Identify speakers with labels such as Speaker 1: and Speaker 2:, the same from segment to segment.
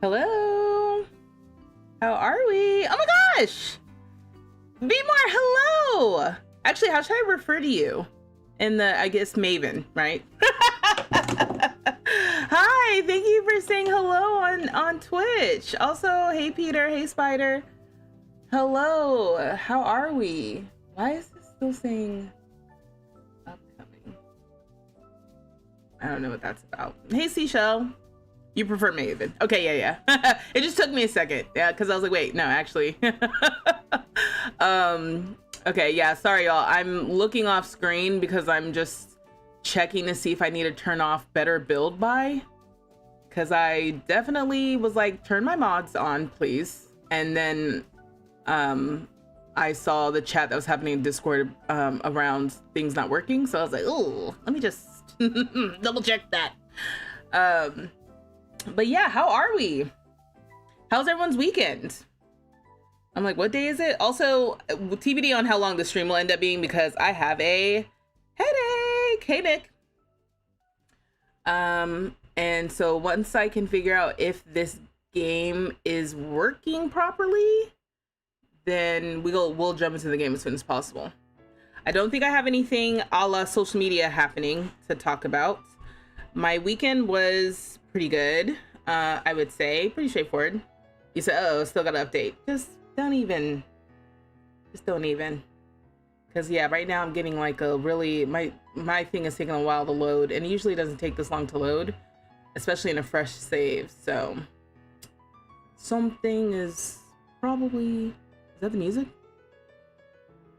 Speaker 1: Hello. How are we? Oh my gosh. Be more, hello. Actually, how should I refer to you? In the, I guess, Maven, right? Hi, thank you for saying hello on Twitch. Also, hey Peter, hey Spider. Hello, how are we? Why is this still saying upcoming? I don't know what that's about. Hey Seashell. You prefer Maven. Okay, yeah. It just took me a second. Yeah, because I was like, wait, no, actually. Okay, yeah, sorry y'all. I'm looking off screen because I'm just checking to see if I need to turn off better build by. Because I definitely was like, turn my mods on, please. And then I saw the chat that was happening in Discord around things not working. So I was like, oh, let me just double check that. But yeah, how are we? How's everyone's weekend? I'm like, what day is it? Also, TBD on how long the stream will end up being because I have a headache. Hey, Nick. And so once I can figure out if this game is working properly, then we'll jump into the game as soon as possible. I don't think I have anything a la social media happening to talk about. My weekend was pretty good, I would say. Pretty straightforward. You said, oh, still gotta update. Just don't even. Because yeah, right now I'm getting like a really, my thing is taking a while to load, and it usually doesn't take this long to load, especially in a fresh save. So something is probably, is that the music?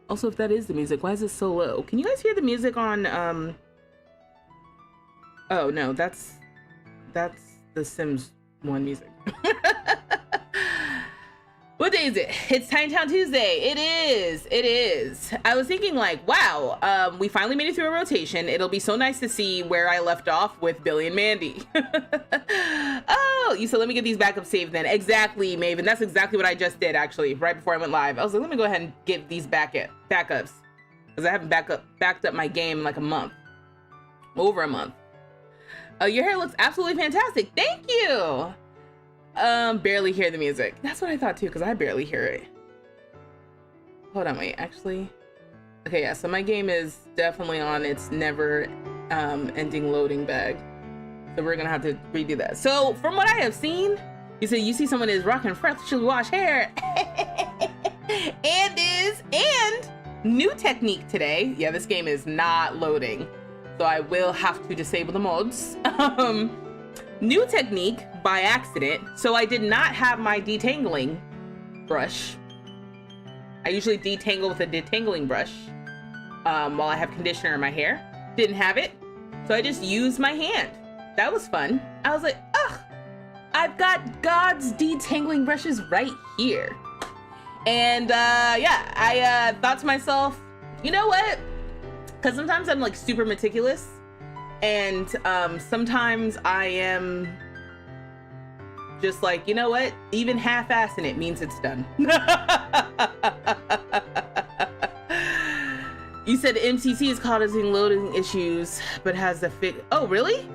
Speaker 1: Also, if that is the music, why is it so low? Can you guys hear the music on, oh no, that's the Sims 1 music. What day is it? It's Tiny Town Tuesday. It is. I was thinking like, wow, we finally made it through a rotation. It'll be so nice to see where I left off with Billy and Mandy. Oh, you said let me get these backups saved then. Exactly, Maven. That's exactly what I just did actually, right before I went live. I was like, let me go ahead and get these backups. Because I haven't backed up my game in like a month. Over a month. Your hair looks absolutely fantastic. Thank you. Barely hear the music. That's what I thought too, because I barely hear it. Hold on, wait, actually. Okay, yeah, so my game is definitely on its never ending loading bag. So we're gonna have to redo that. So from what I have seen, you said you see someone is rocking freshly washed hair. and new technique today. Yeah, this game is not loading. So I will have to disable the mods. New technique by accident. So I did not have my detangling brush. I usually detangle with a detangling brush while I have conditioner in my hair. Didn't have it. So I just used my hand. That was fun. I was like, ugh, I've got God's detangling brushes right here. And yeah, I thought to myself, you know what? Because sometimes I'm like super meticulous, and sometimes I am just like, you know what? Even half-assing it means it's done. You said MCC is causing loading issues, but has the fix. Oh, really?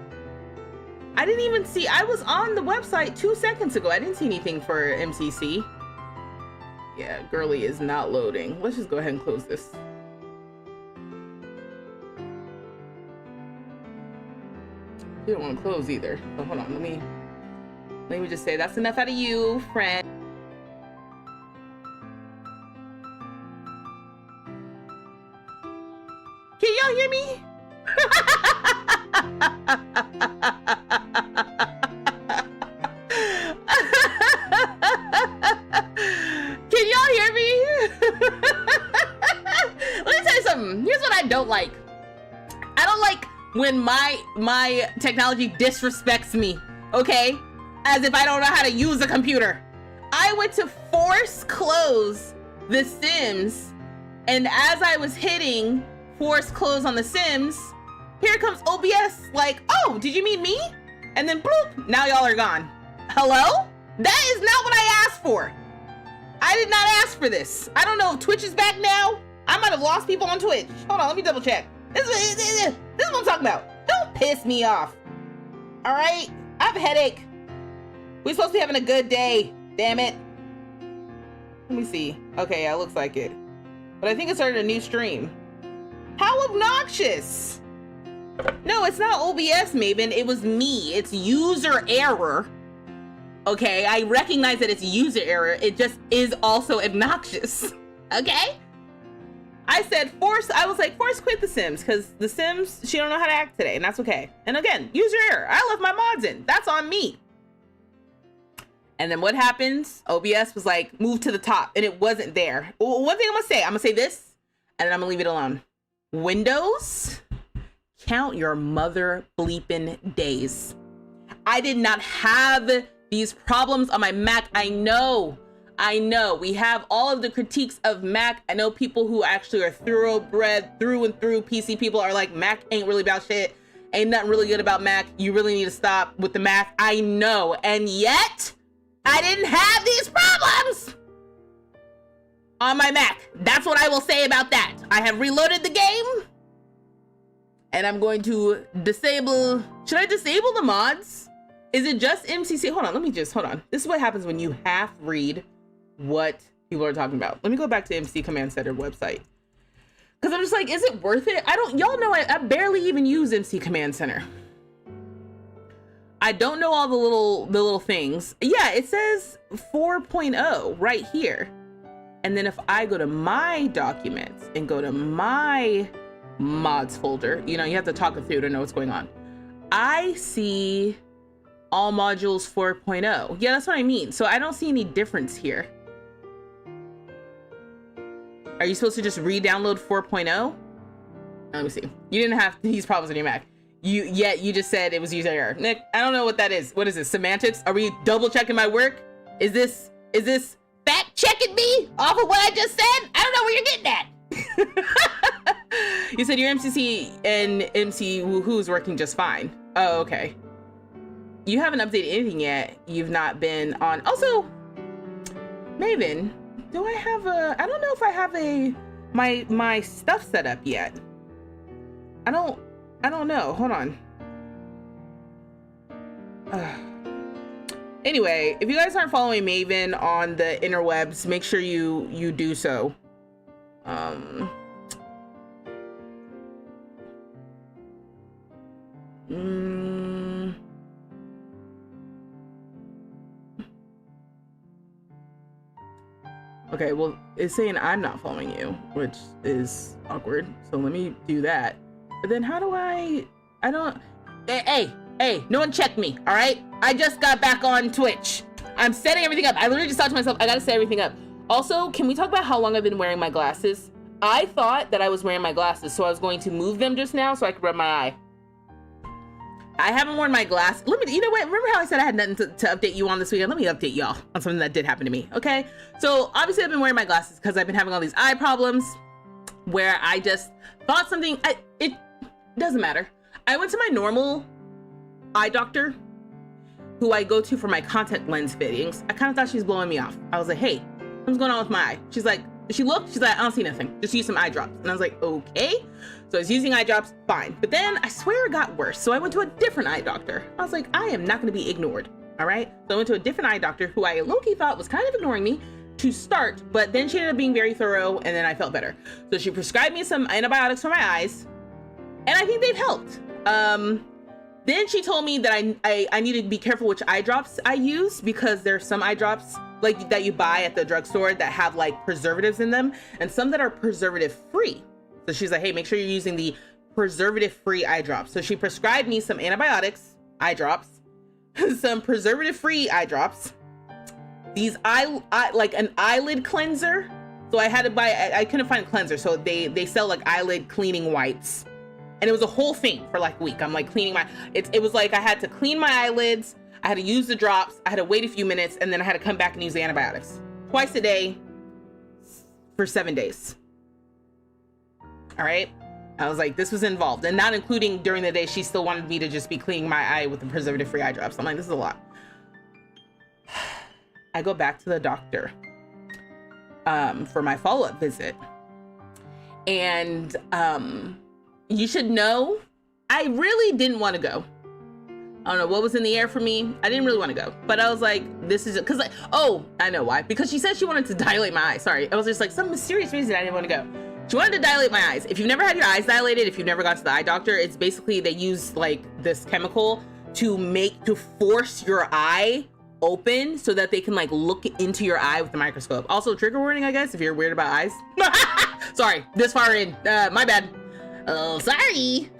Speaker 1: I didn't even see. I was on the website 2 seconds ago. I didn't see anything for MCC. Yeah, girly is not loading. Let's just go ahead and close this. You don't want to close either. So hold on, let me just say that's enough out of you, friend. Can y'all hear me? Can y'all hear me? Let me tell you something. Here's what I don't like. I don't like when my technology disrespects me, okay? As if I don't know how to use a computer. I went to force close The Sims, and as I was hitting force close on The Sims, here comes OBS like, oh, did you mean me? And then bloop, now y'all are gone. Hello? That is not what I asked for. I did not ask for this. I don't know if Twitch is back now. I might have lost people on Twitch. Hold on, let me double check. This is what I'm talking about. Don't piss me off. All right? I have a headache. We're supposed to be having a good day. Damn it. Let me see. Okay, yeah, it looks like it. But I think it started a new stream. How obnoxious. No, it's not OBS, Maven. It was me. It's user error. Okay, I recognize that it's user error. It just is also obnoxious. Okay? I said force quit The Sims, because The Sims, she don't know how to act today, and that's okay. And again, user error. I left my mods in. That's on me. And then what happens? OBS was like, move to the top, and it wasn't there. One thing I'm gonna say this, and then I'm gonna leave it alone. Windows, count your mother bleeping days. I did not have these problems on my Mac. I know. We have all of the critiques of Mac. I know people who actually are thoroughbred through and through PC people are like, Mac ain't really about shit. Ain't nothing really good about Mac. You really need to stop with the Mac. I know. And yet, I didn't have these problems on my Mac. That's what I will say about that. I have reloaded the game. And I'm going to disable... Should I disable the mods? Is it just MCC? Hold on. This is what happens when you half read what people are talking about. Let me go back to MC Command Center website. Because I'm just like, is it worth it? Y'all know I barely even use MC Command Center. I don't know all the little things. Yeah, it says 4.0 right here. And then if I go to my documents and go to my mods folder, you have to talk it through to know what's going on. I see all modules 4.0. Yeah, that's what I mean. So I don't see any difference here. Are you supposed to just re-download 4.0? Let me see. You didn't have these problems on your Mac. You just said it was user error. Nick, I don't know what that is. What is this? Semantics? Are we double checking my work? Is this fact checking me off of what I just said? I don't know where you're getting at. You said your MCC and MC Woohoo's working just fine. Oh, okay. You haven't updated anything yet. You've not been on. Also, Maven, do I have I don't know if I have my stuff set up yet. I don't know. Hold on. Anyway, if you guys aren't following Maven on the interwebs, make sure you do so. Okay, well, it's saying I'm not following you, which is awkward. So let me do that. But then how do I don't... Hey, no one checked me, all right? I just got back on Twitch. I'm setting everything up. I literally just thought to myself, I gotta set everything up. Also, can we talk about how long I've been wearing my glasses? I thought that I was wearing my glasses, so I was going to move them just now so I could rub my eye. I haven't worn my glasses. You know what? Remember how I said I had nothing to update you on this weekend? Let me update y'all on something that did happen to me, okay? So obviously I've been wearing my glasses because I've been having all these eye problems where I just thought something, it doesn't matter. I went to my normal eye doctor who I go to for my contact lens fittings. I kind of thought she was blowing me off. I was like, hey, what's going on with my eye? She's like, she looked, she's like, I don't see nothing. Just use some eye drops. And I was like, okay. So I was using eye drops, fine. But then I swear it got worse. So I went to a different eye doctor. I was like, I am not gonna be ignored, all right? So I went to a different eye doctor who I low-key thought was kind of ignoring me to start, but then she ended up being very thorough and then I felt better. So she prescribed me some antibiotics for my eyes and I think they've helped. Then she told me that I need to be careful which eye drops I use because there's some eye drops like that you buy at the drugstore that have like preservatives in them and some that are preservative free. So she's like, hey, make sure you're using the preservative free eye drops. So she prescribed me some antibiotics, eye drops, some preservative free eye drops, these like an eyelid cleanser. So I had to buy, I couldn't find a cleanser. So they sell like eyelid cleaning wipes. And it was a whole thing for like a week. I'm like cleaning it was like I had to clean my eyelids, I had to use the drops, I had to wait a few minutes, and then I had to come back and use the antibiotics twice a day for 7 days. All right. I was like, this was involved, and not including during the day. She still wanted me to just be cleaning my eye with the preservative free eye drops. I'm like, this is a lot. I go back to the doctor for my follow-up visit. And you should know, I really didn't want to go. I don't know what was in the air for me. I didn't really want to go, but I was like, this is because like, oh, I know why. Because she said she wanted to dilate my eyes. Sorry, I was just like some mysterious reason I didn't want to go. She wanted to dilate my eyes. If you've never had your eyes dilated, if you've never gone to the eye doctor, it's basically they use like this chemical to force your eye open so that they can like look into your eye with the microscope. Also, trigger warning, I guess, if you're weird about eyes. Sorry, this far in, my bad. Oh, sorry.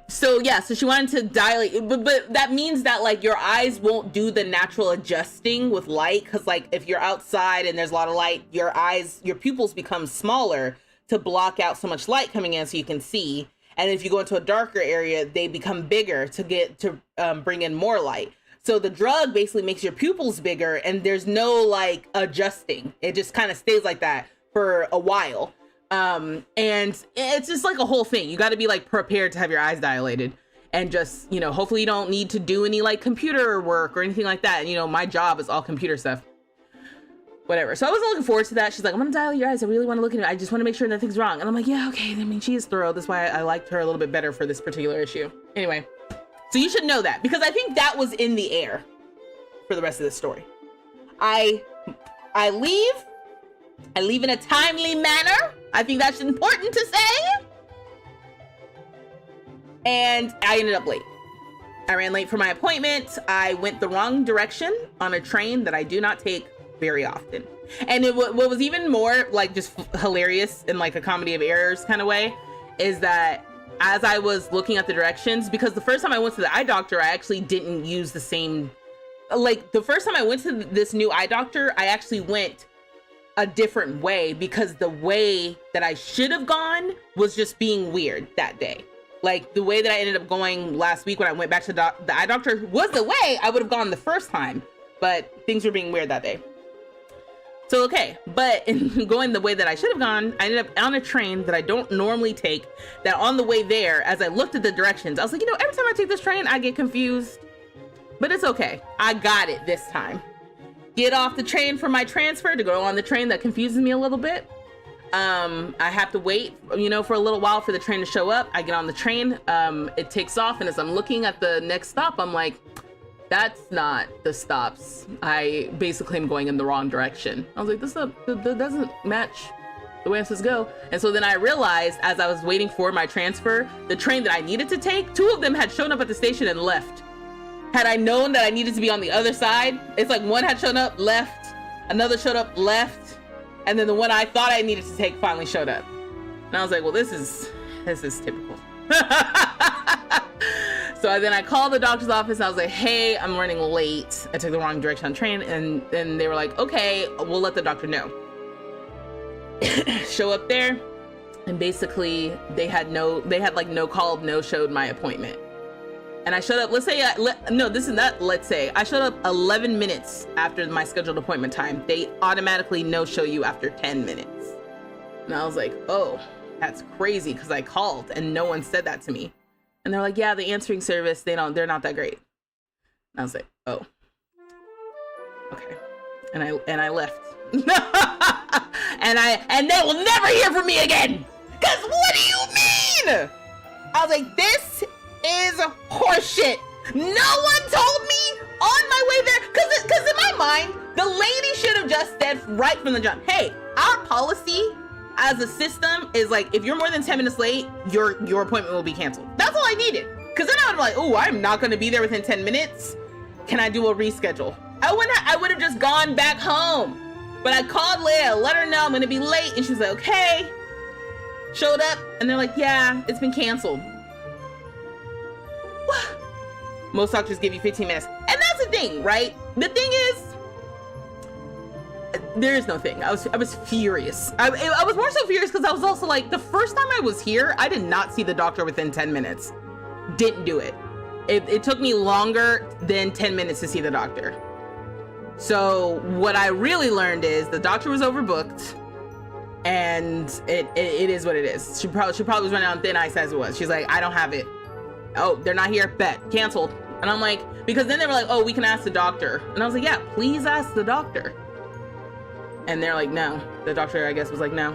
Speaker 1: So yeah, so she wanted to dilate, but that means that like your eyes won't do the natural adjusting with light, because like if you're outside and there's a lot of light, your pupils become smaller to block out so much light coming in so you can see. And if you go into a darker area, they become bigger to bring in more light. So the drug basically makes your pupils bigger, and there's no like adjusting. It just kind of stays like that for a while. And it's just like a whole thing. You got to be like prepared to have your eyes dilated, and just, you know, hopefully you don't need to do any like computer work or anything like that. And, you know, my job is all computer stuff, whatever. So I wasn't looking forward to that. She's like, I'm gonna dilate your eyes. I really want to look at it. I just want to make sure nothing's wrong. And I'm like, yeah, okay. I mean, she is thorough. That's why I liked her a little bit better for this particular issue. Anyway, so you should know that, because I think that was in the air for the rest of the story. I leave in a timely manner. I think that's important to say. And I ended up late. I ran late for my appointment. I went the wrong direction on a train that I do not take very often. And what was even more like just hilarious in like a comedy of errors kind of way is that as I was looking at the directions, because the first time I went to the eye doctor, I actually didn't use the same, like the first time I went to this new eye doctor, I actually went a different way, because the way that I should have gone was just being weird that day. Like the way that I ended up going last week when I went back to the eye doctor was the way I would have gone the first time, but things were being weird that day. So, okay, but in going the way that I should have gone, I ended up on a train that I don't normally take, that on the way there, as I looked at the directions, I was like, you know, every time I take this train, I get confused, but it's okay. I got it this time. Get off the train for my transfer to go on the train that confuses me a little bit. I have to wait, you know, for a little while for the train to show up. I get on the train, it takes off, and as I'm looking at the next stop, I'm like, that's not the stops. I basically am going in the wrong direction. I was like, this doesn't match the way I'm supposed to go. And so then I realized, as I was waiting for my transfer, the train that I needed to take, two of them had shown up at the station and left. Had I known that I needed to be on the other side, it's like one had shown up, left, another showed up, left, and then the one I thought I needed to take finally showed up. And I was like, well, this is typical. So then I called the doctor's office. I was like, hey, I'm running late. I took the wrong direction on the train. And then they were like, okay, we'll let the doctor know. Show up there, and basically they had like no called, no showed my appointment. And I showed up, let's say, I showed up 11 minutes after my scheduled appointment time. They automatically no-show you after 10 minutes. And I was like, oh, that's crazy, because I called and no one said that to me. And they're like, yeah, the answering service, they're not that great. And I was like, oh, okay. And I left. and they will never hear from me again. Cause what do you mean? I was like, this is horseshit. No one told me on my way there. Cause in my mind, the lady should have just said right from the jump, hey, our policy as a system is like, if you're more than 10 minutes late, your appointment will be canceled. That's all I needed. Cause then I would be like, oh, I'm not gonna be there within 10 minutes. Can I do a reschedule? I would have just gone back home. But I called Leah, let her know I'm gonna be late. And she was like, okay. Showed up and they're like, yeah, it's been canceled. Most doctors give you 15 minutes. And that's the thing, right? The thing is, there is no thing. I was furious. I was more so furious because I was also like, the first time I was here, I did not see the doctor within 10 minutes. Didn't do it. It took me longer than 10 minutes to see the doctor. So what I really learned is the doctor was overbooked, and it is what it is. She probably was running on thin ice as it was. She's like, I don't have it. Oh, they're not here. Bet. Canceled. And I'm like, because then they were like, oh, we can ask the doctor. And I was like, yeah, please ask the doctor. And they're like, no. The doctor, I guess, was like, no.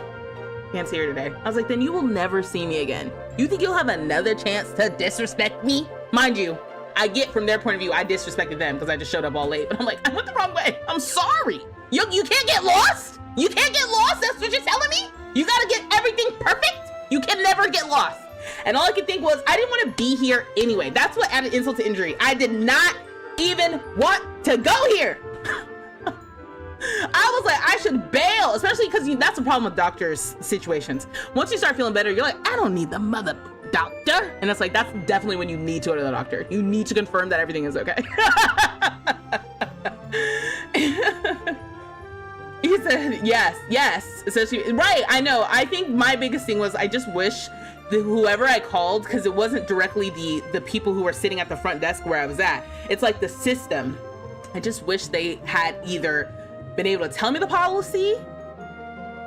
Speaker 1: Can't see her today. I was like, then you will never see me again. You think you'll have another chance to disrespect me? Mind you, I get from their point of view, I disrespected them because I just showed up all late. But I'm like, I went the wrong way. I'm sorry. You can't get lost? You can't get lost? That's what you're telling me? You gotta get everything perfect? You can never get lost. And all I could think was, I didn't want to be here anyway. That's what added insult to injury. I did not even want to go here. I was like, I should bail, especially because that's the problem with doctors' situations. Once you start feeling better, you're like, I don't need the mother doctor. And it's like, that's definitely when you need to go to the doctor. You need to confirm that everything is okay. He said, yes. So right, I know. I think my biggest thing was I just wish whoever I called, because it wasn't directly the people who were sitting at the front desk where I was at. It's like the system. I just wish they had either been able to tell me the policy,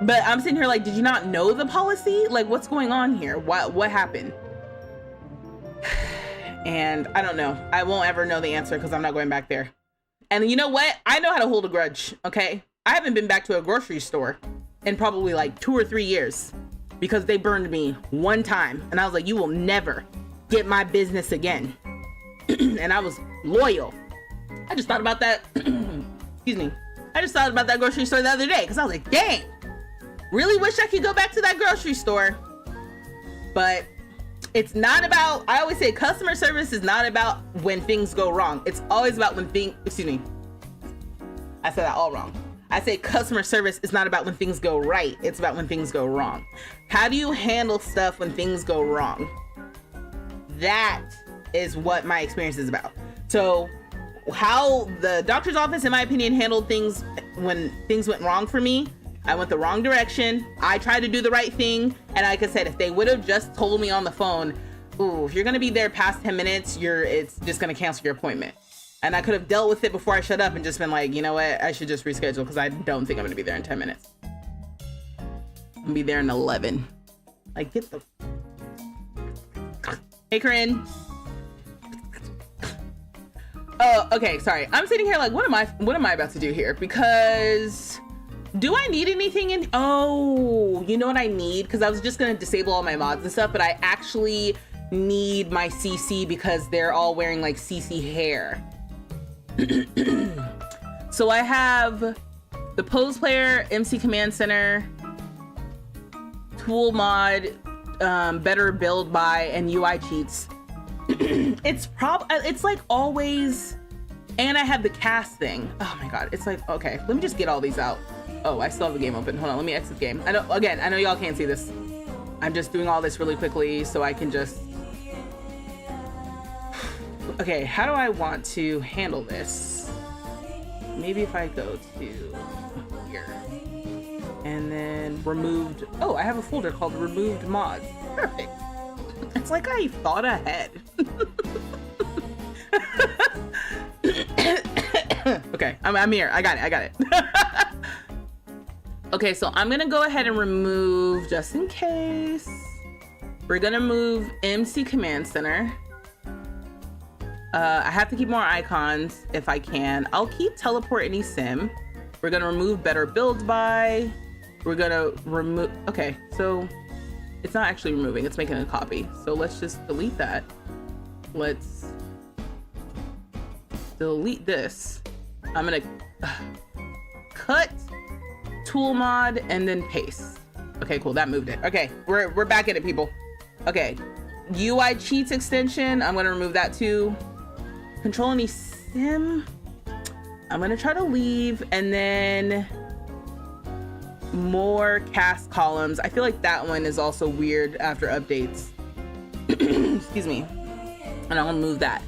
Speaker 1: but I'm sitting here like, did you not know the policy? Like, what's going on here? What happened? And I don't know. I won't ever know the answer because I'm not going back there. And you know what? I know how to hold a grudge, okay? I haven't been back to a grocery store in probably like 2 or 3 years because they burned me one time. And I was like, you will never get my business again. And I was loyal. I just thought about that. Excuse me. I just thought about that grocery store the other day because I was like, dang, really wish I could go back to that grocery store. But it's not about, I always say customer service is not about when things go wrong. It's always about when excuse me. I said that all wrong. I say customer service is not about when things go right. It's about when things go wrong. How do you handle stuff when things go wrong? That is what my experience is about. So how the doctor's office, in my opinion, handled things when things went wrong for me. I went the wrong direction. I tried to do the right thing. And like I said, if they would have just told me on the phone, ooh, if you're gonna be there past 10 minutes, it's just gonna cancel your appointment. And I could have dealt with it before I shut up and just been like, you know what? I should just reschedule because I don't think I'm gonna be there in 10 minutes. I'm gonna be there in 11. Like, get the... Hey, Corinne. Oh, okay, sorry. I'm sitting here like, what am I about to do here? Because do I need anything in? Oh, you know what I need? Because I was just gonna disable all my mods and stuff, but I actually need my CC because they're all wearing like CC hair. So I have the pose player, MC command center, tool mod, better build by, and UI cheats. It's like always, and I have the cast thing. Oh my god, it's like, okay, let me just get all these out. Oh, I still have the game open. Hold on, let me exit the game. I know y'all can't see this. I'm just doing all this really quickly so I can just... Okay, how do I want to handle this? Maybe if I go to here and then removed. Oh, I have a folder called removed mods. Perfect. It's like I thought ahead. Okay, I'm here. I got it. Okay, so I'm gonna go ahead and remove, just in case, we're gonna move MC Command Center. I have to keep more icons if I can. I'll keep teleport any sim. We're gonna remove better builds by. We're gonna remove, okay, so it's not actually removing, it's making a copy. So let's just delete that. Let's delete this. I'm gonna cut tool mod and then paste. Okay, cool, that moved it. Okay, we're back at it, people. Okay, UI cheats extension, I'm gonna remove that too. Control any sim, I'm gonna try to leave, and then more cast columns. I feel like that one is also weird after updates. Excuse me. And I'll move that.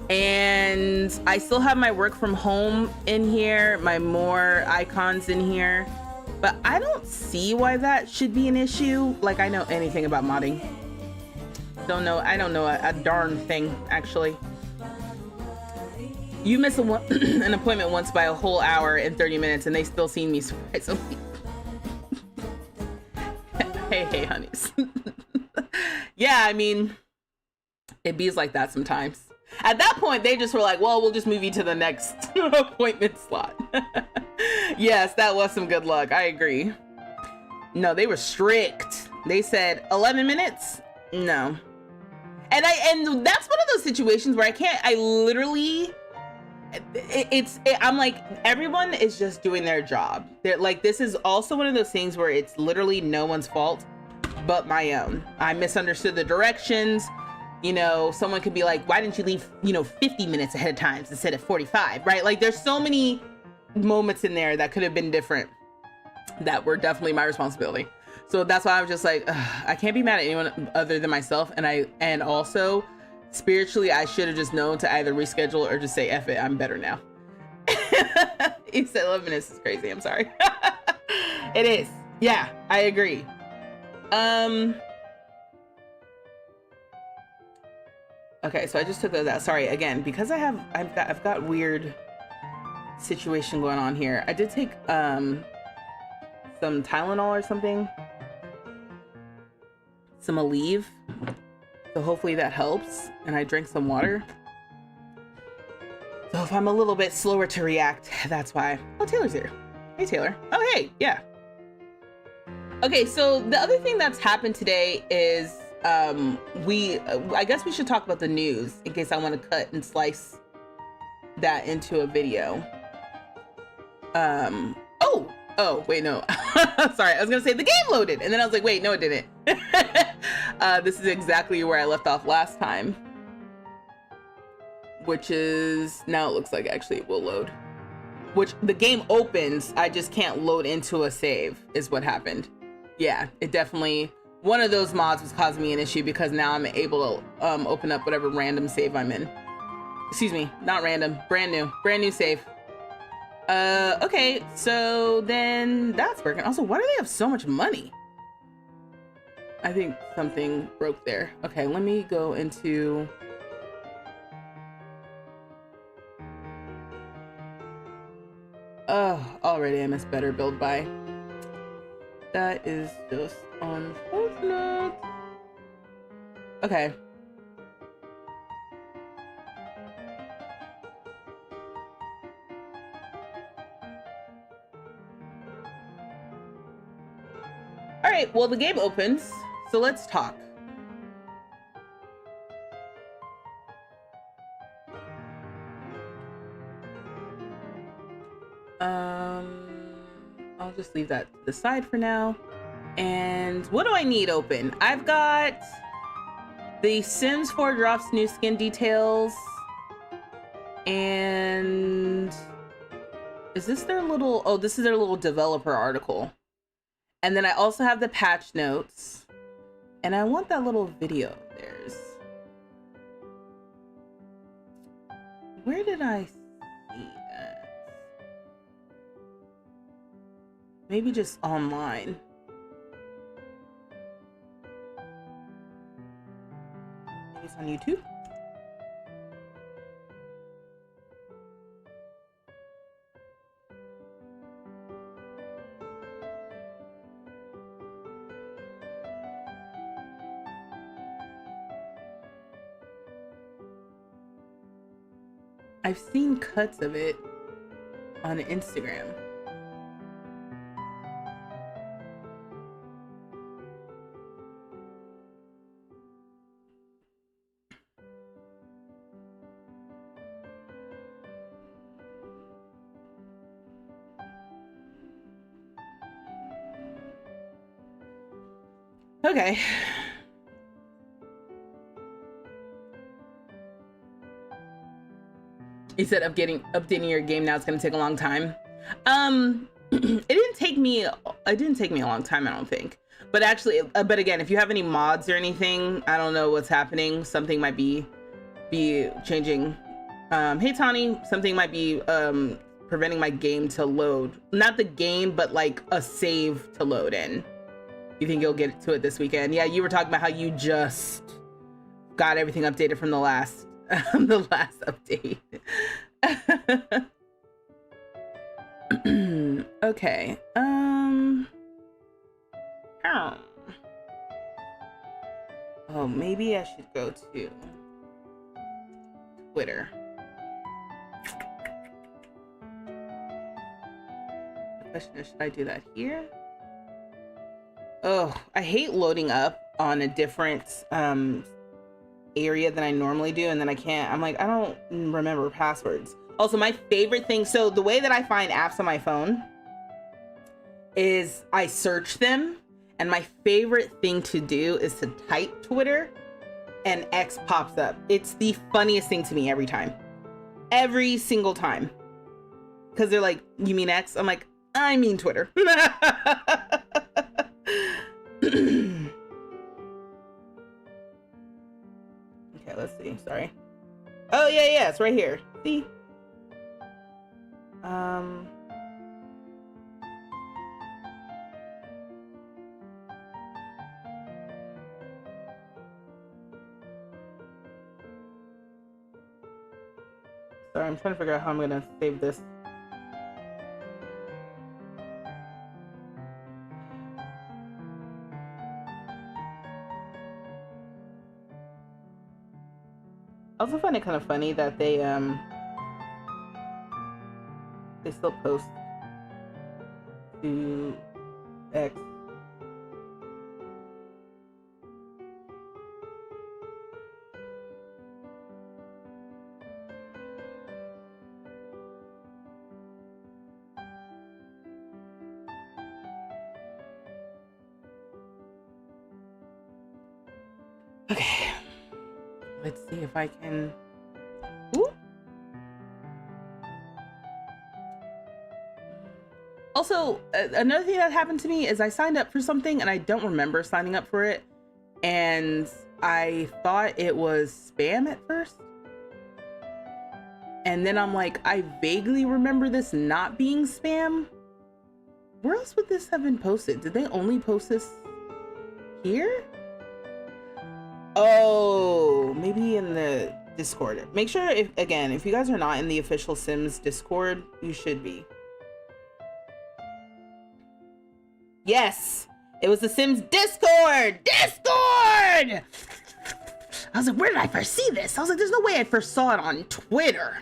Speaker 1: And I still have my work from home in here, my more icons in here, but I don't see why that should be an issue. Like, I know anything about modding. I don't know a darn thing, actually. You miss an appointment once by a whole hour and 30 minutes and they still see me surprisingly. Hey, honeys. Yeah, I mean, it bees like that sometimes. At that point, they just were like, well, we'll just move you to the next appointment slot. Yes, that was some good luck. I agree. No, they were strict. They said 11 minutes. No. And that's one of those situations where I literally, I'm like, everyone is just doing their job. They're like, this is also one of those things where it's literally no one's fault but my own. I misunderstood the directions. You know, someone could be like, why didn't you leave, 50 minutes ahead of time instead of 45, right? Like, there's so many moments in there that could have been different that were definitely my responsibility. So that's why I was just like, I can't be mad at anyone other than myself. And also spiritually, I should have just known to either reschedule or just say, F it, I'm better now. You said 11 minutes is crazy. I'm sorry. It is. Yeah, I agree. Okay, so I just took those out. Sorry, again, because I've got weird situation going on here. I did take some Tylenol or something. Some Aleve. So hopefully that helps. And I drank some water. So if I'm a little bit slower to react, that's why. Oh, Taylor's here. Hey, Taylor. Oh, hey. Yeah. Okay, so the other thing that's happened today is I guess we should talk about the news in case I want to cut and slice that into a video. Oh, wait, no. Sorry, I was gonna say the game loaded, and then I was like, wait, no, it didn't. This is exactly where I left off last time, which is, now it looks like actually it will load. Which, the game opens, I just can't load into a save, is what happened. Yeah, it definitely, one of those mods was causing me an issue because now I'm able to open up whatever random save I'm in. Excuse me, not random, brand new save. Okay, so then that's working. Also, why do they have so much money? I think something broke there. Okay, let me go into... already I missed better build by. That is just unfortunate. Okay. All right, well, the game opens, so let's talk. I'll just leave that to the side for now. And what do I need open? I've got the Sims 4 drops new skin details. And is this their little, oh, this is their little developer article. And then I also have the patch notes. And I want that little video of theirs. Where did I see that? Maybe just online. Maybe it's on YouTube. I've seen cuts of it on Instagram. Okay. You said updating your game now it's gonna take a long time. It didn't take me a long time, I don't think. But actually, but again, if you have any mods or anything, I don't know what's happening. Something might be changing. Hey Tawny, something might be preventing my game to load. Not the game, but like a save to load in. You think you'll get to it this weekend? Yeah, you were talking about how you just got everything updated from the last the last update. Okay. Oh, maybe I should go to Twitter. The question is, should I do that here? Oh, I hate loading up on a different area than I normally do, and then I can't. I'm like, I don't remember passwords. Also, my favorite thing, so the way that I find apps on my phone is I search them, and my favorite thing to do is to type Twitter, and X pops up. It's the funniest thing to me every time. Every single time. Because they're like, you mean X? I'm like, I mean Twitter. Okay, let's see. Sorry. Oh, yeah, it's right here. See? Sorry, I'm trying to figure out how I'm gonna save this. I also find it kind of funny that they still post to X. Okay, let's see if I can. Ooh. Also, another thing that happened to me is I signed up for something and I don't remember signing up for it, and I thought it was spam at first, and then I'm like, I vaguely remember this not being spam. Where else would this have been posted? Did they only post this here? Oh, maybe in the Discord. Make sure, if you guys are not in the official Sims Discord, you should be. Yes, it was the Sims Discord! I was like, where did I first see this? I was like, there's no way I first saw it on Twitter.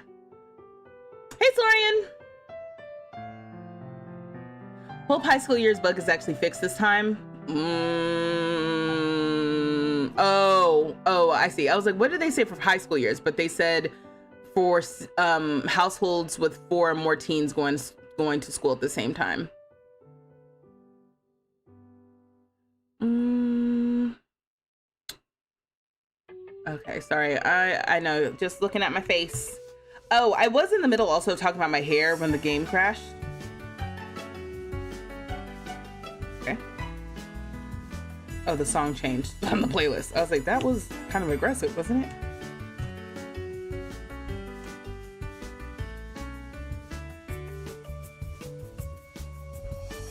Speaker 1: Hey, Florian. Hope High School Years bug is actually fixed this time. Oh, I see. I was like, what did they say for high school years? But they said for households with 4 or more teens going to school at the same time. Okay, sorry. I know, just looking at my face. Oh, I was in the middle also talking about my hair when the game crashed. Okay. Oh, the song changed on the playlist. I was like, that was kind of aggressive, wasn't it?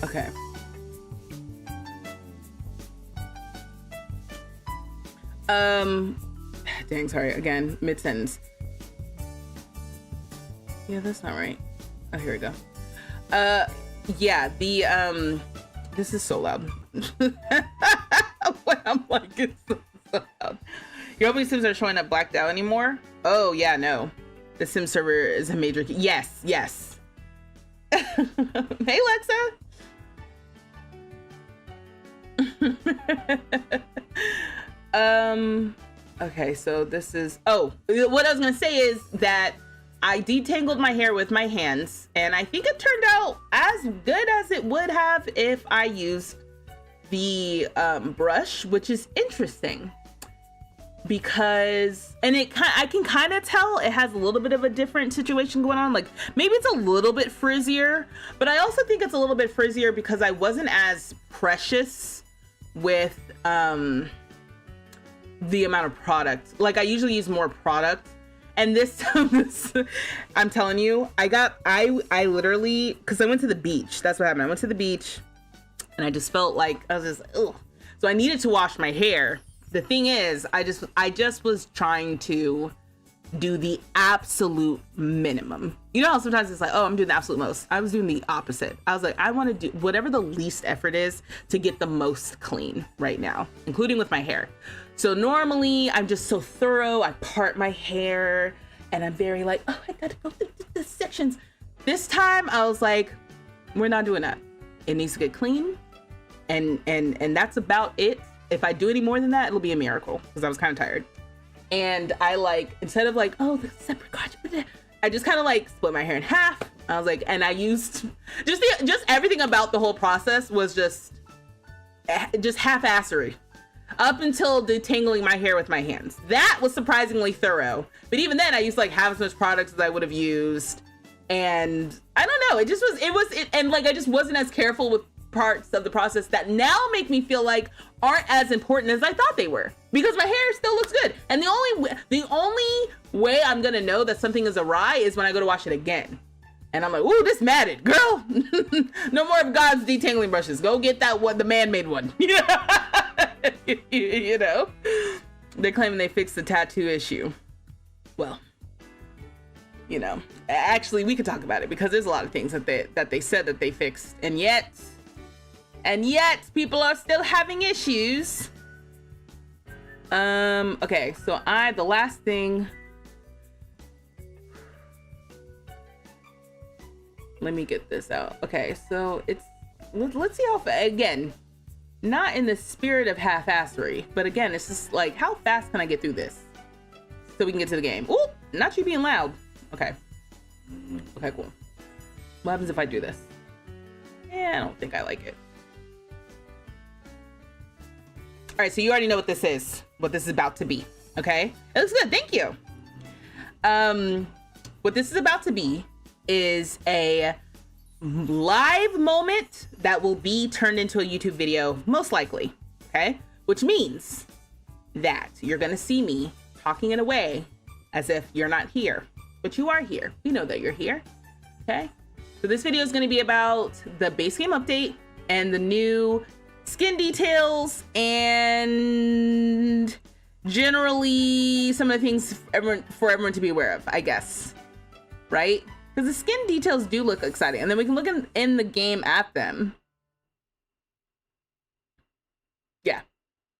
Speaker 1: Okay. Dang, sorry, again, mid-sentence. Yeah, that's not right. Oh, here we go. Yeah, the, this is so loud. When I'm like, it's so loud. Your opening Sims are showing up blacked out anymore? Oh, yeah, no. The Sim server is a major key. Yes. Hey, Lexa. Okay, so this is, what I was gonna say is that I detangled my hair with my hands, and I think it turned out as good as it would have if I used the brush, which is interesting because, and I can kind of tell it has a little bit of a different situation going on. Like maybe it's a little bit frizzier, but I also think it's a little bit frizzier because I wasn't as precious with the amount of product. Like I usually use more product, and this time, I'm telling you, I literally, because I went to the beach. That's what happened. I went to the beach, and I just felt like I was just, ugh. So I needed to wash my hair. The thing is, I just was trying to do the absolute minimum. You know how sometimes it's like, oh, I'm doing the absolute most. I was doing the opposite. I was like, I want to do whatever the least effort is to get the most clean right now, including with my hair. So normally I'm just so thorough. I part my hair and I'm very like, oh, I gotta go through the sections. This time I was like, we're not doing that. It needs to get clean. and that's about it. If I do any more than that, it'll be a miracle, because I was kind of tired. And I like, instead of like, oh, the separate cards, I just kind of like split my hair in half. I was like, and I used just everything about the whole process was just half-assery up until detangling my hair with my hands. That was surprisingly thorough. But even then, I used like half as much products as I would have used. And I don't know, and like I just wasn't as careful with parts of the process that now make me feel like aren't as important as I thought they were, because my hair still looks good. And the only way I'm gonna know that something is awry is when I go to wash it again. And I'm like, ooh, this matted, girl. No more of God's detangling brushes. Go get the man-made one. You know, they're claiming they fixed the tattoo issue. Well, you know, actually we could talk about it, because there's a lot of things that they said that they fixed, and yet people are still having issues. Okay, so the last thing, let me get this out. Okay, so let's see how, again, not in the spirit of half-assery, but again, it's just like, how fast can I get through this so we can get to the game? Ooh, not you being loud. Okay, cool. What happens if I do this? Yeah, I don't think I like it. All right, so you already know what this is about to be, okay? It looks good, thank you. What this is about to be is a live moment that will be turned into a YouTube video, most likely, okay? Which means that you're gonna see me talking in a way as if you're not here, but you are here. We know that you're here, okay? So this video is gonna be about the base game update and the new skin details, and generally some of the things for everyone to be aware of, I guess, right? Because the skin details do look exciting, and then we can look in the game at them. Yeah,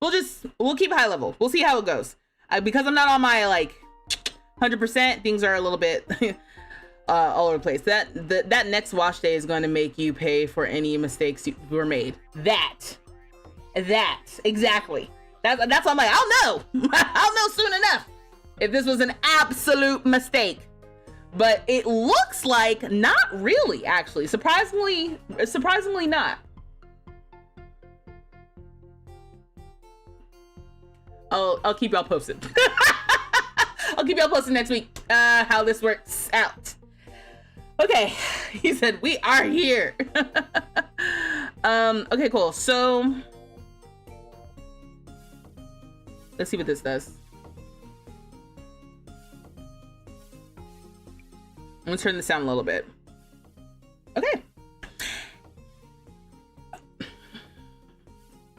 Speaker 1: we'll keep high level. We'll see how it goes. Because I'm not on my like 100%, things are a little bit all over the place. That next wash day is going to make you pay for any mistakes you were made. That exactly. That's why I'm like, I'll know. I'll know soon enough if this was an absolute mistake. But it looks like not really, actually. Surprisingly not. I'll keep y'all posted. I'll keep y'all posted next week how this works out. Okay, he said we are here. Okay, cool. So let's see what this does. I'm gonna turn this down a little bit. Okay.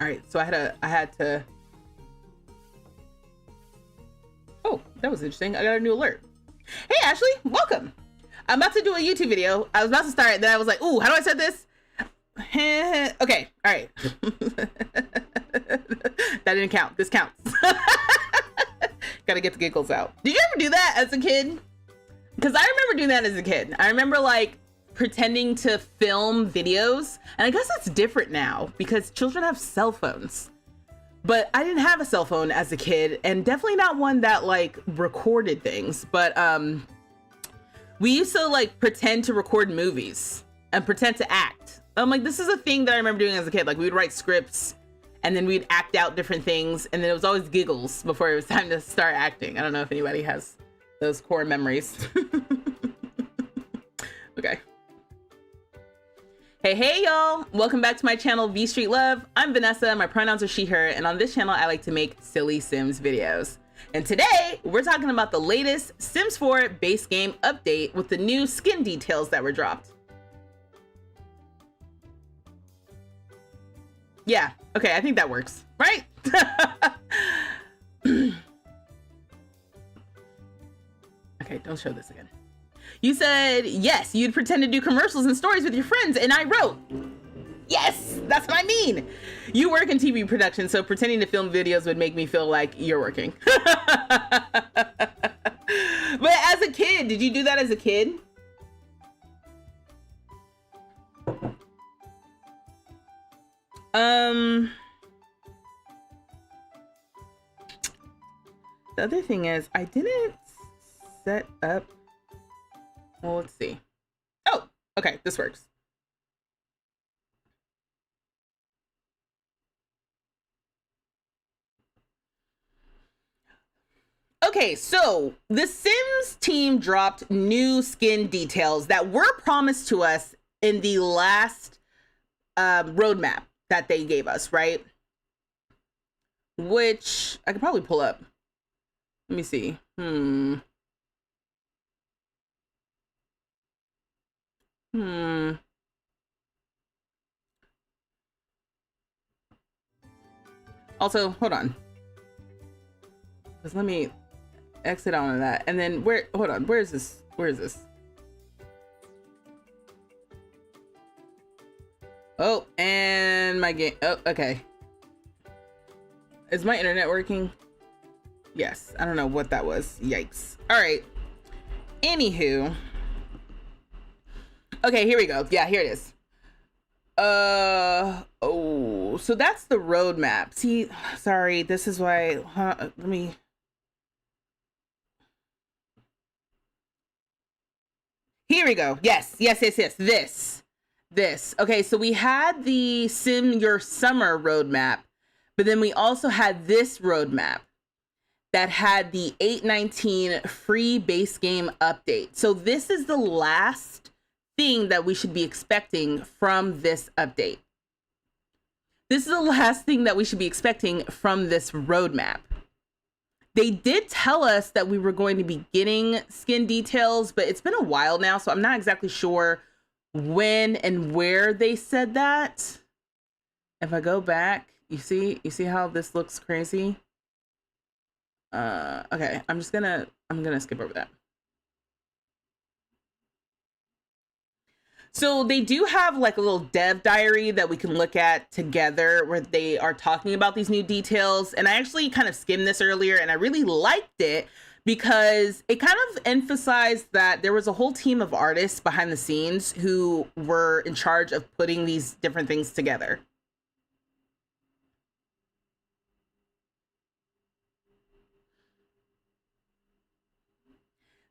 Speaker 1: All right, so I had to. Oh, that was interesting. I got a new alert. Hey, Ashley, welcome. I'm about to do a YouTube video. I was about to start, then I was like, ooh, how do I set this? Okay, all right. That didn't count. This counts. Gotta get the giggles out. Did you ever do that as a kid? Because I remember doing that as a kid. I remember like pretending to film videos, and I guess it's different now because children have cell phones. But I didn't have a cell phone as a kid, and definitely not one that like recorded things. But we used to like pretend to record movies and pretend to act. I'm like, this is a thing that I remember doing as a kid. Like, we would write scripts and then we'd act out different things, and then it was always giggles before it was time to start acting. I don't know if anybody has those core memories. Okay. Hey y'all, welcome back to my channel vstreetlove. I'm Vanessa, my pronouns are she, her, and on this channel I like to make silly Sims videos. And today we're talking about the latest Sims 4 base game update with the new skin details that were dropped. Yeah, okay, I think that works, right? Okay, don't show this again. You said, yes, you'd pretend to do commercials and stories with your friends, and I wrote, yes, that's what I mean. You work in TV production, so pretending to film videos would make me feel like you're working. But as a kid, did you do that as a kid? The other thing is I didn't set up. Well, let's see. Oh, okay, this works. Okay, so the Sims team dropped new skin details that were promised to us in the last roadmap that they gave us, right? Which I could probably pull up. Let me see. Also, hold on. Just let me exit out of that. And then hold on, where is this? Where is this? Oh, and my game. Oh, okay. Is my internet working? Yes. I don't know what that was. Yikes. All right. Anywho. Okay, here we go. Yeah, here it is. Oh, so that's the roadmap. See, sorry, this is why, let me. Here we go. Yes. This. Okay, so we had the Sim Your Summer roadmap, but then we also had this roadmap that had the 8.19 free base game update. So this is the last thing that we should be expecting from this update. This is the last thing that we should be expecting from this roadmap. They did tell us that we were going to be getting skin details, but it's been a while now, so I'm not exactly sure when and where they said that. If I go back, you see how this looks crazy? Okay, I'm gonna skip over that. So they do have like a little dev diary that we can look at together where they are talking about these new details. And I actually kind of skimmed this earlier and I really liked it because it kind of emphasized that there was a whole team of artists behind the scenes who were in charge of putting these different things together.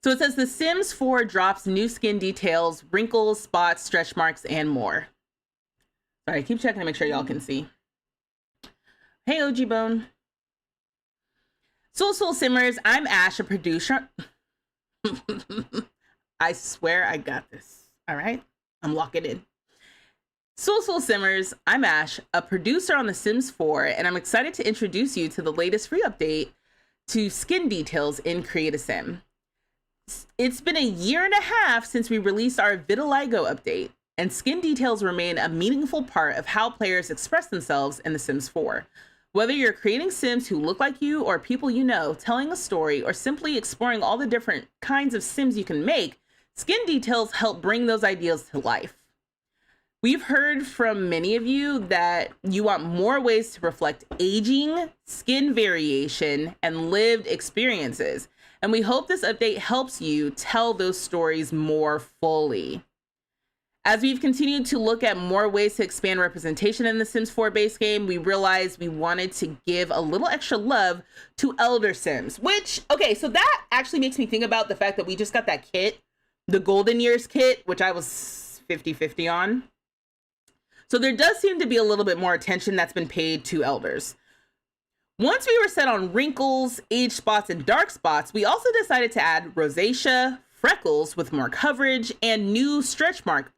Speaker 1: So it says The Sims 4 drops new skin details, wrinkles, spots, stretch marks, and more. Sorry, keep checking to make sure y'all can see. Hey, OG Bone. Soul Simmers, I'm Ash, a producer. I swear I got this. All right, I'm locking in. Soul Simmers, I'm Ash, a producer on The Sims 4, and I'm excited to introduce you to the latest free update to skin details in Create a Sim. It's been a year and a half since we released our Vitiligo update, and skin details remain a meaningful part of how players express themselves in The Sims 4. Whether you're creating Sims who look like you or people you know, telling a story, or simply exploring all the different kinds of Sims you can make, skin details help bring those ideas to life. We've heard from many of you that you want more ways to reflect aging, skin variation, and lived experiences. And we hope this update helps you tell those stories more fully. As we've continued to look at more ways to expand representation in the Sims 4 base game, we realized we wanted to give a little extra love to elder Sims, which, okay, so that actually makes me think about the fact that we just got that kit, the Golden Years kit, which I was 50-50 on. So there does seem to be a little bit more attention that's been paid to elders. Once we were set on wrinkles, age spots, and dark spots, we also decided to add rosacea, freckles with more coverage, and new stretch mark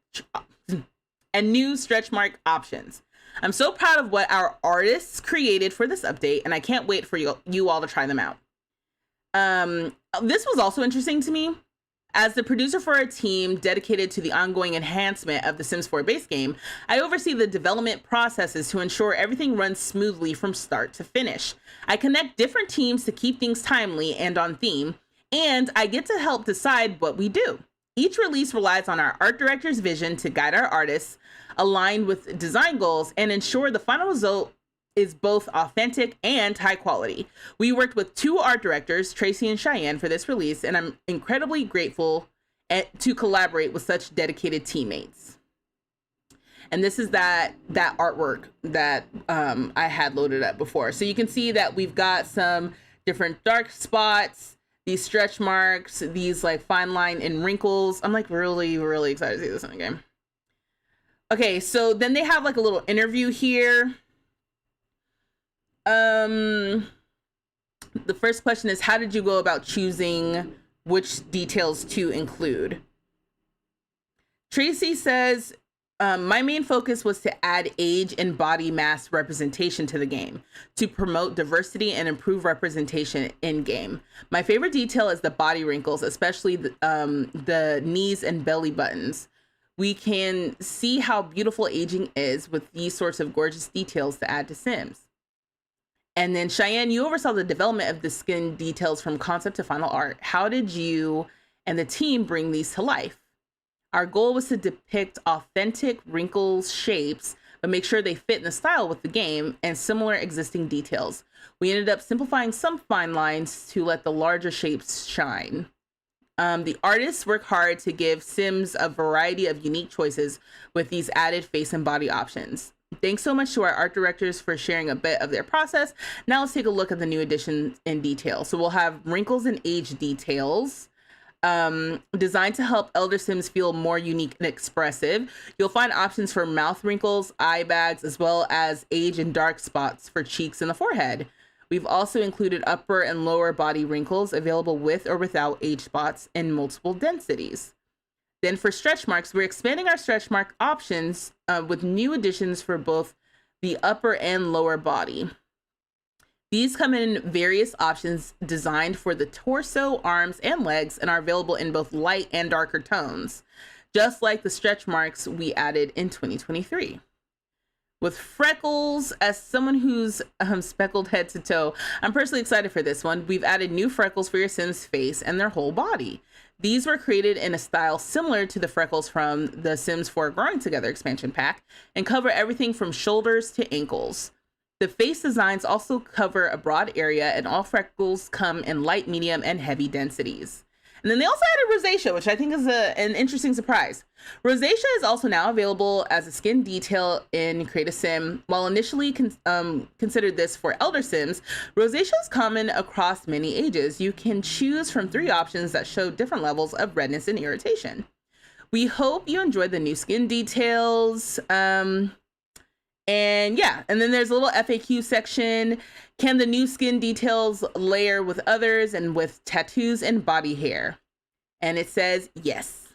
Speaker 1: options. I'm so proud of what our artists created for this update, and I can't wait for you all to try them out. This was also interesting to me. As the producer for a team dedicated to the ongoing enhancement of the Sims 4 base game, I oversee the development processes to ensure everything runs smoothly from start to finish. I connect different teams to keep things timely and on theme, and I get to help decide what we do. Each release relies on our art director's vision to guide our artists, align with design goals, and ensure the final result is both authentic and high quality. We worked with two art directors, Tracy and Cheyenne, for this release, and I'm incredibly grateful to collaborate with such dedicated teammates. And this is that artwork that I had loaded up before. So you can see that we've got some different dark spots, these stretch marks, these like fine line and wrinkles. I'm like really, really excited to see this in the game. Okay, so then they have like a little interview here. The first question is, how did you go about choosing which details to include? Tracy says, my main focus was to add age and body mass representation to the game to promote diversity and improve representation in game. My favorite detail is the body wrinkles, especially the knees and belly buttons. We can see how beautiful aging is with these sorts of gorgeous details to add to Sims. And then Cheyenne, you oversaw the development of the skin details from concept to final art. How did you and the team bring these to life? Our goal was to depict authentic wrinkles, shapes, but make sure they fit in the style with the game and similar existing details. We ended up simplifying some fine lines to let the larger shapes shine. The artists work hard to give Sims a variety of unique choices with these added face and body options. Thanks so much to our art directors for sharing a bit of their process. Now let's take a look at the new additions in detail. So we'll have wrinkles and age details. Designed to help elder Sims feel more unique and expressive. You'll find options for mouth wrinkles, eye bags, as well as age and dark spots for cheeks and the forehead. We've also included upper and lower body wrinkles available with or without age spots in multiple densities. Then for stretch marks, we're expanding our stretch mark options with new additions for both the upper and lower body. These come in various options designed for the torso, arms, and legs and are available in both light and darker tones, just like the stretch marks we added in 2023. With freckles, as someone who's speckled head to toe, I'm personally excited for this one. We've added new freckles for your Sim's face and their whole body. These were created in a style similar to the freckles from the Sims 4 Growing Together expansion pack and cover everything from shoulders to ankles. The face designs also cover a broad area, and all freckles come in light, medium, and heavy densities. And then they also added rosacea, which I think is an interesting surprise. Rosacea is also now available as a skin detail in Create a Sim. While initially considered this for elder Sims, rosacea is common across many ages. You can choose from 3 options that show different levels of redness and irritation. We hope you enjoyed the new skin details. And yeah, and then there's a little FAQ section. Can the new skin details layer with others and with tattoos and body hair? And it says yes.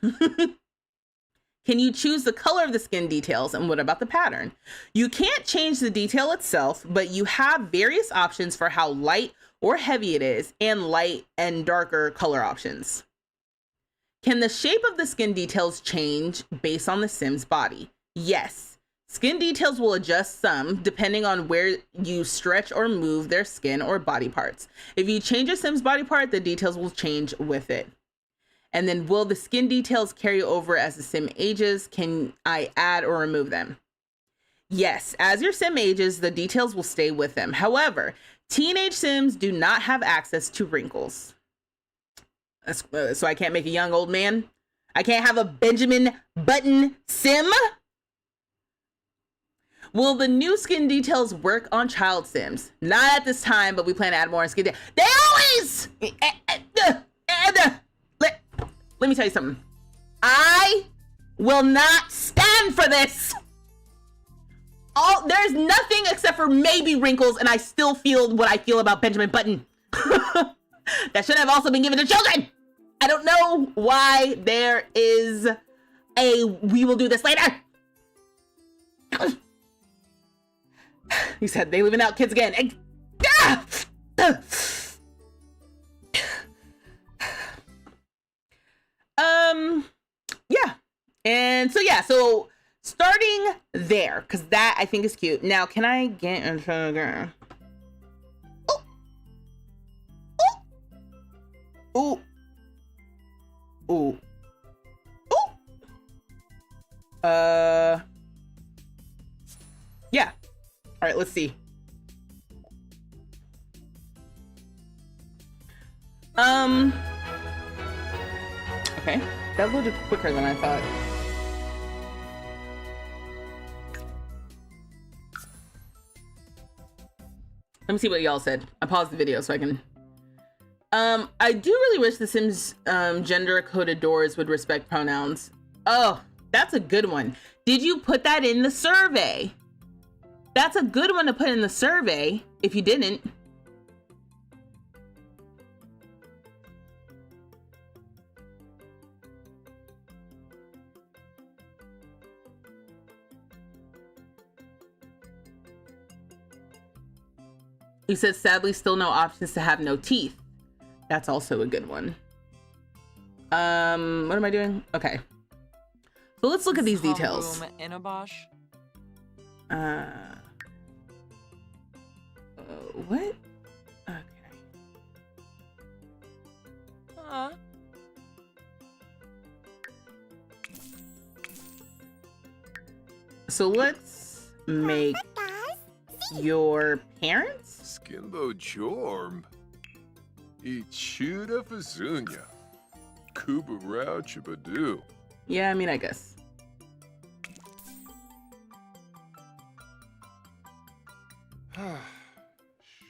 Speaker 1: Can you choose the color of the skin details, and what about the pattern? You can't change the detail itself, but you have various options for how light or heavy it is, and light and darker color options. Can the shape of the skin details change based on the Sim's body? Yes. Skin details will adjust some depending on where you stretch or move their skin or body parts. If you change a Sim's body part, the details will change with it. And then will the skin details carry over as the Sim ages? Can I add or remove them? Yes, as your Sim ages, the details will stay with them. However, teenage Sims do not have access to wrinkles. So I can't make a young old man? I can't have a Benjamin Button Sim? Will the new skin details work on child Sims? Not at this time, but we plan to add more skin. They always! Let me tell you something. I will not stand for this. There's nothing except for maybe wrinkles, and I still feel what I feel about Benjamin Button. That should have also been given to children. I don't know why there is a we will do this later. He said they leaving out kids again. Yeah. And so starting there, because that I think is cute. Now, can I get in front of the girl? Ooh. Ooh. Ooh. Yeah. All right, let's see. Okay, that loaded quicker than I thought. Let me see what y'all said. I paused the video so I can. I do really wish The Sims gender-coded doors would respect pronouns. Oh, that's a good one. Did you put that in the survey? That's a good one to put in the survey if you didn't. He says, sadly, still no options to have no teeth. That's also a good one. What am I doing? Okay. So let's look at these details. What? Okay. So let's make your parents?
Speaker 2: Skimbo Jorm. Ichuda Fazunya. Kuba Rao Chibadu.
Speaker 1: Yeah, I mean, I guess.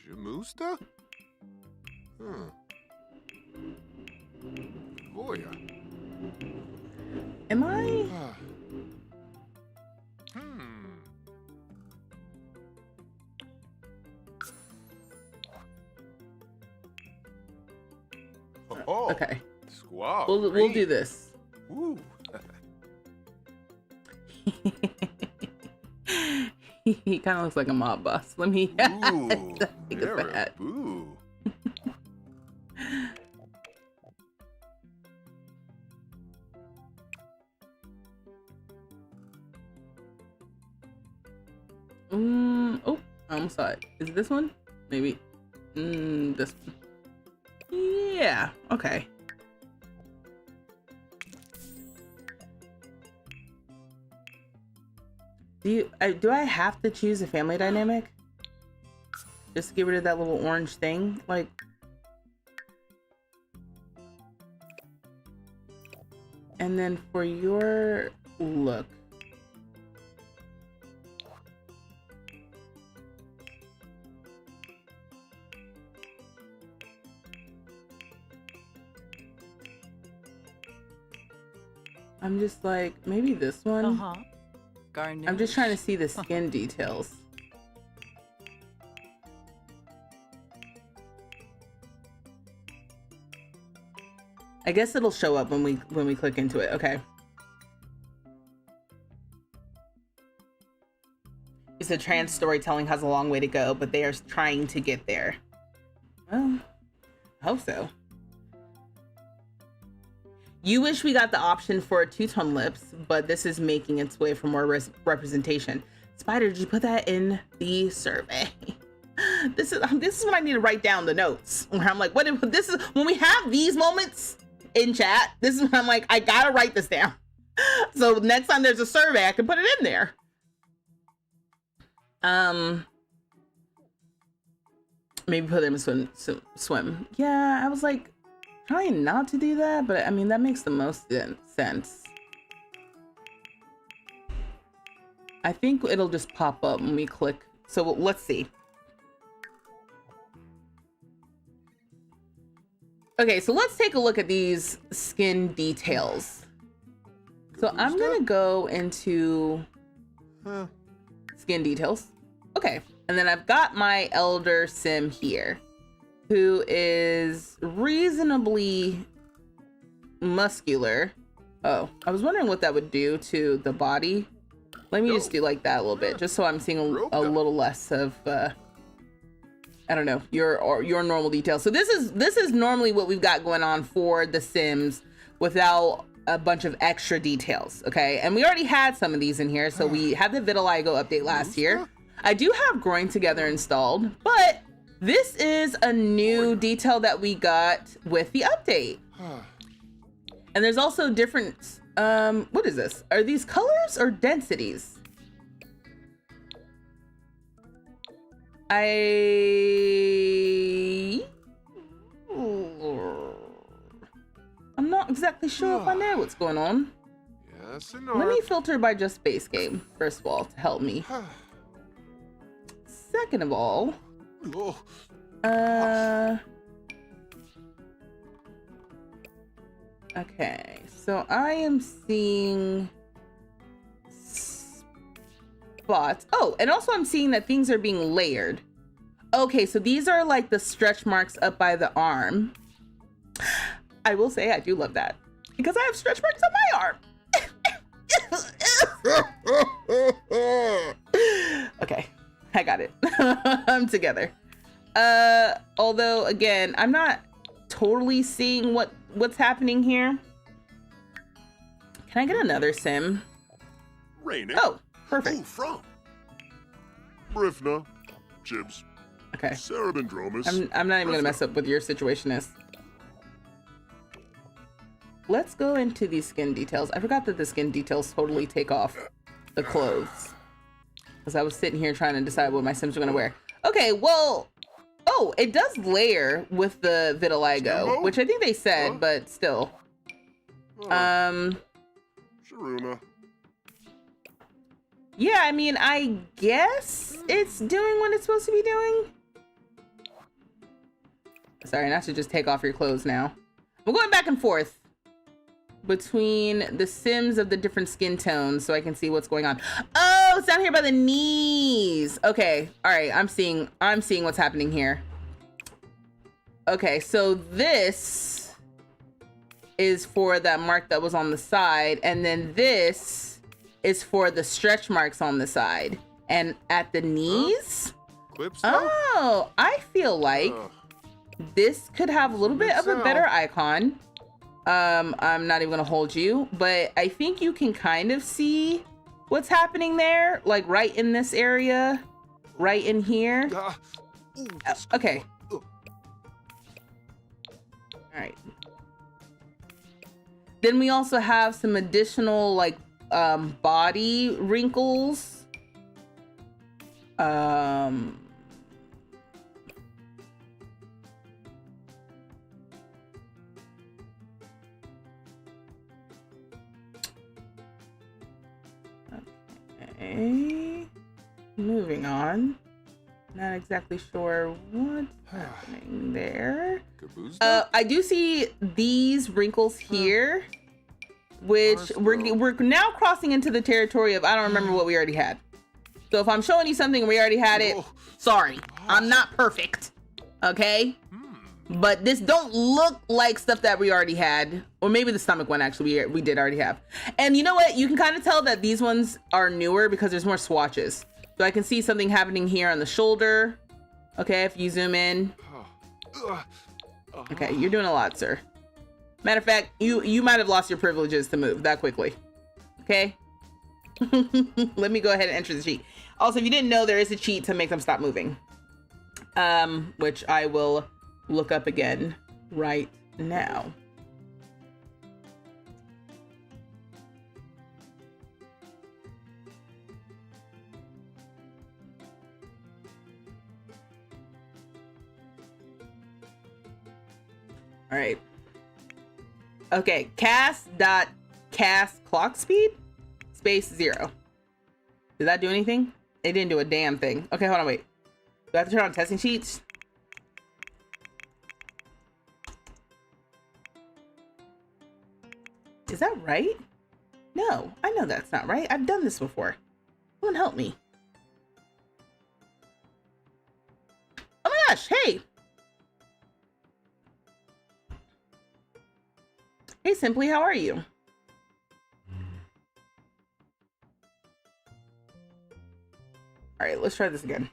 Speaker 2: Shamusta? Huh. Voya.
Speaker 1: Am I?
Speaker 2: Oh,
Speaker 1: okay.
Speaker 2: Squaw.
Speaker 1: We'll do this.
Speaker 2: Woo.
Speaker 1: He kind of looks like a mob boss. Let me
Speaker 2: Ooh,
Speaker 1: take a bat.
Speaker 2: Boo.
Speaker 1: Oh, I almost saw it. Is it this one? Maybe. This one. Yeah. Okay. Do I have to choose a family dynamic? Just to get rid of that little orange thing? Like... And then for your look... I'm just like, maybe this one? I'm just trying to see the skin details. I guess it'll show up when we click into it. Okay. He said trans storytelling has a long way to go, but they are trying to get there. Well, I hope so. You wish we got the option for two-tone lips, but this is making its way for more representation. Spider, did you put that in the survey? This is when I need to write down the notes. Where I'm like, this is when we have these moments in chat. This is when I'm like, I gotta write this down. So next time there's a survey, I can put it in there. Maybe put them in swim. Yeah, I was like, trying not to do that, but I mean, that makes the most sense. I think it'll just pop up when we click. So let's see. Okay, so let's take a look at these skin details. So I'm gonna go into skin details. Okay, and then I've got my elder sim here, who is reasonably muscular. Oh, I was wondering what that would do to the body. Let me just do like that a little bit, just so I'm seeing a little less of, I don't know, your normal details. So this is normally what we've got going on for The Sims without a bunch of extra details, okay? And we already had some of these in here. So we had the vitiligo update last year. I do have Growing Together installed, but this is a new detail that we got with the update. And there's also different, what is this? Are these colors or densities? I'm not exactly sure if I know what's going on.
Speaker 2: Yes,
Speaker 1: Let me filter by just base game, first of all, to help me. Second of all,
Speaker 2: Oh,
Speaker 1: Okay, so I am seeing spots. Oh, and also I'm seeing that things are being layered. Okay, so these are like the stretch marks up by the arm. I will say I do love that because I have stretch marks on my arm. Okay, I got it. I'm together. Although again, I'm not totally seeing what's happening here. Can I get another sim?
Speaker 2: raining.
Speaker 1: Oh, perfect.
Speaker 2: Who from? Brifna, Jibs,
Speaker 1: Okay.
Speaker 2: Cerebendromus.
Speaker 1: I'm not even gonna mess up with your situationist. Let's go into these skin details. I forgot that the skin details totally take off the clothes. Because I was sitting here trying to decide what my sims were gonna wear. Okay, well, oh, it does layer with the vitiligo, which I think they said, but still.
Speaker 2: Sharuna.
Speaker 1: Yeah, I mean, I guess it's doing what it's supposed to be doing. Sorry, not to just take off your clothes now. I'm going back and forth between the sims of the different skin tones so I can see what's going on. Oh, it's down here by the knees. Okay, all right, I'm seeing what's happening here. Okay, so this is for that mark that was on the side, and then this is for the stretch marks on the side and at the knees. Oh, I feel like this could have a little bit of a better icon. I'm not even gonna hold you, but I think you can kind of see what's happening there, like right in this area, right in here. Okay. All right. Then we also have some additional like body wrinkles. Okay. Moving on. Not exactly sure what's happening there. I do see these wrinkles here, which we're now crossing into the territory of I don't remember what we already had. So if I'm showing you something and we already had it, sorry, I'm not perfect, okay? But this don't look like stuff that we already had, or maybe the stomach one actually we did already have. And you know what? You can kind of tell that these ones are newer because there's more swatches. So I can see something happening here on the shoulder. Okay, if you zoom in. Okay, you're doing a lot, sir. Matter of fact, you might have lost your privileges to move that quickly. Okay? Let me go ahead and enter the cheat. Also, if you didn't know, there is a cheat to make them stop moving. Which I will look up again right now. All right. Okay, cast clock speed space 0. Did that do anything? It didn't do a damn thing. Okay, hold on, wait. Do I have to turn on testing sheets? Is that right? No, I know that's not right. I've done this before. Someone help me. Oh my gosh, hey. Hey, Simply, how are you? All right, let's try this again.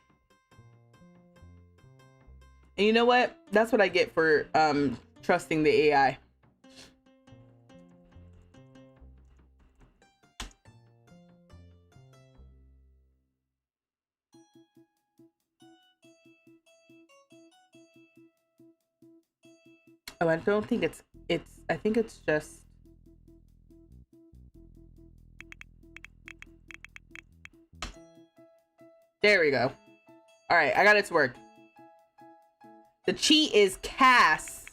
Speaker 1: And you know what? That's what I get for trusting the AI. Oh, I don't think it's I think it's just there we go. All right, I got it to work. The cheat is cast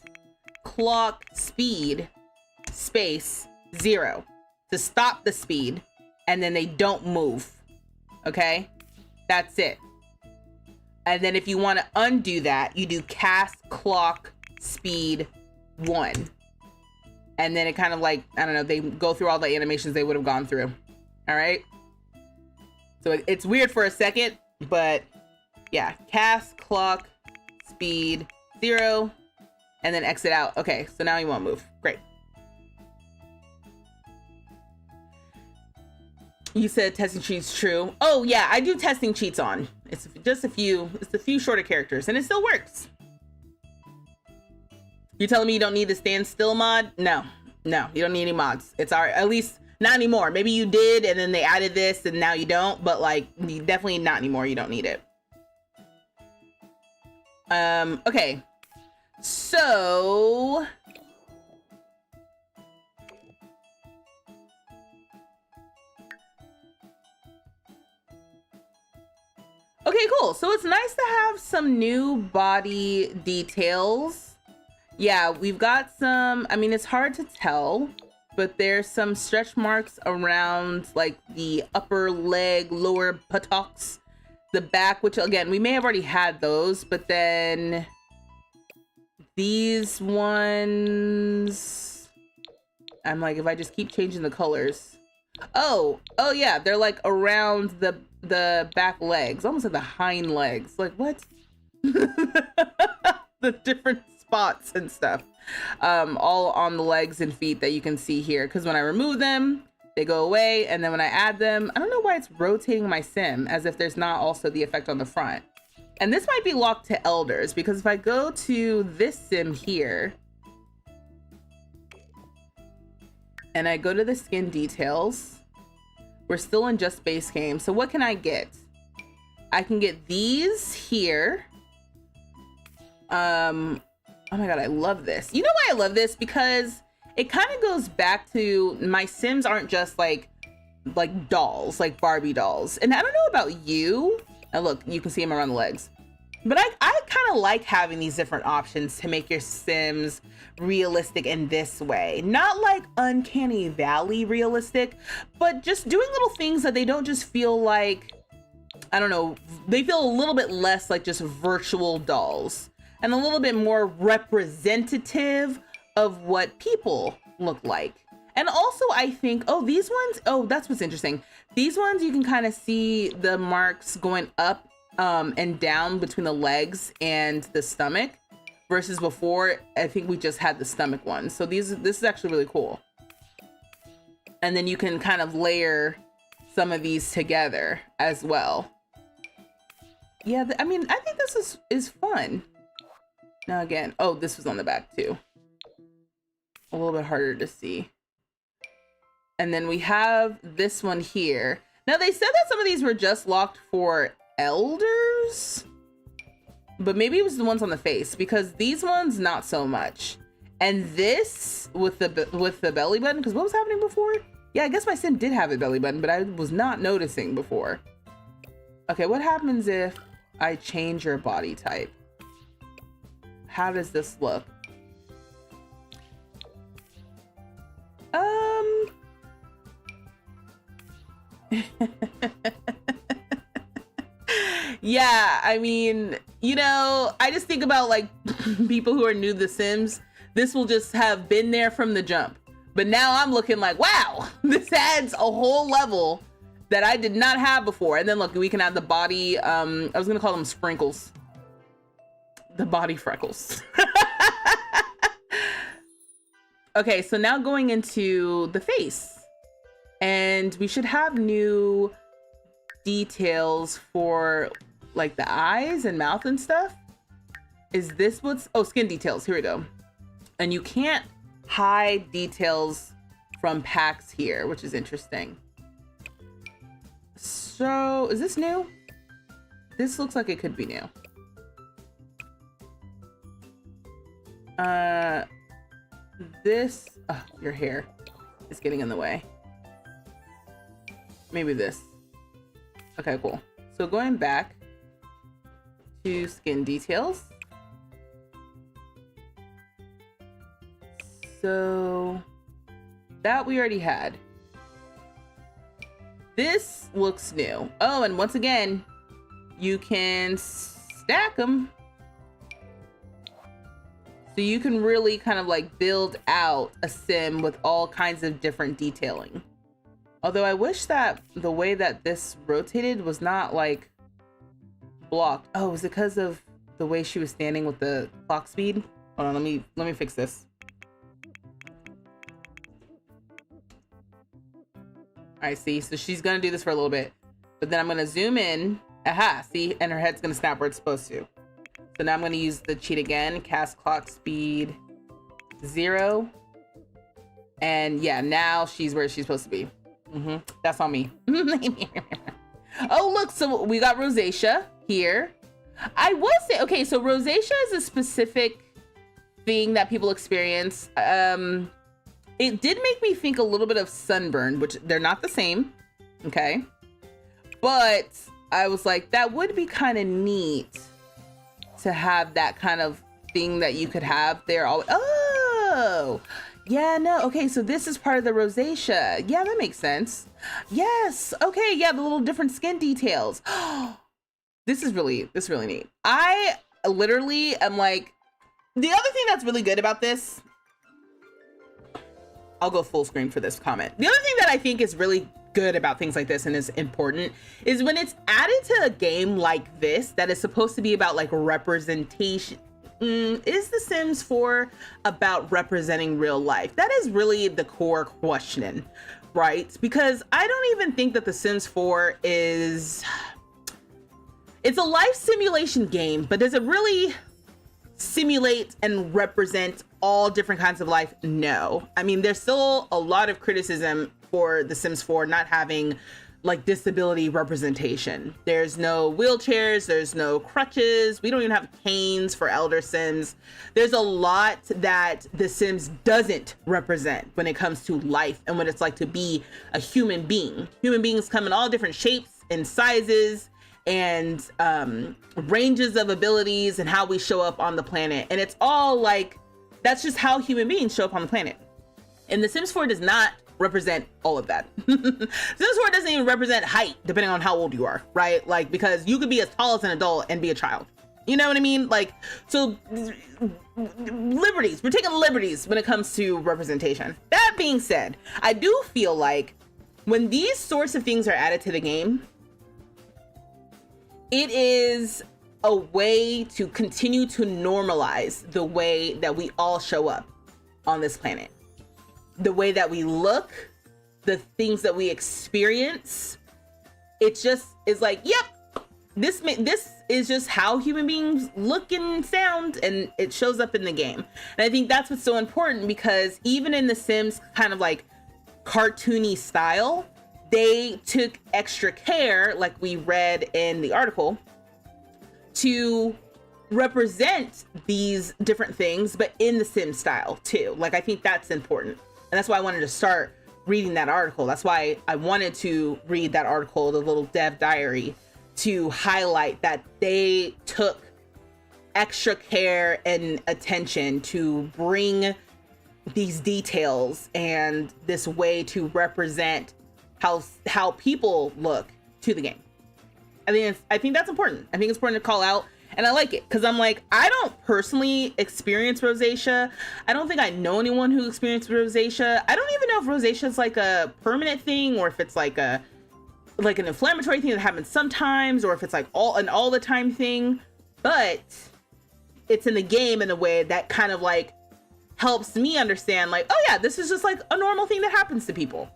Speaker 1: clock speed space 0 to stop the speed, and then they don't move. Okay, that's it. And then if you want to undo that, you do cast clock speed 1. And then it kind of like, I don't know, they go through all the animations they would have gone through. All right. So it's weird for a second, but yeah, cast clock speed 0 and then exit out. Okay, so now you won't move. Great. You said testing cheats true. Oh yeah, I do testing cheats on. It's just a few shorter characters and it still works. You're telling me you don't need the stand still mod? No, you don't need any mods. It's at least not anymore. Maybe you did and then they added this and now you don't, but like definitely not anymore. You don't need it. Okay. So okay, cool. So it's nice to have some new body details. Yeah, we've got some, I mean, it's hard to tell, but there's some stretch marks around like the upper leg, lower buttocks, the back, which again, we may have already had those, but then these ones, I'm like, if I just keep changing the colors. Oh yeah, they're like around the back legs, almost like the hind legs. Like what? The different spots and stuff, all on the legs and feet that you can see here. Because when I remove them, they go away, and then when I add them, I don't know why it's rotating my sim as if there's not also the effect on the front. And this might be locked to elders, because if I go to this sim here and I go to the skin details, we're still in just base game. So what can I get? I can get these here. Oh my god, I love this. You know why I love this? Because it kind of goes back to my Sims aren't just like dolls, like Barbie dolls. And I don't know about you. And look, you can see them around the legs. But I kind of like having these different options to make your Sims realistic in this way. Not like Uncanny Valley realistic, but just doing little things that they don't just feel like, I don't know, they feel a little bit less like just virtual dolls and a little bit more representative of what people look like. And also I think, oh, these ones, oh, that's what's interesting. These ones, you can kind of see the marks going up and down between the legs and the stomach, versus before, I think we just had the stomach one. So this is actually really cool. And then you can kind of layer some of these together as well. Yeah, I mean, I think this is fun. Now again, oh, this was on the back too. A little bit harder to see. And then we have this one here. Now they said that some of these were just locked for elders, but maybe it was the ones on the face, because these ones not so much. And this with the belly button, because what was happening before? Yeah, I guess my sim did have a belly button, but I was not noticing before. Okay, what happens if I change your body type? How does this look? Yeah, I mean, you know, I just think about like people who are new to The Sims. This will just have been there from the jump. But now I'm looking like, wow, this adds a whole level that I did not have before. And then look, we can add the body, I was gonna call them sprinkles. The body freckles. Okay, so now going into the face. And we should have new details for like the eyes and mouth and stuff. Is this what's, oh, skin details, here we go. And you can't hide details from packs here, which is interesting. So is this new? This looks like it could be new. This, oh, your hair is getting in the way. Maybe this. Okay, cool. So going back to skin details. So that we already had. This looks new. Oh, and once again, you can stack them. So you can really kind of like build out a sim with all kinds of different detailing. Although I wish that the way that this rotated was not like blocked. Oh, was it because of the way she was standing with the clock speed? Hold on, let me fix this. All right, see, so she's gonna do this for a little bit, but then I'm gonna zoom in. Aha, see, and her head's gonna snap where it's supposed to. So now I'm gonna use the cheat again, cast clock speed 0. And yeah, now she's where she's supposed to be. That's on me. Oh, look, so we got rosacea here. I will say, okay, so rosacea is a specific thing that people experience. It did make me think a little bit of sunburn, which they're not the same, okay? But I was like, that would be kind of neat to have that kind of thing that you could have there. Oh, yeah, no, okay, so this is part of the rosacea. Yeah, that makes sense. Yes, okay, yeah, the little different skin details. This is really neat. I literally am like, the other thing that's really good about this, I'll go full screen for this comment. The other thing that I think is really good about things like this and is important is when it's added to a game like this that is supposed to be about like representation. Is The Sims 4 about representing real life? That is really the core question, right? Because I don't even think that The Sims 4 is... It's a life simulation game, but does it really simulate and represent all different kinds of life? No. I mean, there's still a lot of criticism for The Sims 4 not having like disability representation. There's no wheelchairs, there's no crutches, we don't even have canes for elder Sims. There's a lot that The Sims doesn't represent when it comes to life and what it's like to be a human being. Human beings come in all different shapes and sizes and ranges of abilities and how we show up on the planet. And it's all like, that's just how human beings show up on the planet. And The Sims 4 does not represent all of that. Sims 4 doesn't even represent height, depending on how old you are, right? Like, because you could be as tall as an adult and be a child. You know what I mean? Like, so liberties, we're taking liberties when it comes to representation. That being said, I do feel like when these sorts of things are added to the game, it is a way to continue to normalize the way that we all show up on this planet. The way that we look, the things that we experience. It just is like, yep, this is just how human beings look and sound, and it shows up in the game. And I think that's what's so important, because even in The Sims kind of like cartoony style, they took extra care, like we read in the article, to represent these different things, but in the Sim style too. Like, I think that's important. And that's why I wanted to start reading that article. That's why I wanted to read that article, the little dev diary, to highlight that they took extra care and attention to bring these details and this way to represent how people look to the game. I think that's important. I think it's important to call out, and I like it because I'm like, I don't personally experience rosacea. I don't think I know anyone who experienced rosacea. I don't even know if rosacea is like a permanent thing, or if it's like an inflammatory thing that happens sometimes, or if it's like an all the time thing. But it's in the game in a way that kind of like helps me understand, like, oh yeah, this is just like a normal thing that happens to people.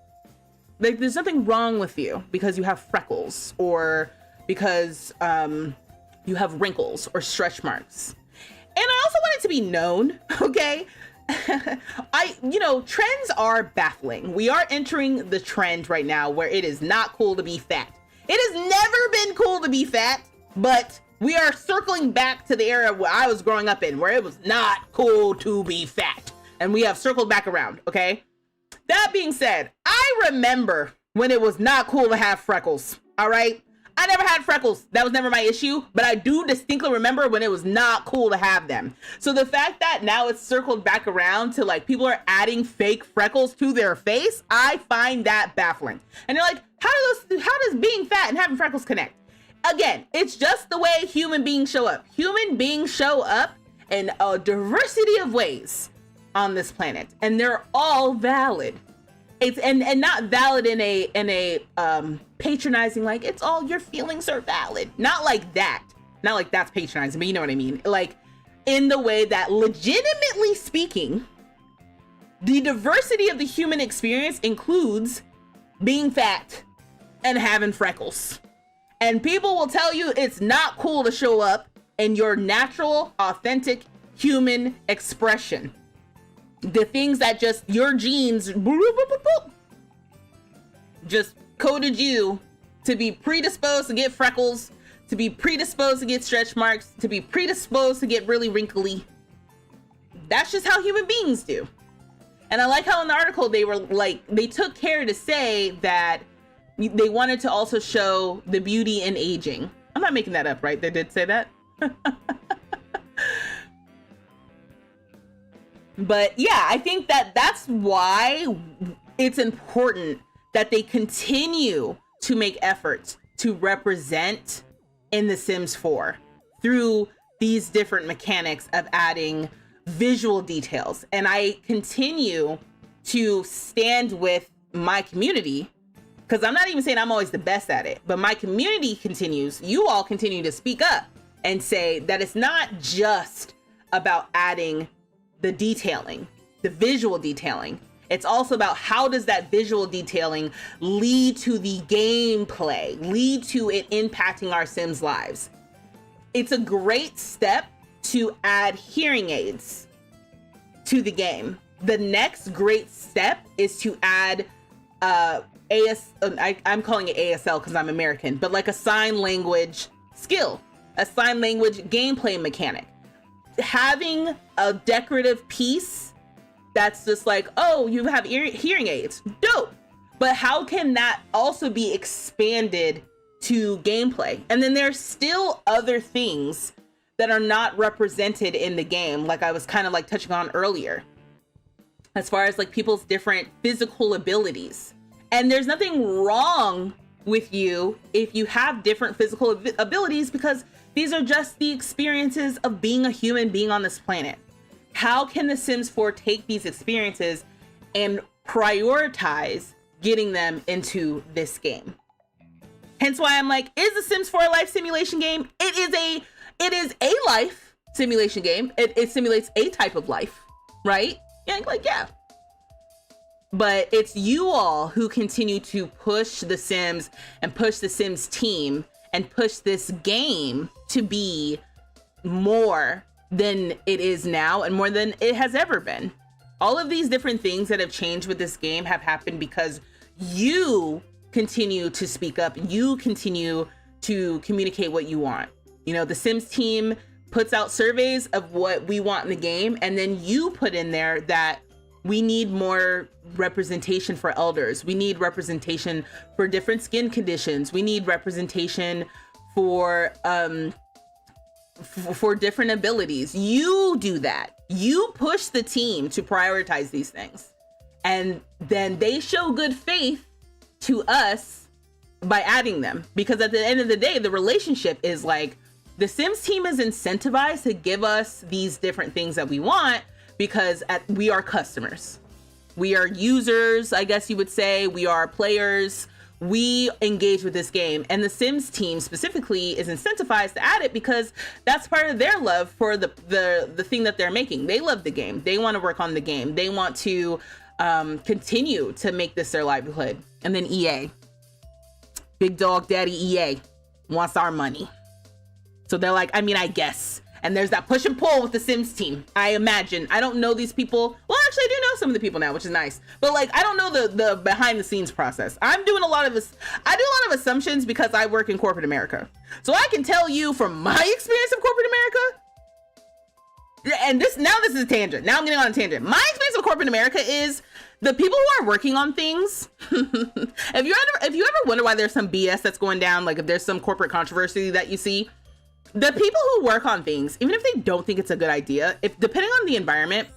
Speaker 1: Like, there's nothing wrong with you because you have freckles, or because you have wrinkles or stretch marks. And I also want it to be known, okay? Trends are baffling. We are entering the trend right now where it is not cool to be fat. It has never been cool to be fat, but we are circling back to the era where I was growing up in, where it was not cool to be fat. And we have circled back around, okay? That being said, I remember when it was not cool to have freckles, all right? I never had freckles. That was never my issue, but I do distinctly remember when it was not cool to have them. So the fact that now it's circled back around to like people are adding fake freckles to their face, I find that baffling. And you're like, how does being fat and having freckles connect? Again, it's just the way human beings show up. Human beings show up in a diversity of ways on this planet, and they're all valid. It's and not valid in a patronizing, like it's all your feelings are valid. Not like that. Not like that's patronizing, but you know what I mean. Like in the way that, legitimately speaking, the diversity of the human experience includes being fat and having freckles. And people will tell you it's not cool to show up in your natural, authentic human expression. The things that just your genes boop, boop, boop, boop, just coded you to be predisposed to get freckles, to be predisposed to get stretch marks, to be predisposed to get really wrinkly. That's just how human beings do. And I like how in the article they were like, they took care to say that they wanted to also show the beauty in aging. I'm not making that up, right? They did say that. But yeah, I think that that's why it's important that they continue to make efforts to represent in The Sims 4 through these different mechanics of adding visual details. And I continue to stand with my community, because I'm not even saying I'm always the best at it, but my community continues, you all continue to speak up and say that it's not just about adding the detailing, the visual detailing. It's also about how does that visual detailing lead to the gameplay, lead to it impacting our Sims lives. It's a great step to add hearing aids to the game. The next great step is to add I'm calling it ASL because I'm American, but like a sign language skill, a sign language gameplay mechanic. Having a decorative piece that's just like, oh, you have hearing aids, dope. But how can that also be expanded to gameplay? And then there's still other things that are not represented in the game, like I was kind of like touching on earlier, as far as like people's different physical abilities. And there's nothing wrong with you if you have different physical abilities, because these are just the experiences of being a human being on this planet. How can The Sims 4 take these experiences and prioritize getting them into this game? Hence why I'm like, is The Sims 4 a life simulation game? It is a life simulation game. It simulates a type of life, right? Yeah. But it's you all who continue to push The Sims and push The Sims team and push this game to be more than it is now and more than it has ever been. All of these different things that have changed with this game have happened because you continue to speak up. You continue to communicate what you want. You know, the Sims team puts out surveys of what we want in the game, and then you put in there that we need more representation for elders. We need representation for different skin conditions. We need representation for different abilities. You do that. You push the team to prioritize these things. And then they show good faith to us by adding them. Because at the end of the day, the relationship is like, the Sims team is incentivized to give us these different things that we want because we are customers. We are users, I guess you would say. We are players. We engage with this game. And the Sims team specifically is incentivized to add it because that's part of their love for the thing that they're making. They love the game. They want to work on the game. They want to continue to make this their livelihood. And then EA, Big Dog Daddy EA, wants our money. So they're like, I mean, I guess. And there's that push and pull with the Sims team. I imagine. I don't know these people. Well, actually, I do know some of the people now, which is nice. But like, I don't know the behind the scenes process. I'm doing a lot of this. I do a lot of assumptions because I work in corporate America. So I can tell you from my experience of corporate America. And this is a tangent. Now I'm getting on a tangent. My experience of corporate America is the people who are working on things. If you ever wonder why there's some BS that's going down, like if there's some corporate controversy that you see, the people who work on things, even if they don't think it's a good idea, if depending on the environment,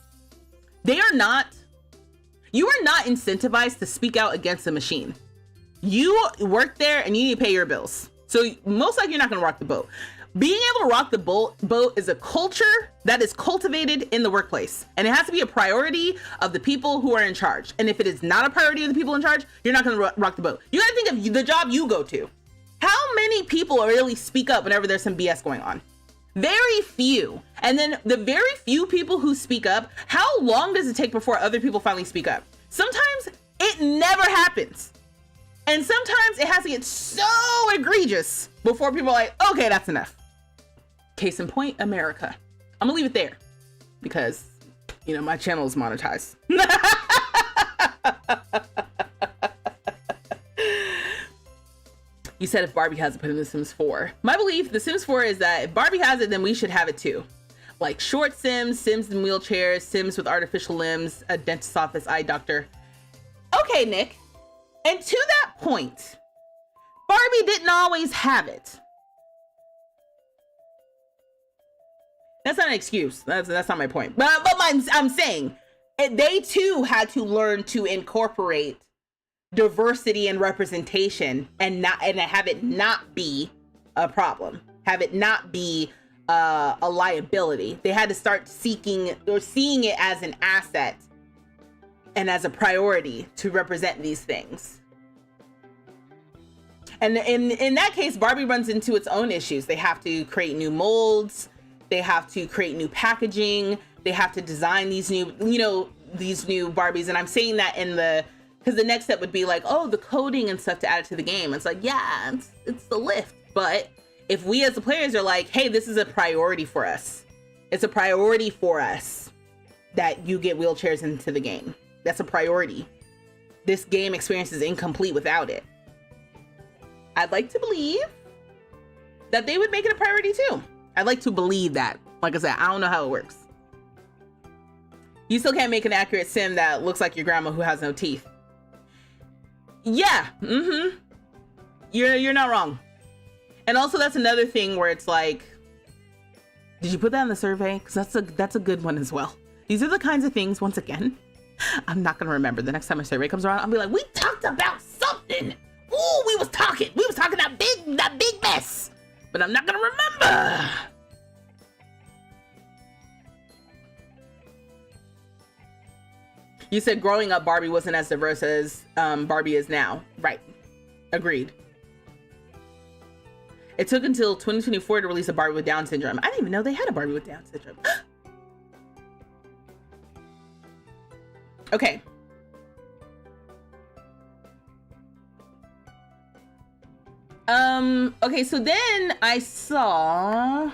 Speaker 1: you are not incentivized to speak out against the machine. You work there and you need to pay your bills. So most likely you're not going to rock the boat. Being able to rock the boat is a culture that is cultivated in the workplace. And it has to be a priority of the people who are in charge. And if it is not a priority of the people in charge, you're not going to rock the boat. You got to think of the job you go to. How many people really speak up whenever there's some BS going on? Very few. And then the very few people who speak up, how long does it take before other people finally speak up? Sometimes it never happens. And sometimes it has to get so egregious before people are like, okay, that's enough. Case in point, America. I'm gonna leave it there because, you know, my channel is monetized. You said if Barbie has it, put in The Sims 4. My belief, The Sims 4 is that if Barbie has it, then we should have it too. Like short Sims, Sims in wheelchairs, Sims with artificial limbs, a dentist's office, eye doctor. Okay, Nick. And to that point, Barbie didn't always have it. That's not an excuse. That's not my point. But I'm saying they too had to learn to incorporate diversity and representation and have it not be a problem, have it not be a liability. They had to start seeking or seeing it as an asset and as a priority to represent these things. And in that case, Barbie runs into its own issues. They have to create new molds. They have to create new packaging. They have to design these new, these new Barbies. And I'm saying that because the next step would be like, oh, the coding and stuff to add it to the game. It's like, yeah, it's the lift. But if we as the players are like, hey, this is a priority for us. It's a priority for us that you get wheelchairs into the game. That's a priority. This game experience is incomplete without it. I'd like to believe that they would make it a priority too. I'd like to believe that. Like I said, I don't know how it works. You still can't make an accurate sim that looks like your grandma who has no teeth. Yeah, You're not wrong. And also that's another thing where it's like, did you put that in the survey? Because that's a good one as well. These are the kinds of things, once again, I'm not gonna remember. The next time a survey comes around, I'll be like, we talked about something. Ooh, we was talking that big mess. But I'm not gonna remember. You said growing up, Barbie wasn't as diverse as Barbie is now. Right. Agreed. It took until 2024 to release a Barbie with Down syndrome. I didn't even know they had a Barbie with Down syndrome. Okay. Okay, so then I saw,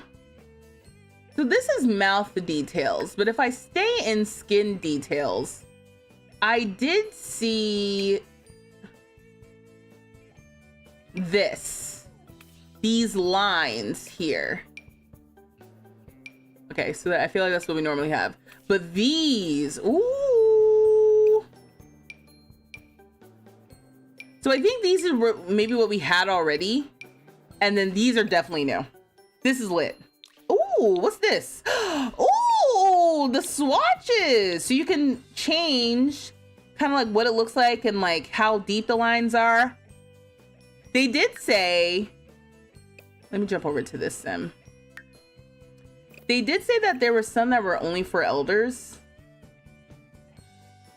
Speaker 1: so this is mouth details, but if I stay in skin details, I did see these lines here. Okay, so I feel like that's what we normally have, but these, ooh. So I think these are maybe what we had already. And then these are definitely new. This is lit. Ooh, what's this? Ooh, the swatches. So you can change kind of like what it looks like and like how deep the lines are. They did say, let me jump over to this sim. They did say that there were some that were only for elders.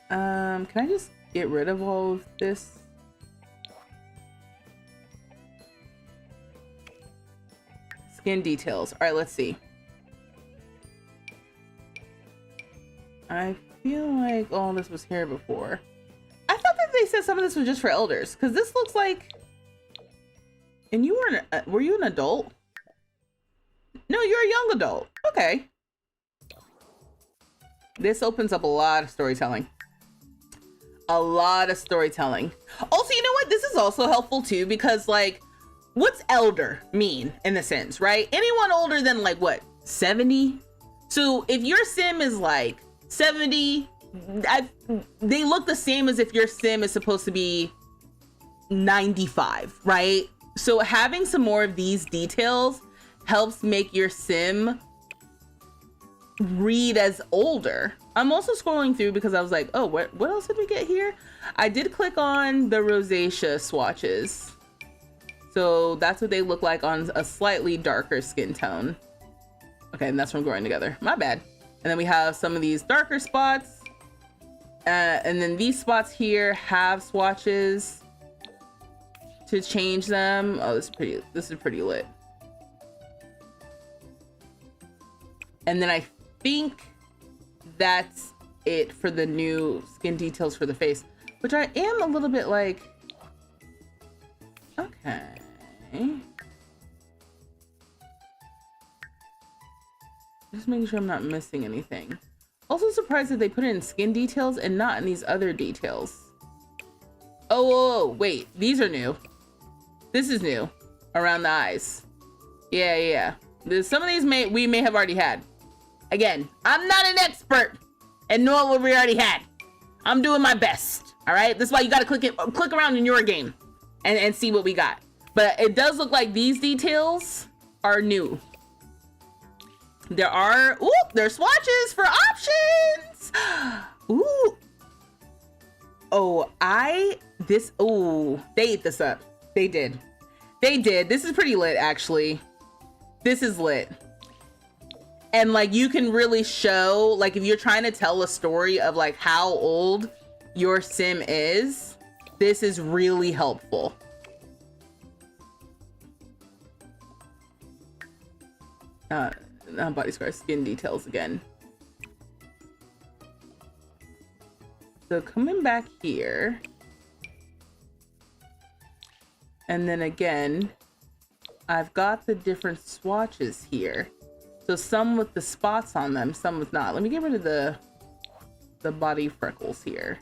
Speaker 1: Can I just get rid of all of this? Skin details. All right, let's see. I feel like all this was here before. I thought that they said some of this was just for elders, because this looks like. And you were you an adult? No, you're a young adult. Okay. This opens up a lot of storytelling. A lot of storytelling. Also, you know what? This is also helpful too, because like, what's elder mean in the Sims, right? Anyone older than like what, 70? So if your sim is like 70, they look the same as if your sim is supposed to be 95, right? So having some more of these details helps make your sim read as older. I'm also scrolling through because I was like, oh, what else did we get here? I did click on the rosacea swatches. So that's what they look like on a slightly darker skin tone. Okay, and that's from growing together. My bad. And then we have some of these darker spots. And then these spots here have swatches to change them. Oh, this is pretty lit. And then I think that's it for the new skin details for the face, which I am a little bit like, okay. Just making sure I'm not missing anything. Also surprised that they put it in skin details and not in these other details. Oh, wait, these are new. This is new around the eyes. Yeah. Some of these we may have already had. Again, I'm not an expert and know what we already had. I'm doing my best. All right. That's why you got to click around in your game and see what we got. But it does look like these details are new. There's swatches for options. Ooh. Oh, they ate this up. They did. This is pretty lit, actually. This is lit. And like, you can really show, like, if you're trying to tell a story of like how old your sim is, this is really helpful. Body scar, skin details again. So coming back here. And then again, I've got the different swatches here. So some with the spots on them, some with not. Let me get rid of the body freckles here.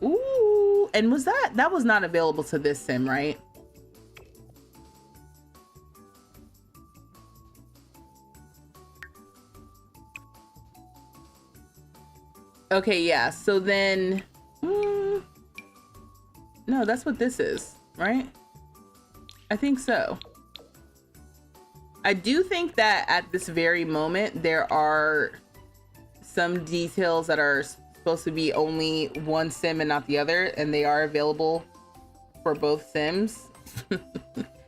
Speaker 1: Ooh, and that was not available to this sim, right? Okay, yeah, so then, no, that's what this is, right? I think so. I do think that at this very moment, there are some details that are supposed to be only one sim and not the other, and they are available for both sims.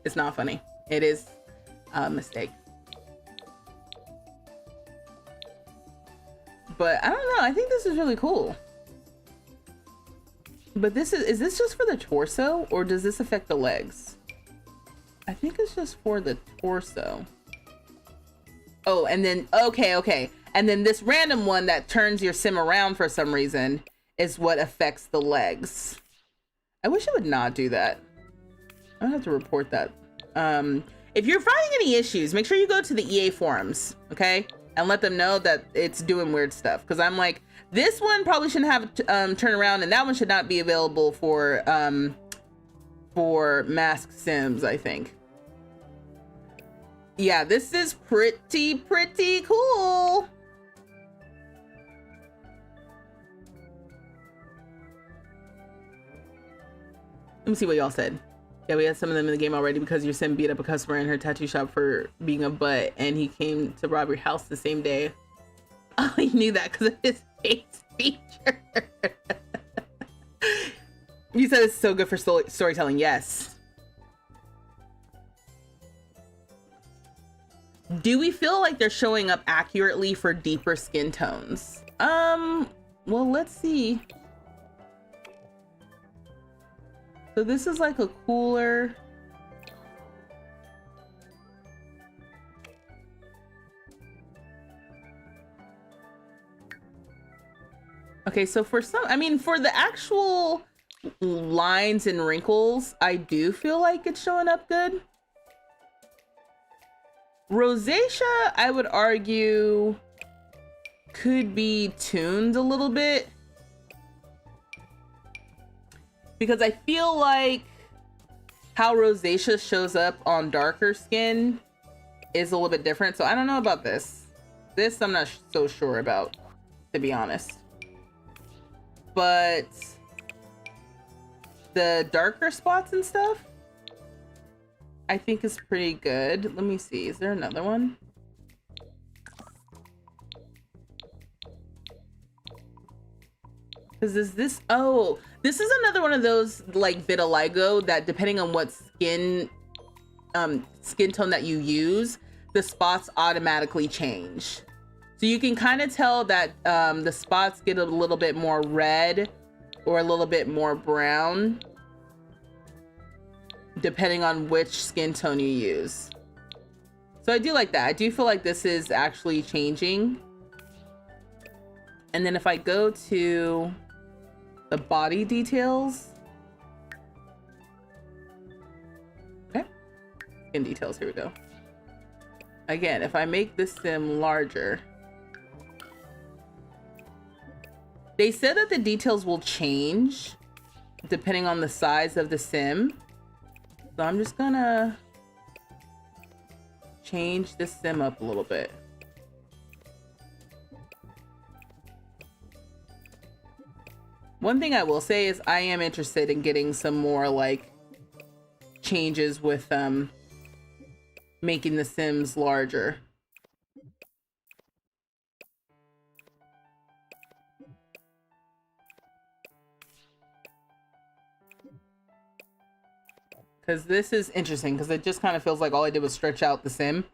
Speaker 1: It's not funny. It is a mistake. But I don't know. I think this is really cool. But is this just for the torso, or does this affect the legs? I think it's just for the torso. Oh, and then, okay. And then this random one that turns your sim around for some reason is what affects the legs. I wish it would not do that. I'm gonna have to report that. If you're finding any issues, make sure you go to the EA forums, okay? And let them know that it's doing weird stuff. Because I'm like, this one probably shouldn't have turn around, and that one should not be available for masked sims, I think. Yeah, this is pretty cool. Let me see what y'all said. Yeah, we had some of them in the game already because your sim beat up a customer in her tattoo shop for being a butt, and he came to rob your house the same day. Oh, he knew that because of his face feature. You said it's so good for storytelling. Yes. Do we feel like they're showing up accurately for deeper skin tones? Well, let's see. So this is like a cooler. Okay, so for some, I mean, for the actual lines and wrinkles, I do feel like it's showing up good. Rosacea, I would argue, could be tuned a little bit. Because I feel like how rosacea shows up on darker skin is a little bit different. So I don't know about this. This I'm not so sure about, to be honest. But the darker spots and stuff, I think is pretty good. Let me see. Is there another one? Because is this... Oh, this is another one of those like vitiligo that depending on what skin tone that you use, the spots automatically change. So you can kind of tell that the spots get a little bit more red or a little bit more brown depending on which skin tone you use. So I do like that. I do feel like this is actually changing. And then if I go to the body details, okay, skin details, here we go. Again, if I make this sim larger, they said that the details will change depending on the size of the sim. So I'm just gonna change this sim up a little bit. One thing I will say is I am interested in getting some more like changes with making the sims larger. Because this is interesting, because it just kind of feels like all I did was stretch out the sim,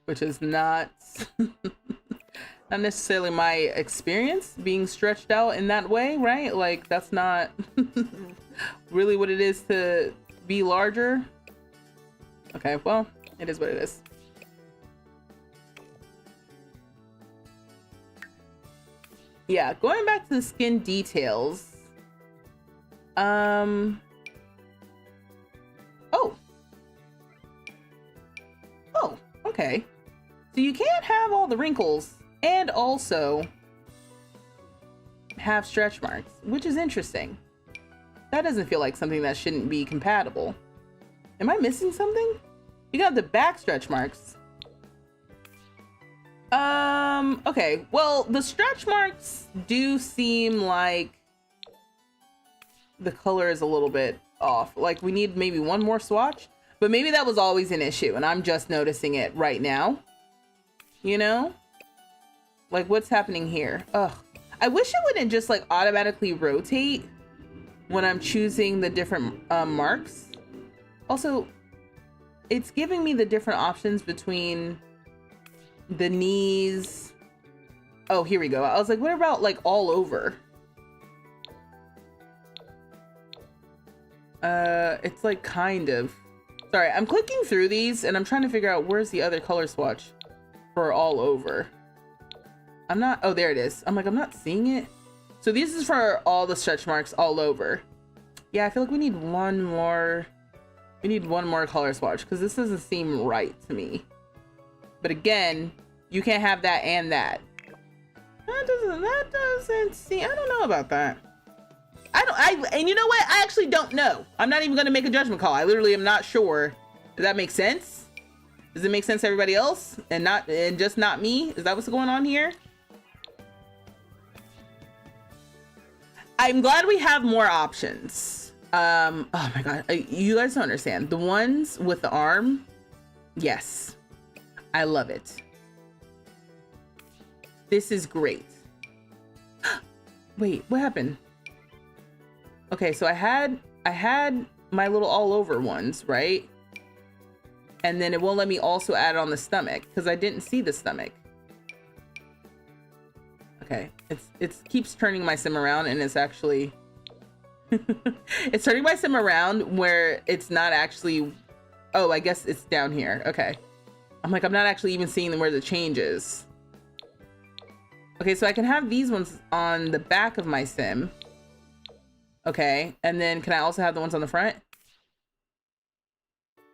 Speaker 1: which is not not necessarily my experience being stretched out in that way, right? Like that's not really what it is to be larger. Okay, well, it is what it is. Yeah, going back to the skin details. Oh, okay. So you can't have all the wrinkles and also have stretch marks, which is interesting. That doesn't feel like something that shouldn't be compatible. Am I missing something? You got the back stretch marks. Okay. Well, the stretch marks do seem like the color is a little bit off. Like we need maybe one more swatch, but maybe that was always an issue and I'm just noticing it right now. You know? Like what's happening here? Ugh. I wish it wouldn't just like automatically rotate when I'm choosing the different marks. Also, it's giving me the different options between the knees. Oh, here we go. I was like, what about like all over? It's like kind of. Sorry, I'm clicking through these and I'm trying to figure out where's the other color swatch for all over. I'm not, oh, there it is. I'm like, I'm not seeing it. So this is for all the stretch marks all over. Yeah, I feel like we need one more color swatch because this doesn't seem right to me. But again, you can't have that and that. That doesn't seem, I don't know about that. And you know what? I actually don't know. I'm not even going to make a judgment call. I literally am not sure. Does that make sense? Does it make sense to everybody else and just not me? Is that what's going on here? I'm glad we have more options. Oh my God. You guys don't understand. The ones with the arm. Yes. I love it. This is great. Wait, what happened? Okay, so I had my little all over ones, right? And then it won't let me also add on the stomach because I didn't see the stomach. Okay, it keeps turning my sim around and it's actually it's turning my sim around where it's not actually, oh, I guess it's down here. Okay. I'm like, I'm not actually even seeing where the change is. Okay, so I can have these ones on the back of my sim. Okay, and then can I also have the ones on the front?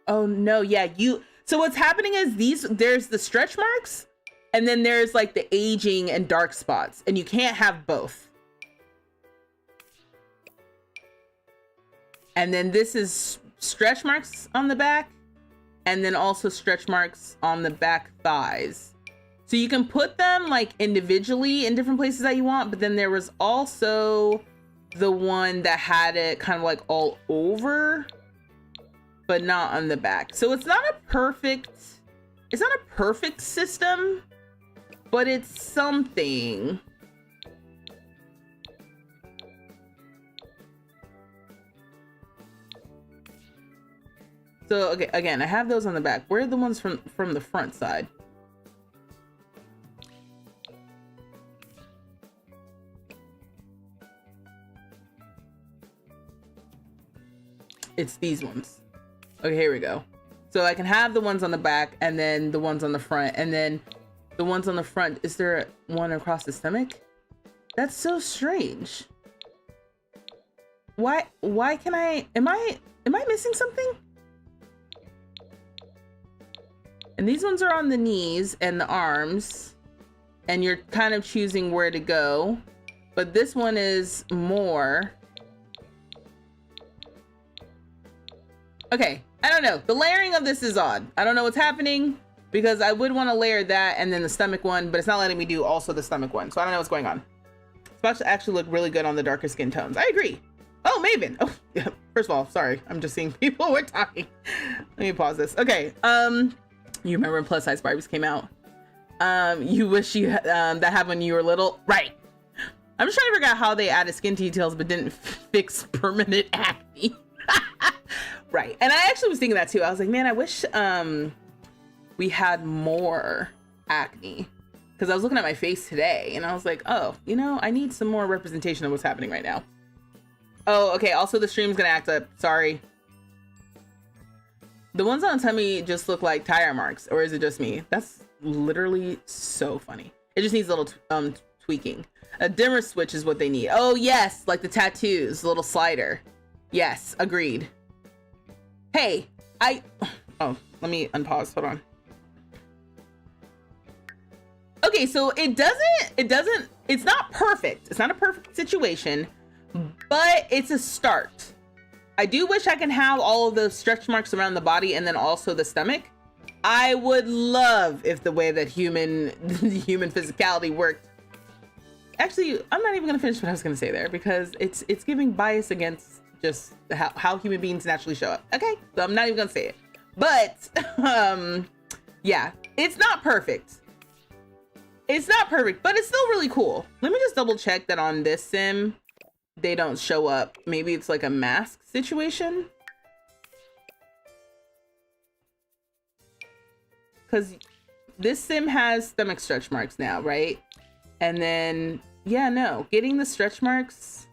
Speaker 1: Oh no, yeah, so what's happening is there's the stretch marks and then there's like the aging and dark spots and you can't have both. And then this is stretch marks on the back and then also stretch marks on the back thighs. So you can put them like individually in different places that you want, but then there was also the one that had it kind of like all over, but not on the back. So it's not a perfect system, but it's something. So, okay, again, I have those on the back. Where are the ones from the front side? It's these ones. Okay, here we go. So I can have the ones on the back and then the ones on the front, and then the ones on the front. Is there one across the stomach? That's so strange. Why can am I missing something? And these ones are on the knees and the arms, and you're kind of choosing where to go. But this one is more. Okay, I don't know. The layering of this is odd. I don't know what's happening because I would want to layer that and then the stomach one, but it's not letting me do also the stomach one. So I don't know what's going on. It's about to actually look really good on the darker skin tones. I agree. Oh, Maven. Oh, yeah. First of all, sorry. I'm just seeing people were talking. Let me pause this. Okay. You remember when plus size Barbies came out? You wish you that happened when you were little, right? I'm just trying to figure out how they added skin details but didn't fix permanent acne. Right. And I actually was thinking that too. I was like, man, I wish we had more acne, because I was looking at my face today and I was like, oh, you know, I need some more representation of what's happening right now. Oh, okay. Also, the stream's gonna act up. Sorry. The ones on tummy just look like tire marks, or is it just me? That's literally so funny. It just needs a little tweaking. A dimmer switch is what they need. Oh yes, like the tattoos, little slider. Yes, agreed. Hey, oh, let me unpause. Hold on. Okay, so it's not perfect. It's not a perfect situation, but it's a start. I do wish I can have all of those stretch marks around the body and then also the stomach. I would love if the way that human physicality worked. Actually, I'm not even gonna finish what I was gonna say there because it's giving bias against just how human beings naturally show up. Okay, so I'm not even gonna say it. But yeah, it's not perfect. It's not perfect, but it's still really cool. Let me just double check that on this sim they don't show up. Maybe it's like a mask situation. Because this sim has stomach stretch marks now, right? And then, yeah, no, getting the stretch marks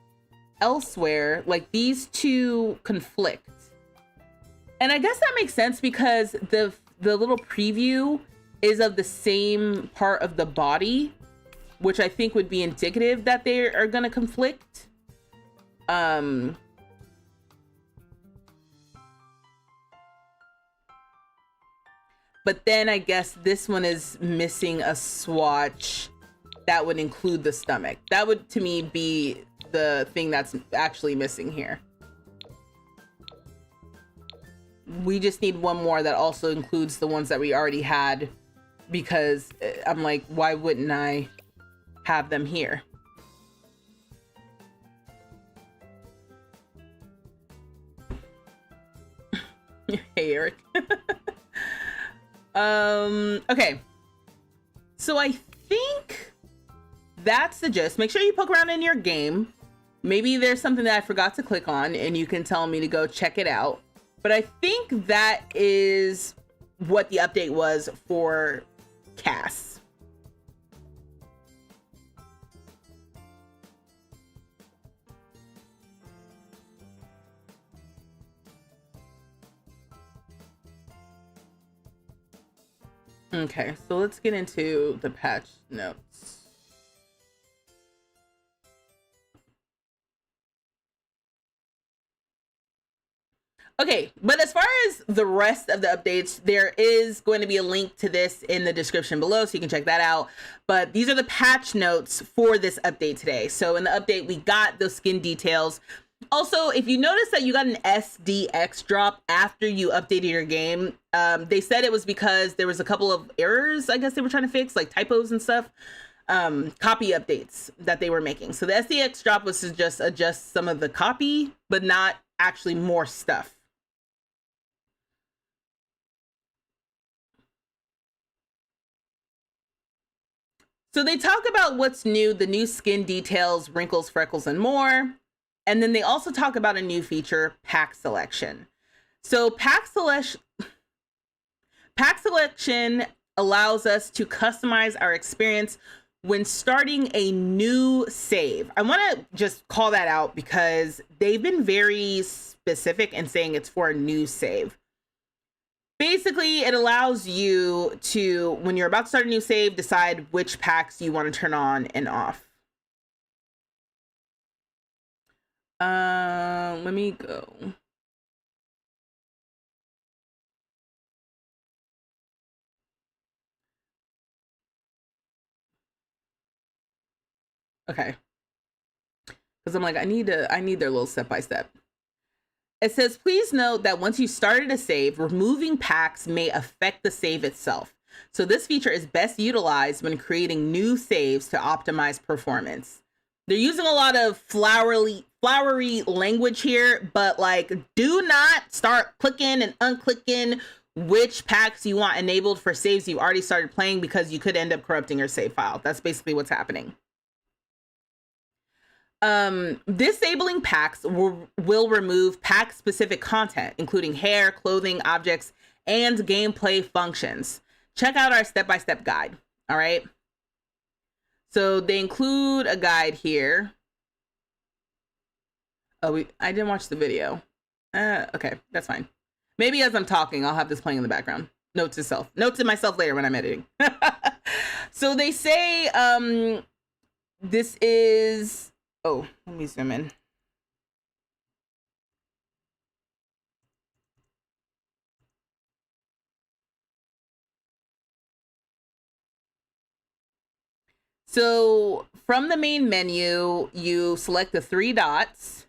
Speaker 1: elsewhere, like these two conflict. And I guess that makes sense because the little preview is of the same part of the body, which I think would be indicative that they are gonna conflict. But then I guess this one is missing a swatch that would include the stomach. That would, to me, be the thing that's actually missing here. We just need one more that also includes the ones that we already had, because I'm like, why wouldn't I have them here? Hey, Eric. Okay. So I think that's the gist. Make sure you poke around in your game. Maybe there's something that I forgot to click on and you can tell me to go check it out. But I think that is what the update was for Cass. Okay, so let's get into the patch notes. Okay, but as far as the rest of the updates, there is going to be a link to this in the description below, so you can check that out. But these are the patch notes for this update today. So in the update, we got those skin details. Also, if you notice that you got an SDX drop after you updated your game, they said it was because there was a couple of errors, I guess they were trying to fix, like typos and stuff, copy updates that they were making. So the SDX drop was to just adjust some of the copy, but not actually more stuff. So they talk about what's new, the new skin details, wrinkles, freckles, and more. And then they also talk about a new feature, pack selection. So pack selection allows us to customize our experience when starting a new save. I want to just call that out because they've been very specific in saying it's for a new save. Basically, it allows you to, when you're about to start a new save, decide which packs you want to turn on and off. Let me go. Okay. Because I'm like, I need their little step-by-step. It says, please note that once you started a save, removing packs may affect the save itself. So this feature is best utilized when creating new saves to optimize performance. They're using a lot of flowery language here, but like, do not start clicking and unclicking which packs you want enabled for saves you already started playing, because you could end up corrupting your save file. That's basically what's happening. Disabling packs will remove pack specific content, including hair, clothing, objects, and gameplay functions. Check out our step-by-step guide. All right. So they include a guide here. Oh, I didn't watch the video. Okay, that's fine. Maybe as I'm talking, I'll have this playing in the background. Note to myself later when I'm editing. So they say, this is, oh, let me zoom in. So from the main menu, you select the 3 dots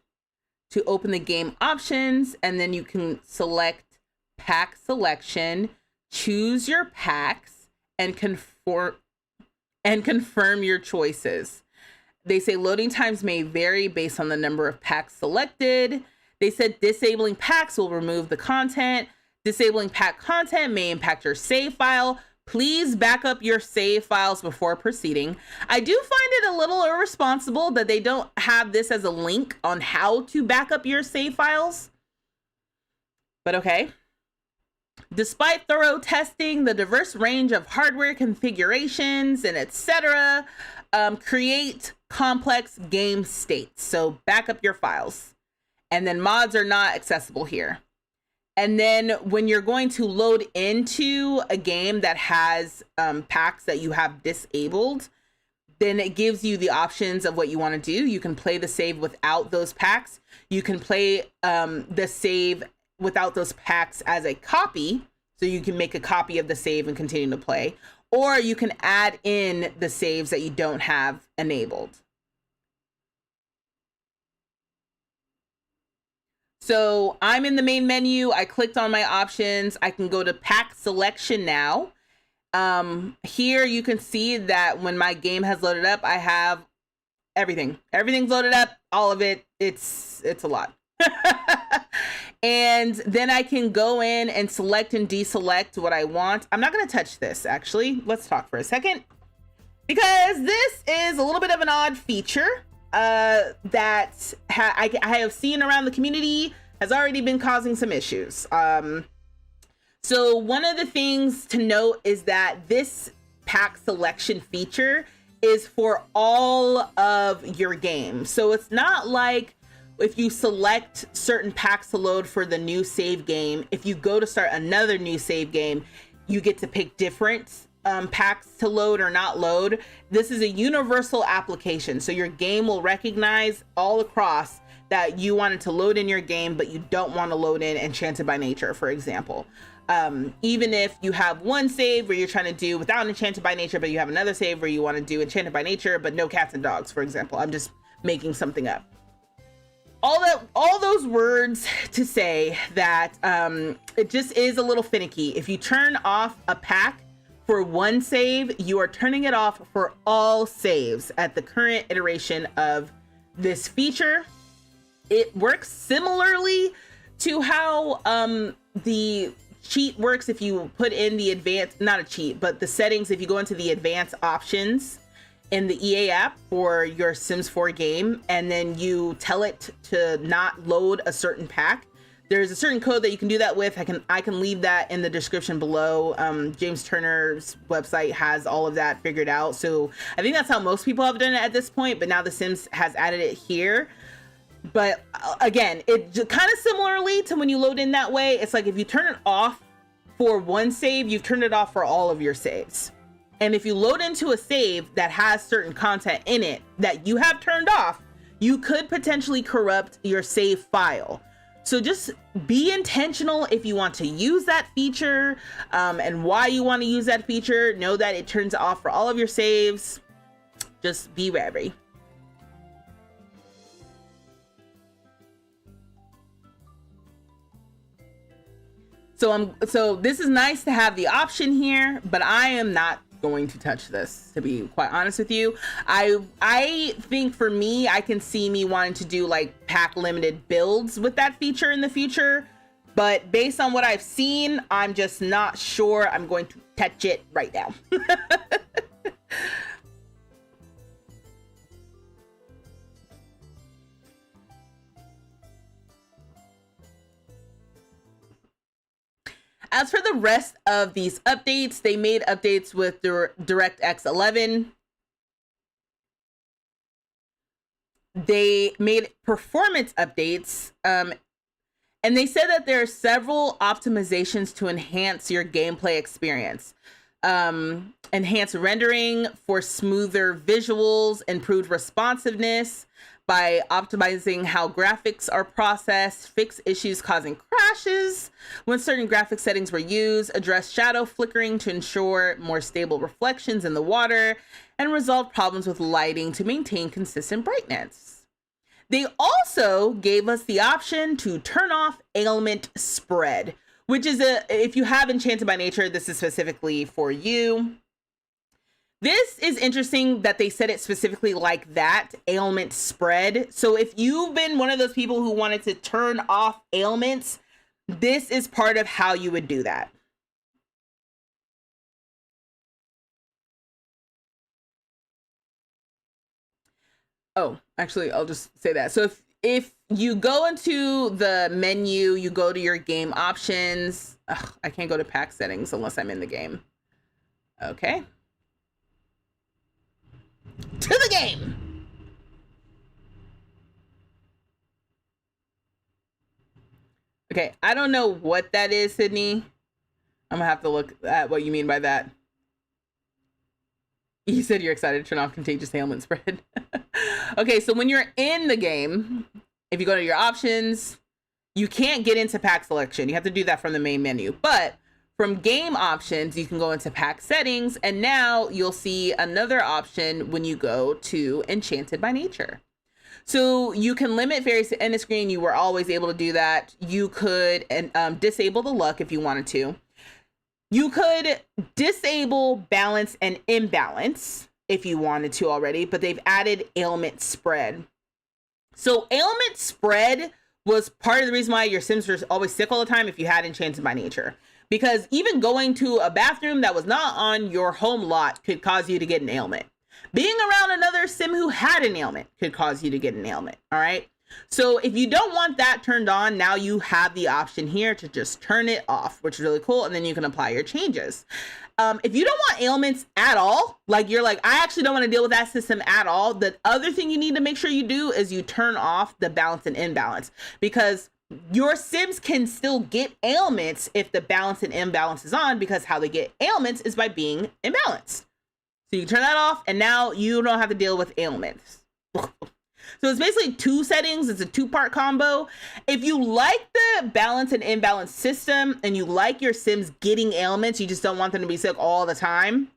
Speaker 1: to open the game options, and then you can select pack selection, choose your packs, and confirm your choices. They say loading times may vary based on the number of packs selected. They said disabling packs will remove the content. Disabling pack content may impact your save file. Please back up your save files before proceeding. I do find it a little irresponsible that they don't have this as a link on how to back up your save files. But okay. Despite thorough testing, the diverse range of hardware configurations and etc. Create complex game states. So back up your files. And then mods are not accessible here. And then when you're going to load into a game that has packs that you have disabled, then it gives you the options of what you want to do. You can play the save without those packs. You can play the save without those packs as a copy. So you can make a copy of the save and continue to play. Or you can add in the saves that you don't have enabled. So I'm in the main menu. I clicked on my options. I can go to pack selection now. Here you can see that when my game has loaded up, I have everything. Everything's loaded up, all of it. It's a lot. And then I can go in and select and deselect what I want. I'm not going to touch this, actually. Let's talk for a second, because this is a little bit of an odd feature that I have seen around the community, has already been causing some issues. So one of the things to note is that this pack selection feature is for all of your games. So it's not like if you select certain packs to load for the new save game, if you go to start another new save game, you get to pick different packs to load or not load. This is a universal application, so your game will recognize all across that you wanted to load in your game, but you don't want to load in Enchanted by Nature, for example. Even if you have one save where you're trying to do without Enchanted by Nature, but you have another save where you want to do Enchanted by Nature, but no cats and dogs, for example. I'm just making something up. All those words to say that it just is a little finicky. If you turn off a pack for one save, you are turning it off for all saves at the current iteration of this feature. It works similarly to how the cheat works if you put in the advanced, not a cheat, but the settings, if you go into the advanced options in the EA app for your Sims 4 game, and then you tell it to not load a certain pack, There's a certain code that you can do that with. I can leave that in the description below. James Turner's website has all of that figured out. So I think that's how most people have done it at this point, but now The Sims has added it here. But again, it kind of similarly to when you load in that way, it's like if you turn it off for one save, you've turned it off for all of your saves. And if you load into a save that has certain content in it that you have turned off, you could potentially corrupt your save file. So just be intentional if you want to use that feature, and why you want to use that feature. Know that it turns off for all of your saves. Just be wary. So this is nice to have the option here, but I am not going to touch this, to be quite honest with you. I think for me, I can see me wanting to do like pack limited builds with that feature in the future, but based on what I've seen, I'm just not sure I'm going to touch it right now. As for the rest of these updates, they made updates with DirectX 11. They made performance updates, and they said that there are several optimizations to enhance your gameplay experience. Enhanced rendering for smoother visuals, improved responsiveness by optimizing how graphics are processed, fix issues causing crashes when certain graphic settings were used, address shadow flickering to ensure more stable reflections in the water, and resolve problems with lighting to maintain consistent brightness. They also gave us the option to turn off ailment spread, which is if you have Enchanted by Nature, this is specifically for you. This is interesting that they said it specifically like that, ailment spread. So if you've been one of those people who wanted to turn off ailments, this is part of how you would do that. Oh, actually, I'll just say that. So if you go into the menu, you go to your game options. Ugh, I can't go to pack settings unless I'm in the game. Okay. To the game. Okay, I don't know what that is, Sydney. I'm gonna have to look at what you mean by that. You said you're excited to turn off contagious ailment spread. Okay, so when you're in the game, if you go to your options, you can't get into pack selection. You have to do that from the main menu. But from game options, you can go into pack settings, and now you'll see another option when you go to Enchanted by Nature. So you can limit various end of screen. You were always able to do that. You could disable the luck if you wanted to. You could disable balance and imbalance if you wanted to already, but they've added ailment spread. So ailment spread was part of the reason why your Sims were always sick all the time if you had Enchanted by Nature. Because even going to a bathroom that was not on your home lot could cause you to get an ailment. Being around another Sim who had an ailment could cause you to get an ailment, all right? So if you don't want that turned on, now you have the option here to just turn it off, which is really cool, and then you can apply your changes. If you don't want ailments at all, like you're like, I actually don't want to deal with that system at all, the other thing you need to make sure you do is you turn off the balance and imbalance, because your Sims can still get ailments if the balance and imbalance is on, because how they get ailments is by being imbalanced. So you turn that off, and now you don't have to deal with ailments. So it's basically two settings. It's a two-part combo. If you like the balance and imbalance system and you like your Sims getting ailments, you just don't want them to be sick all the time,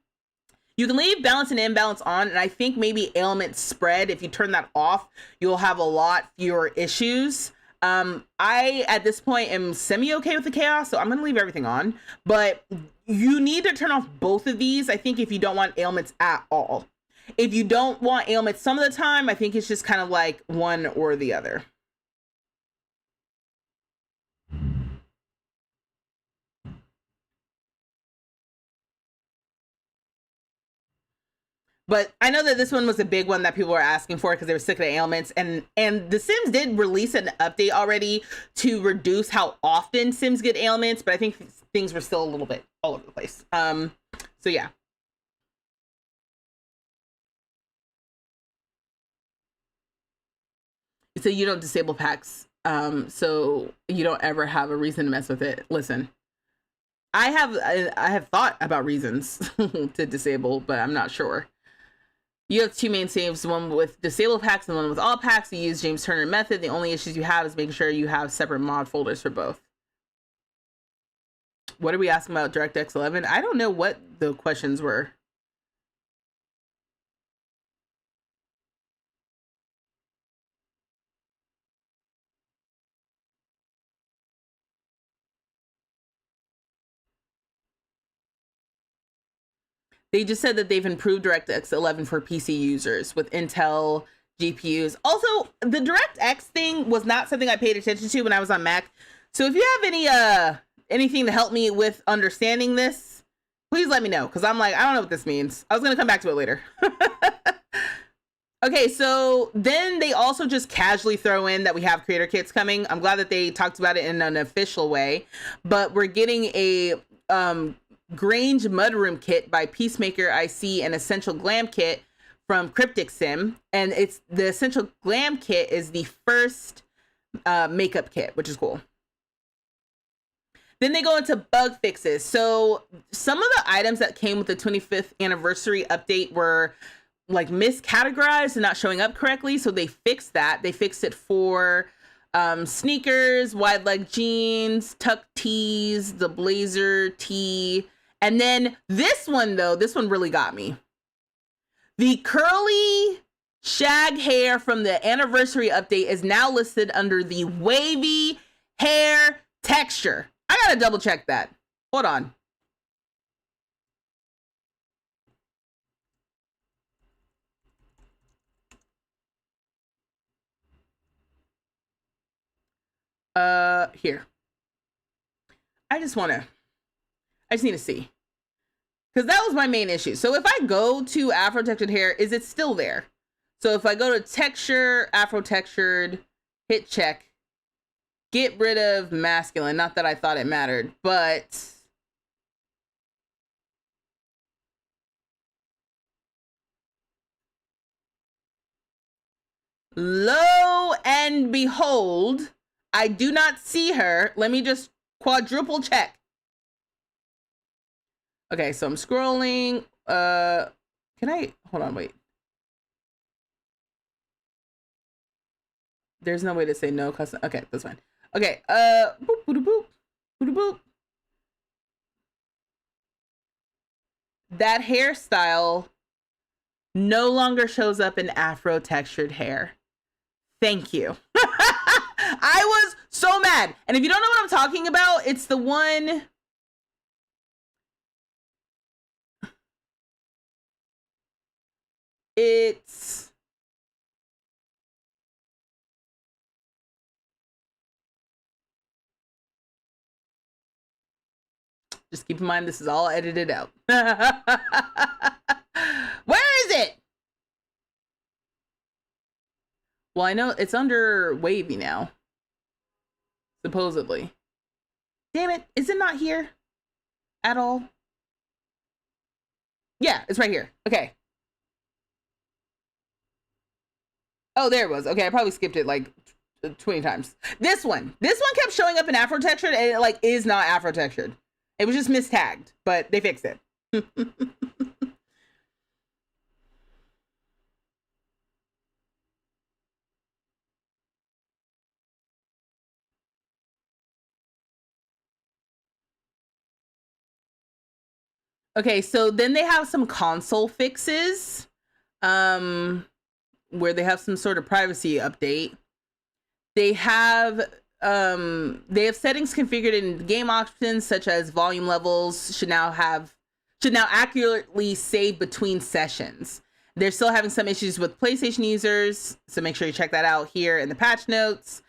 Speaker 1: you can leave balance and imbalance on, and I think maybe ailment spread, if you turn that off, you'll have a lot fewer issues. I, at this point, am semi-okay with the chaos, so I'm going to leave everything on. But you need to turn off both of these, I think, if you don't want ailments at all. If you don't want ailments some of the time, I think it's just kind of like one or the other. But I know that this one was a big one that people were asking for because they were sick of the ailments. And The Sims did release an update already to reduce how often Sims get ailments, but I think things were still a little bit all over the place. So yeah. So you don't disable packs, so you don't ever have a reason to mess with it. Listen, I have thought about reasons to disable, but I'm not sure. You have two main saves, one with disabled packs and one with all packs. You use James Turner method. The only issues you have is making sure you have separate mod folders for both. What are we asking about DirectX 11? I don't know what the questions were. They just said that they've improved DirectX 11 for PC users with Intel GPUs. Also, the DirectX thing was not something I paid attention to when I was on Mac. So if you have anything to help me with understanding this, please let me know, because I'm like, I don't know what this means. I was going to come back to it later. Okay, so then they also just casually throw in that we have creator kits coming. I'm glad that they talked about it in an official way, but we're getting a Grange Mudroom kit by Peacemaker IC and Essential Glam kit from Cryptic Sim, and it's the Essential Glam kit is the first makeup kit, which is cool. Then they go into bug fixes. So some of the items that came with the 25th anniversary update were like miscategorized and not showing up correctly, so they fixed that. They fixed it for sneakers, wide leg jeans, tuck tees, the blazer tee. And then this one, though, this one really got me. The curly shag hair from the anniversary update is now listed under the wavy hair texture. I gotta double check that. Hold on. Here. I just need to see. Because that was my main issue. So if I go to Afro Textured Hair, is it still there? So if I go to Texture, Afro Textured, hit check, get rid of masculine. Not that I thought it mattered, but lo and behold, I do not see her. Let me just quadruple check. Okay, so I'm scrolling. Can I hold on, wait. There's no way to say no custom. Okay, that's fine. Okay, boop, boop, boop, boop, boop. That hairstyle no longer shows up in Afro Textured Hair. Thank you. I was so mad. And if you don't know what I'm talking about, it's the one. It's just keep in mind this is all edited out. Where is it? Well, I know it's under wavy now. Supposedly. Damn it, is it not here at all? Yeah, it's right here. Okay. Oh, there it was. Okay, I probably skipped it like 20 times. This one kept showing up in Afro Textured, and it like is not Afro Textured. It was just mistagged, but they fixed it. Okay, so then they have some console fixes, where they have some sort of privacy update. They have settings configured in game options such as volume levels should now accurately save between sessions. They're still having some issues with PlayStation users, so make sure you check that out here in the patch notes.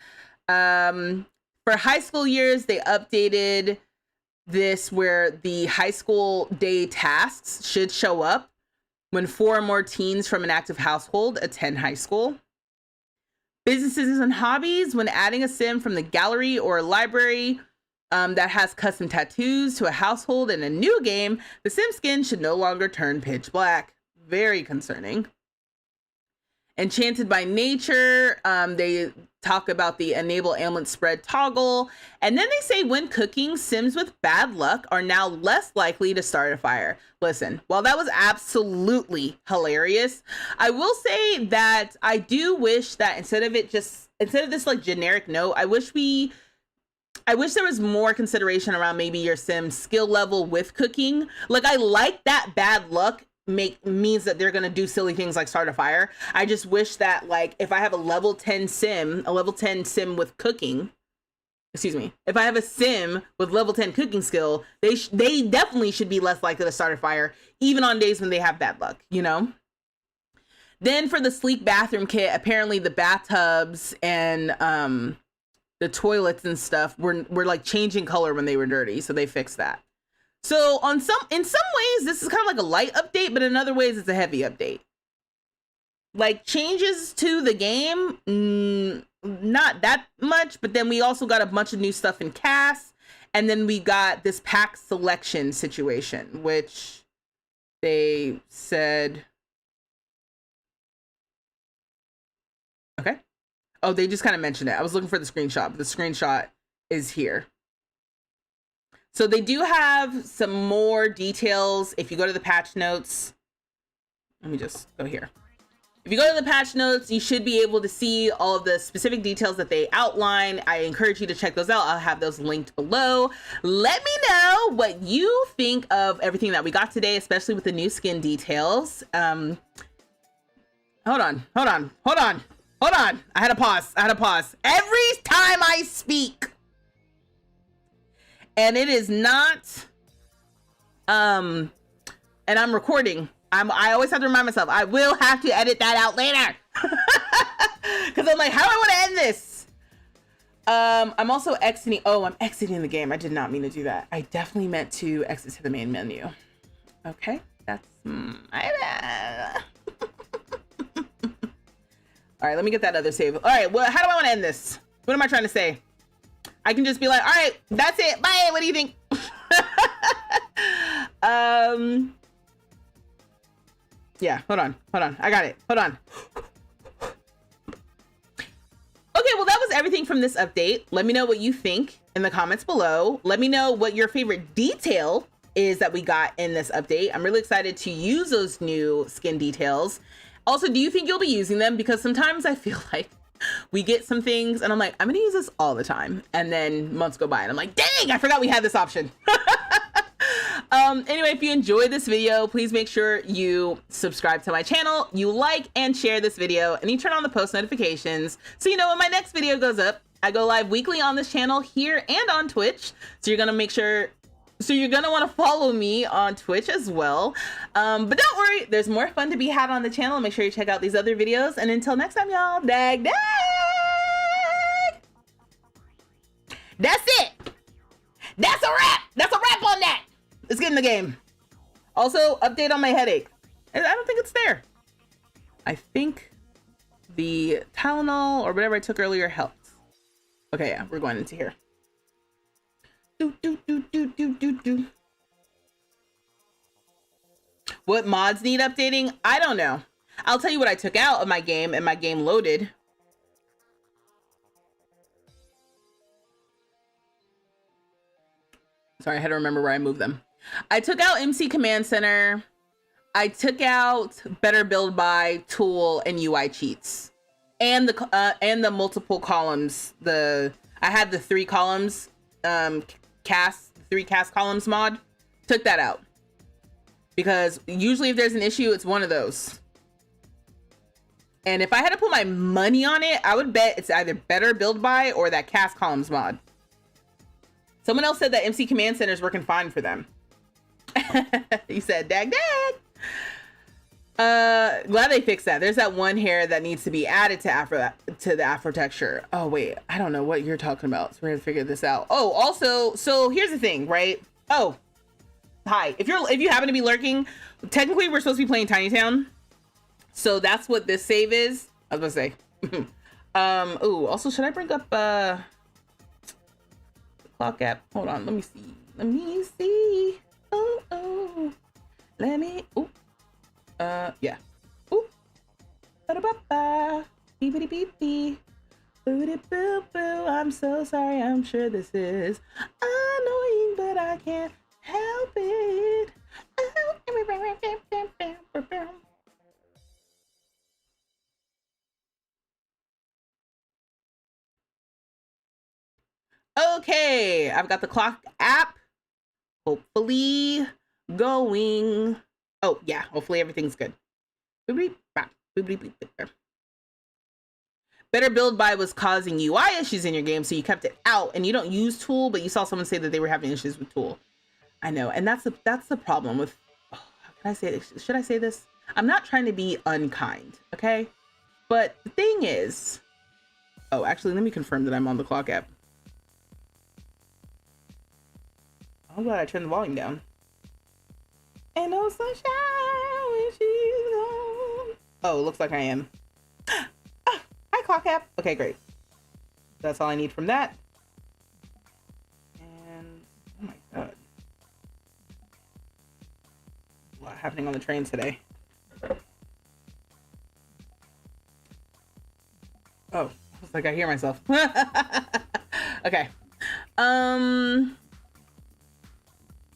Speaker 1: For high school years, they updated this where the high school day tasks should show up when 4 or more teens from an active household attend high school. Businesses and hobbies, when adding a sim from the gallery or library that has custom tattoos to a household in a new game, the sim skin should no longer turn pitch black. Very concerning. Enchanted by Nature, they talk about the enable ailment spread toggle, and then they say when cooking, sims with bad luck are now less likely to start a fire. Listen, while that was absolutely hilarious, I will say that I do wish that instead of this like generic note, I wish there was more consideration around maybe your sim's skill level with cooking. Like, I like that bad luck means that they're gonna do silly things like start a fire. I just wish that, like, if I have a level 10 sim with cooking, if I have a sim with level 10 cooking skill, they definitely should be less likely to start a fire, even on days when they have bad luck, you know? Then for the sleek bathroom kit, apparently the bathtubs and the toilets and stuff were like changing color when they were dirty, so they fixed that. So in some ways, this is kind of like a light update, but in other ways, it's a heavy update. Like, changes to the game, not that much, but then we also got a bunch of new stuff in CAS, and then we got this pack selection situation, which they said... Okay. Oh, they just kind of mentioned it. I was looking for the screenshot, but the screenshot is here. So they do have some more details. If you go to the patch notes, let me just go here. If you go to the patch notes, you should be able to see all of the specific details that they outline. I encourage you to check those out. I'll have those linked below. Let me know what you think of everything that we got today, especially with the new skin details. Hold on. I had to pause. Every time I speak, and it is not, and I'm recording. I always have to remind myself, I will have to edit that out later. Because I'm like, how do I want to end this? I'm also exiting. Oh, I'm exiting the game. I did not mean to do that. I definitely meant to exit to the main menu. Okay, that's my bad. All right, let me get that other save. All right, well, how do I want to end this? What am I trying to say? I can just be like, all right, that's it. Bye. What do you think? Yeah, hold on. I got it. Hold on. Okay, well, that was everything from this update. Let me know what you think in the comments below. Let me know what your favorite detail is that we got in this update. I'm really excited to use those new skin details. Also, do you think you'll be using them? Because sometimes I feel like we get some things and I'm like, I'm gonna use this all the time. And then months go by and I'm like, dang, I forgot we had this option. Anyway, if you enjoyed this video, please make sure you subscribe to my channel, you like and share this video, and you turn on the post notifications so you know when my next video goes up. I go live weekly on this channel here and on Twitch. So you're gonna want to follow me on Twitch as well. But don't worry, there's more fun to be had on the channel. Make sure you check out these other videos. And until next time, y'all, dag. That's it. That's a wrap. That's a wrap on that. Let's get in the game. Also, update on my headache. I don't think it's there. I think the Tylenol or whatever I took earlier helped. Okay, yeah, we're going into here. What mods need updating? I don't know. I'll tell you what I took out of my game and my game loaded. Sorry, I had to remember where I moved them. I took out MC Command Center. I took out Better Build By, Tool, and UI cheats, and the multiple columns. I had the 3 columns, three cast columns mod. Took that out because usually if there's an issue, it's one of those. And if I had to put my money on it, I would bet it's either Better Build By or that cast columns mod. Someone else said that MC Command Center is working fine for them. He said, dag. Glad they fixed that. There's that one hair that needs to be added to the Afro texture. Oh wait, I don't know what you're talking about. So we're gonna figure this out. Oh, also, so here's the thing, right? Oh, hi. If you happen to be lurking, technically we're supposed to be playing Tiny Town. So that's what this save is. I was gonna say. Ooh, also should I bring up the clock app? Hold on, let me see. Let me see. Oh. Let me yeah. Ooh. Ba-da-ba-ba. Beep-a-dee-beep-bee. Boo-dee-boo-boo. I'm so sorry. I'm sure this is annoying, but I can't help it. Okay, I've got the clock app. Hopefully going. Oh yeah, hopefully everything's good. Better build by was causing UI issues in your game, so you kept it out, and you don't use Tool, but you saw someone say that they were having issues with Tool. I know, and that's the problem with. Oh, how can I say this? Should I say this? I'm not trying to be unkind, okay? But the thing is, oh, actually, let me confirm that I'm on the clock app. I'm glad I turned the volume down. And no sunshine when she's gone. Oh, it looks like I am. Hi, clock app. Okay, great. That's all I need from that. And oh my god, a lot happening on the trains today. Oh, looks like I hear myself. Okay.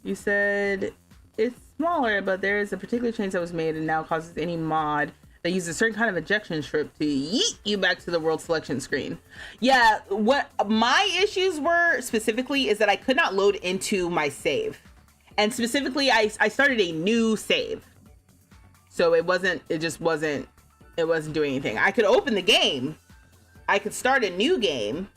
Speaker 1: You said it's smaller, but there is a particular change that was made and now causes any mod that uses a certain kind of ejection script to yeet you back to the world selection screen. Yeah, what my issues were specifically is that I could not load into my save. And specifically, I started a new save. So it wasn't doing anything. I could open the game. I could start a new game.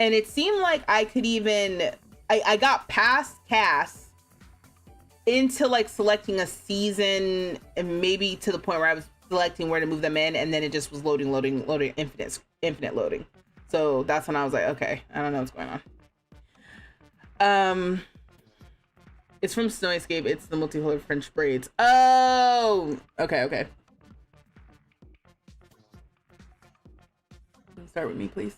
Speaker 1: And it seemed like I could even, I got past Cass into like selecting a season and maybe to the point where I was selecting where to move them in, and then it just was loading, infinite loading. So that's when I was like, okay, I don't know what's going on. It's from Snow Escape. It's the multicolor French braids. Oh, okay. Start with me, please.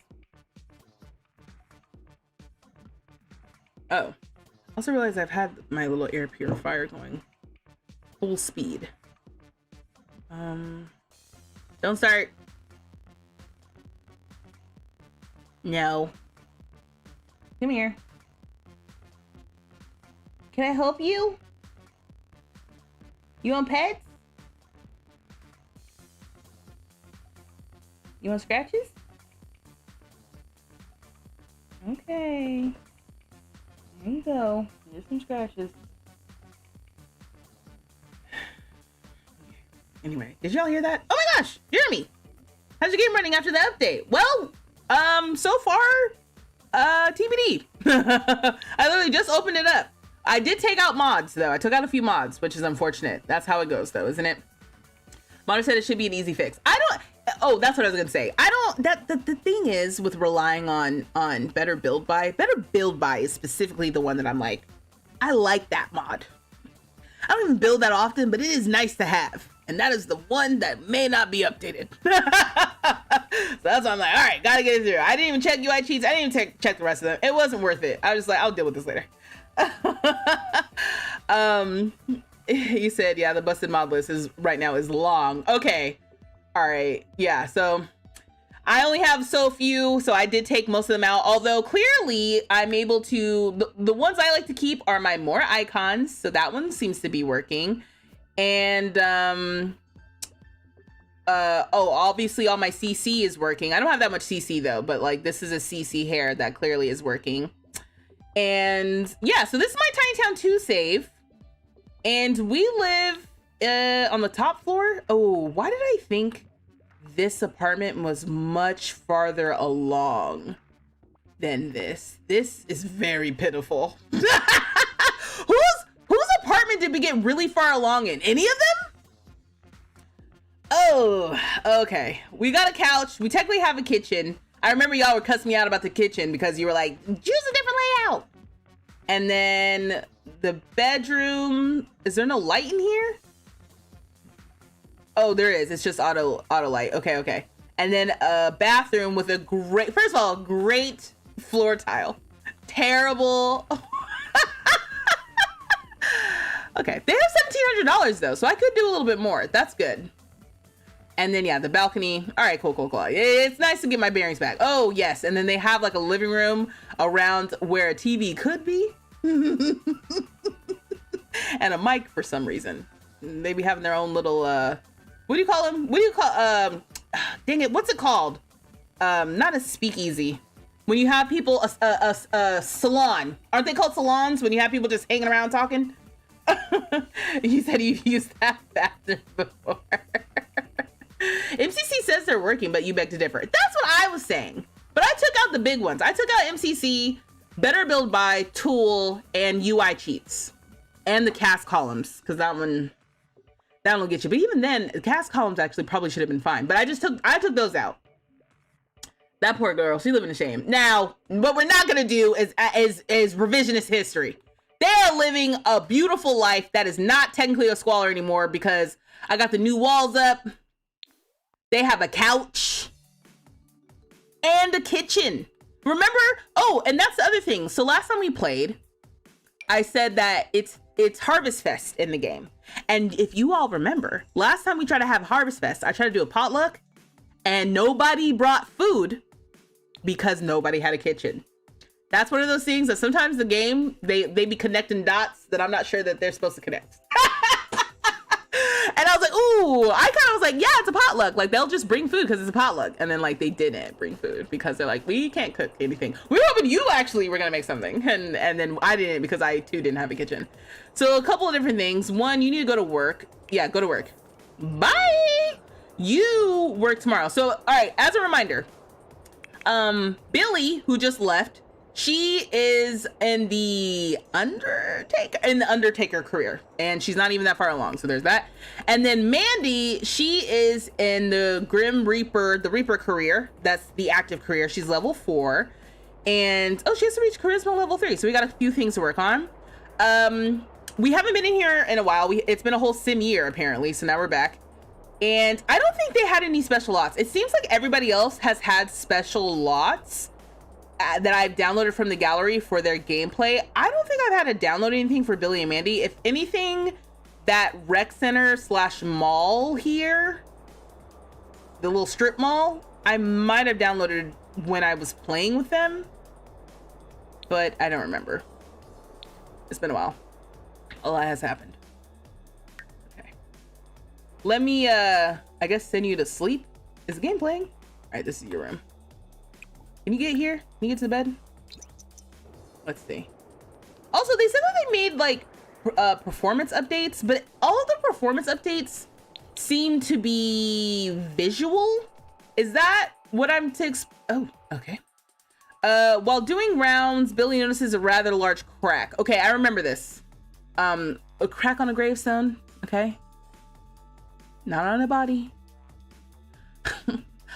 Speaker 1: Oh, I also realized I've had my little air purifier going full speed. Don't start. No. Come here. Can I help you? You want pets? You want scratches? Okay. There you go. Here's some scratches. Anyway, did y'all hear that? Oh my gosh, Jeremy! How's your game running after the update? Well, so far, TBD. I literally just opened it up. I did take out mods though. I took out a few mods, which is unfortunate. That's how it goes though, isn't it? Modder said it should be an easy fix. Oh, that's what I was gonna say. The thing is with relying on better build by is specifically the one that I'm like, I like that mod. I don't even build that often, but it is nice to have. And that is the one that may not be updated. So that's why I'm like, all right, gotta get it through. I didn't even check UI cheats. I didn't even check the rest of them. It wasn't worth it. I was just like, I'll deal with this later. You said, yeah, the busted mod list is right now is long. Okay. All right. Yeah. So I only have so few, so I did take most of them out. Although clearly I'm able to, the ones I like to keep are my more icons. So that one seems to be working. And, obviously all my CC is working. I don't have that much CC though, but like this is a CC hair that clearly is working. And yeah, so this is my Tiny Town 2 save. And we live on the top floor. Oh, why did I think this apartment was much farther along than this? This is very pitiful. Whose apartment did we get really far along in? Any of them? Oh, okay. We got a couch. We technically have a kitchen. I remember y'all were cussing me out about the kitchen because you were like, choose a different layout. And then the bedroom. Is there no light in here? Oh, there is. It's just auto light. Okay, okay. And then a bathroom with a great, first of all, great floor tile. Terrible. Okay, they have $1,700 though, so I could do a little bit more. That's good. And then yeah, the balcony. All right, cool, cool, cool. It's nice to get my bearings back. Oh yes, and then they have like a living room around where a TV could be, and a mic for some reason. They be having their own little what do you call them? What do you call dang it, what's it called? Not a speakeasy. When you have people a salon. Aren't they called salons when you have people just hanging around talking? You said you've used that bathroom before. MCC says they're working, but you beg to differ. That's what I was saying. But I took out the big ones. I took out MCC, Better Build By, Tool, and UI cheats. And the cast columns, because that one will get you. But even then, the cast columns actually probably should have been fine. But I took those out. That poor girl, she's living in shame. Now, what we're not gonna do is revisionist history. They're living a beautiful life that is not technically a squalor anymore because I got the new walls up. They have a couch and a kitchen. Remember? Oh, and that's the other thing. So last time we played, I said that it's Harvest Fest in the game. And if you all remember, last time we tried to have Harvest Fest, I tried to do a potluck and nobody brought food because nobody had a kitchen. That's one of those things that sometimes the game, they be connecting dots that I'm not sure that they're supposed to connect. And I was like, ooh, I kind of was like, yeah, it's a potluck. Like, they'll just bring food because it's a potluck. And then, like, they didn't bring food because they're like, we can't cook anything. We were hoping you actually were going to make something. And then I didn't because I, too, didn't have a kitchen. So a couple of different things. One, you need to go to work. Yeah, go to work. Bye. You work tomorrow. So, all right, as a reminder, Billy, who just left, she is in the Undertaker career, and she's not even that far along. So there's that. And then Mandy, she is in the Grim Reaper, the Reaper career. That's the active career. She's level 4, and oh, she has to reach charisma level 3. So we got a few things to work on. We haven't been in here in a while. It's been a whole sim year apparently. So now we're back. And I don't think they had any special lots. It seems like everybody else has had special lots that I've downloaded from the gallery for their gameplay. I don't think I've had to download anything for Billy and Mandy. If anything, that rec center / mall here, the little strip mall, I might have downloaded when I was playing with them, but I don't remember. It's been a while. A lot has happened. Okay. Let me, I guess send you to sleep. Is the game playing? All right, this is your room. Can you get here? Can you get to the bed? Let's see. Also, they said that they made like performance updates, but all of the performance updates seem to be visual. Is that what I'm to oh, okay. While doing rounds, Billy notices a rather large crack. Okay, I remember this. A crack on a gravestone, okay? Not on a body.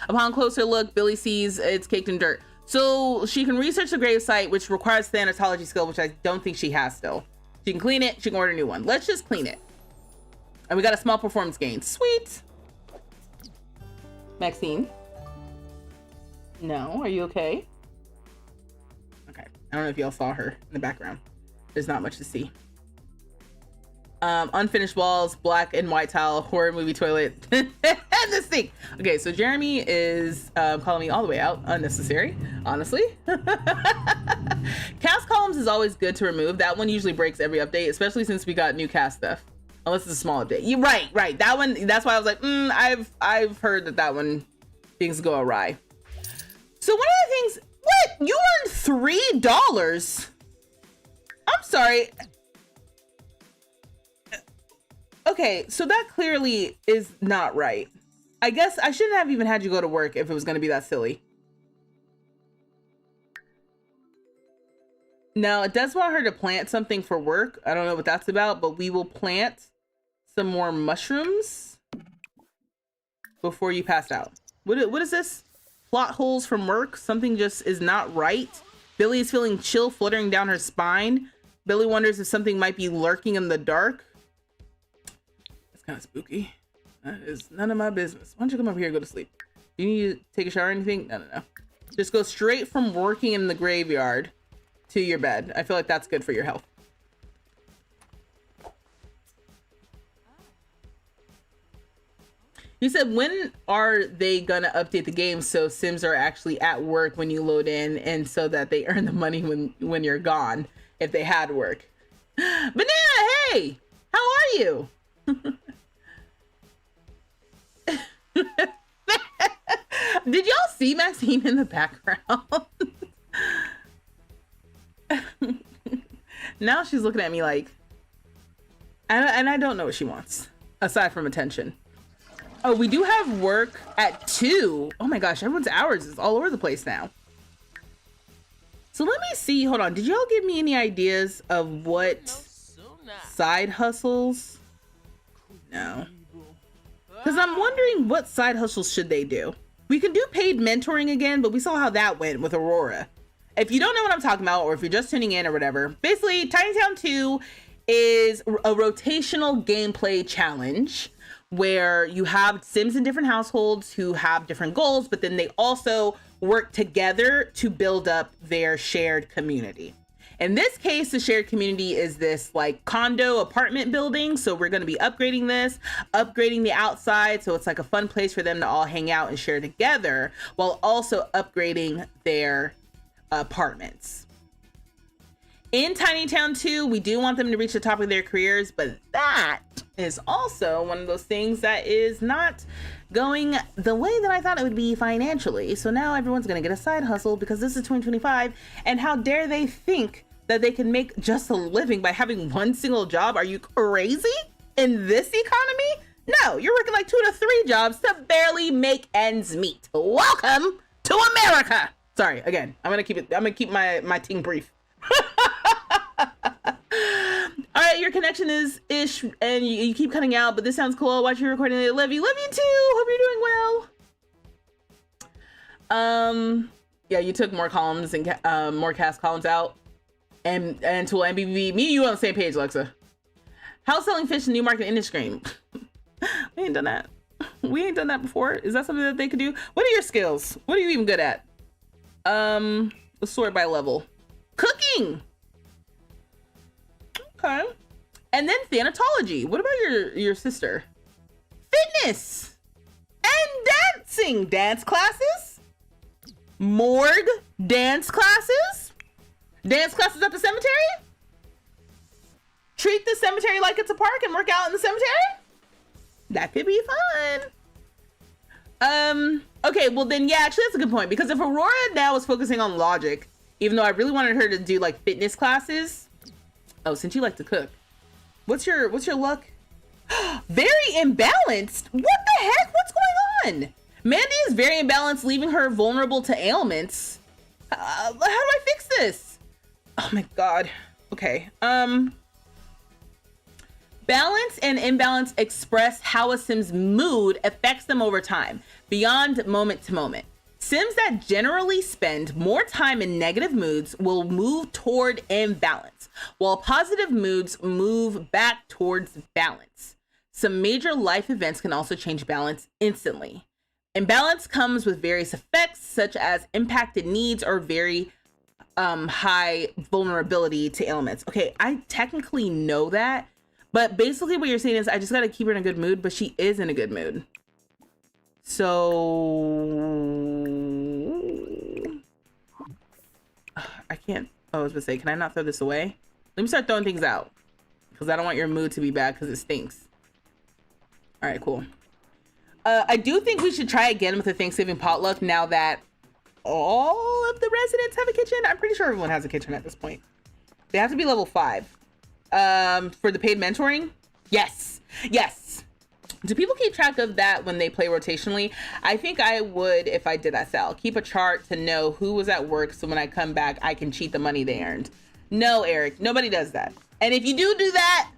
Speaker 1: Upon closer look, Billy sees it's caked in dirt. So she can research the grave site, which requires thanatology skill, which I don't think she has still. She can clean it, she can order a new one. Let's just clean it. And we got a small performance gain. Sweet. Maxine? No, are you okay? Okay, I don't know if y'all saw her in the background. There's not much to see. Unfinished walls, black and white tile, horror movie toilet, and the sink. Okay, so Jeremy is calling me all the way out. Unnecessary, honestly. Cast columns is always good to remove. That one usually breaks every update, especially since we got new cast stuff. Unless it's a small update. You're right. That one, that's why I was like, I've heard that one things go awry. So one of the things, what? You earned $3? I'm sorry. Okay, so that clearly is not right. I guess I shouldn't have even had you go to work if it was going to be that silly. Now, it does want her to plant something for work. I don't know what that's about, but we will plant some more mushrooms before you pass out. What is this? Plot holes from work? Something just is not right. Billy is feeling chill fluttering down her spine. Billy wonders if something might be lurking in the dark. That's kind of spooky. That is none of my business. Why don't you come over here and go to sleep? Do you need to take a shower or anything? No. Just go straight from working in the graveyard to your bed. I feel like that's good for your health. You said, when are they gonna update the game so Sims are actually at work when you load in, and so that they earn the money when you're gone, if they had work? Banana, hey! How are you? Did y'all see Maxine in the background? Now she's looking at me like, and I don't know what she wants, aside from attention. Oh, we do have work at 2. Oh my gosh, everyone's hours is all over the place now. So let me see, hold on. Did y'all give me any ideas of what side hustles? No. Because I'm wondering what side hustles should they do? We could do paid mentoring again, but we saw how that went with Aurora. If you don't know what I'm talking about, or if you're just tuning in or whatever, basically Tiny Town 2 is a rotational gameplay challenge where you have Sims in different households who have different goals, but then they also work together to build up their shared community. In this case, the shared community is this like condo apartment building. So we're going to be upgrading this, upgrading the outside. So it's like a fun place for them to all hang out and share together, while also upgrading their apartments. In Tiny Town 2, we do want them to reach the top of their careers, but that is also one of those things that is not going the way that I thought it would be financially. So now everyone's going to get a side hustle because this is 2025, and how dare they think that they can make just a living by having one single job? Are you crazy? In this economy? No, you're working like 2 to 3 jobs to barely make ends meet. Welcome to America. Sorry, again, I'm gonna keep my ting brief. All right, your connection is ish, and you keep cutting out, but this sounds cool. I'll watch you recording it. Love you too. Hope you're doing well. Yeah, you took more columns and more cast columns out, and tool MBB. Me and you on the same page, Alexa. House selling fish in New Market Industry. We ain't done that. We ain't done that before. Is that something that they could do? What are your skills? What are you even good at? Let's sort by level. Cooking. Okay. And then thanatology. What about your sister? Fitness and dancing. Dance classes. Morgue dance classes. Dance classes at the cemetery. Treat the cemetery like it's a park and work out in the cemetery. That could be fun. Okay, well then, yeah, actually that's a good point, because if Aurora now is focusing on logic, even though I really wanted her to do like fitness classes. Oh, since you like to cook, what's your luck? Very imbalanced. What the heck? What's going on? Mandy is very imbalanced, leaving her vulnerable to ailments. How do I fix this? Oh my god. Okay. Balance and imbalance express how a Sim's mood affects them over time, beyond moment to moment. Sims that generally spend more time in negative moods will move toward imbalance, while positive moods move back towards balance. Some major life events can also change balance instantly. Imbalance comes with various effects, such as impacted needs or very high vulnerability to ailments. Okay, I technically know that, but basically what you're saying is I just gotta keep her in a good mood, but she is in a good mood. So I can't. Oh, I was gonna say, can I not throw this away? Let me start throwing things out, because I don't want your mood to be bad because it stinks. All right, cool. I do think we should try again with the Thanksgiving potluck now that all of the residents have a kitchen. I'm pretty sure everyone has a kitchen at this point. They have to be level 5. For the paid mentoring? Yes. Yes. Do people keep track of that when they play rotationally? I think I would if I did that, Sal. Keep a chart to know who was at work, so when I come back, I can cheat the money they earned. No, Eric, nobody does that. And if you do that,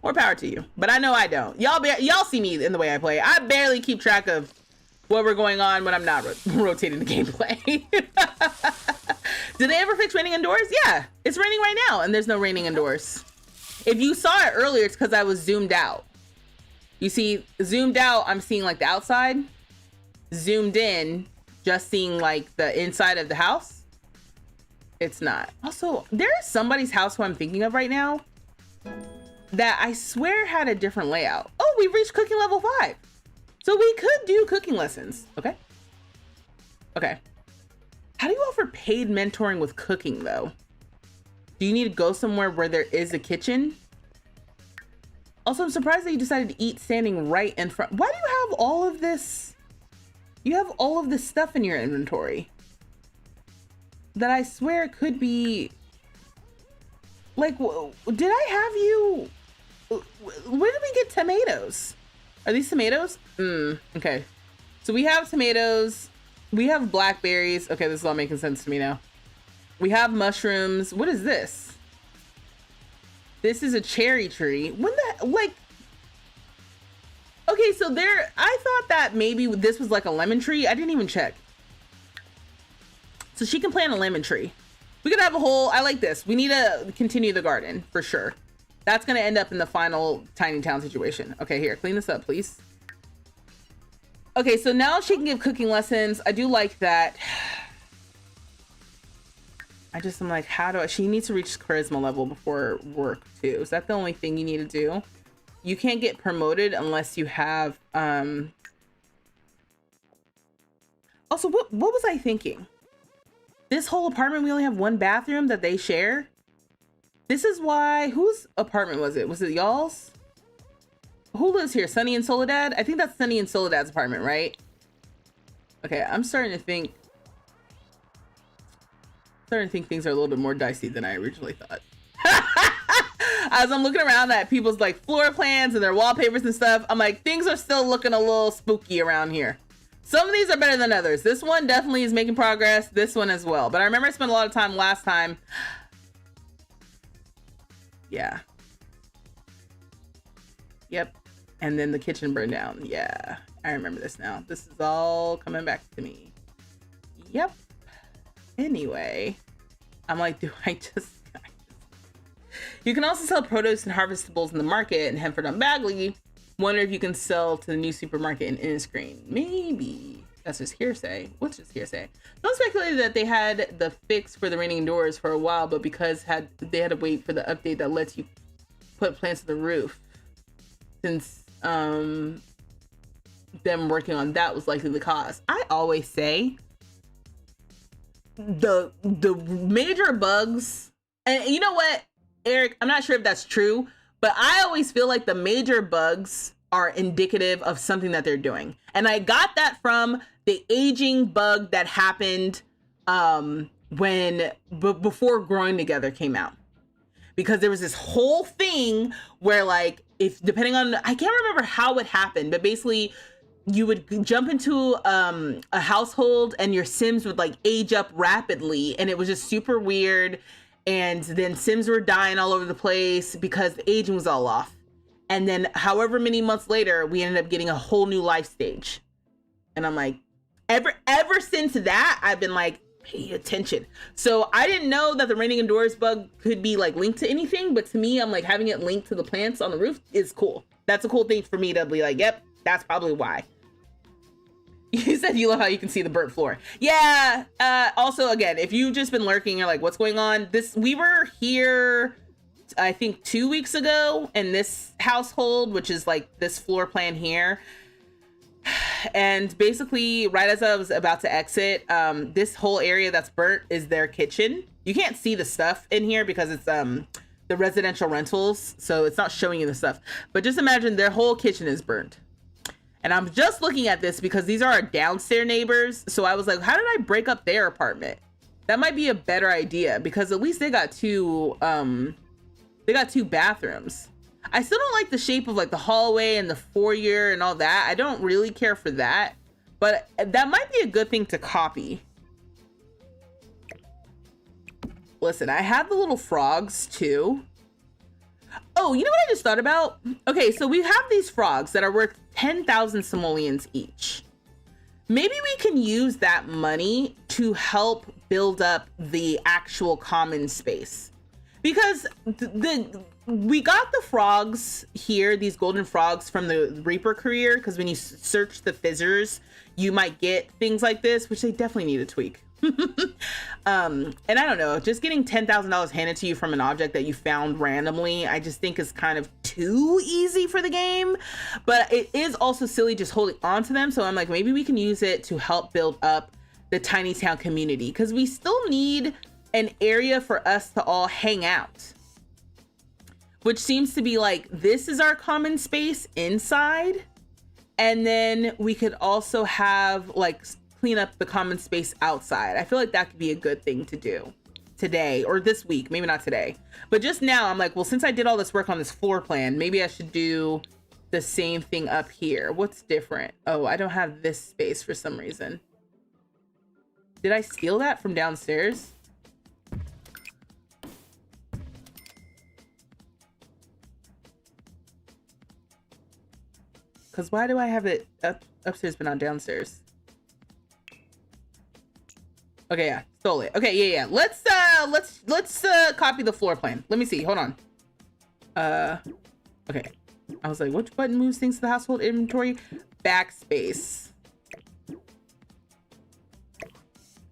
Speaker 1: more power to you. But I know I don't. Y'all see me in the way I play. I barely keep track of what we're going on when I'm not rotating the gameplay. Did they ever fix raining indoors? Yeah, it's raining right now and there's no raining indoors. If you saw it earlier, it's because I was zoomed out. You see, zoomed out, I'm seeing like the outside. Zoomed in, just seeing like the inside of the house. It's not. Also, there is somebody's house who I'm thinking of right now that I swear had a different layout. Oh, we've reached cooking level 5. So we could do cooking lessons. Okay. Okay. How do you offer paid mentoring with cooking though? Do you need to go somewhere where there is a kitchen? Also, I'm surprised that you decided to eat standing right in front. Why do you have all of this? You have all of this stuff in your inventory that I swear could be like, did I have you? Where did we get tomatoes? Are these tomatoes? Okay. So we have tomatoes. We have blackberries. Okay, this is all making sense to me now. We have mushrooms. What is this? This is a cherry tree. When the, like, okay, so there, I thought that maybe this was like a lemon tree. I didn't even check. So she can plant a lemon tree. We could have a whole, I like this. We need to continue the garden for sure. That's gonna end up in the final tiny town situation. Okay, here, clean this up, please. Okay, so now she can give cooking lessons. I do like that. I'm like, how do I, she needs to reach charisma level before work too. Is that the only thing you need to do? You can't get promoted unless you have, also, what was I thinking? This whole apartment, we only have one bathroom that they share. This is why, whose apartment was it? Was it y'all's? Who lives here? Sunny and Soledad? I think that's Sunny and Soledad's apartment, right? Okay, I'm starting to think things are a little bit more dicey than I originally thought. As I'm looking around at people's like floor plans and their wallpapers and stuff, I'm like, things are still looking a little spooky around here. Some of these are better than others. This one definitely is making progress. This one as well. But I remember I spent a lot of time last time. Yeah. Yep. And then the kitchen burned down. Yeah. I remember this now. This is all coming back to me. Yep. Anyway. I'm like, do I just... You can also sell produce and harvestables in the market in Hemford on Bagley. Wonder if you can sell to the new supermarket in Inniscreen. Maybe. That's just hearsay. What's just hearsay? Don't speculate that they had the fix for the raining doors for a while, but because they had to wait for the update that lets you put plants on the roof. Since them working on that was likely the cause. I always say the major bugs, and you know what, Eric, I'm not sure if that's true, but I always feel like the major bugs are indicative of something that they're doing. And I got that from the aging bug that happened before Growing Together came out. Because there was this whole thing where, like, if depending on, I can't remember how it happened, but basically you would jump into a household and your Sims would like age up rapidly, and it was just super weird. And then Sims were dying all over the place because the aging was all off. And then however many months later, we ended up getting a whole new life stage. And I'm like, ever since that, I've been like, pay attention. So I didn't know that the raining indoors bug could be like linked to anything, but to me, I'm like, having it linked to the plants on the roof is cool. That's a cool thing for me to be like, yep, that's probably why. You said you love how you can see the burnt floor. Yeah. Also, again, if you've just been lurking, you're like, what's going on? We were here, I think 2 weeks ago in this household, which is like this floor plan here. And basically, right as I was about to exit, this whole area that's burnt is their kitchen. You can't see the stuff in here because it's the residential rentals, so it's not showing you the stuff. But just imagine their whole kitchen is burnt. And I'm just looking at this because these are our downstairs neighbors. So I was like, how did I break up their apartment? That might be a better idea because at least they got two bathrooms. I still don't like the shape of like the hallway and the foyer and all that. I don't really care for that, but that might be a good thing to copy. Listen, I have the little frogs too. Oh, you know what I just thought about? Okay, so we have these frogs that are worth 10,000 simoleons each. maybe we can use that money to help build up the actual common space, because we got the frogs here, these golden frogs from the Reaper career, because when you search the fizzers, you might get things like this, which they definitely need to tweak. And I don't know, just getting $10,000 handed to you from an object that you found randomly, I just think is kind of too easy for the game. But it is also silly just holding on to them. So I'm like, maybe we can use it to help build up the tiny town community, because we still need an area for us to all hang out, which seems to be like, this is our common space inside. And then we could also have like clean up the common space outside. I feel like that could be a good thing to do today or this week. Maybe not today, but just now I'm like, well, since I did all this work on this floor plan, maybe I should do the same thing up here. What's different? Oh, I don't have this space for some reason. Did I steal that from downstairs? Because why do I have it upstairs but not downstairs? Okay, yeah, stole it. Okay, yeah. Let's copy the floor plan. Let me see. Hold on. Okay. I was like, which button moves things to the household inventory? Backspace.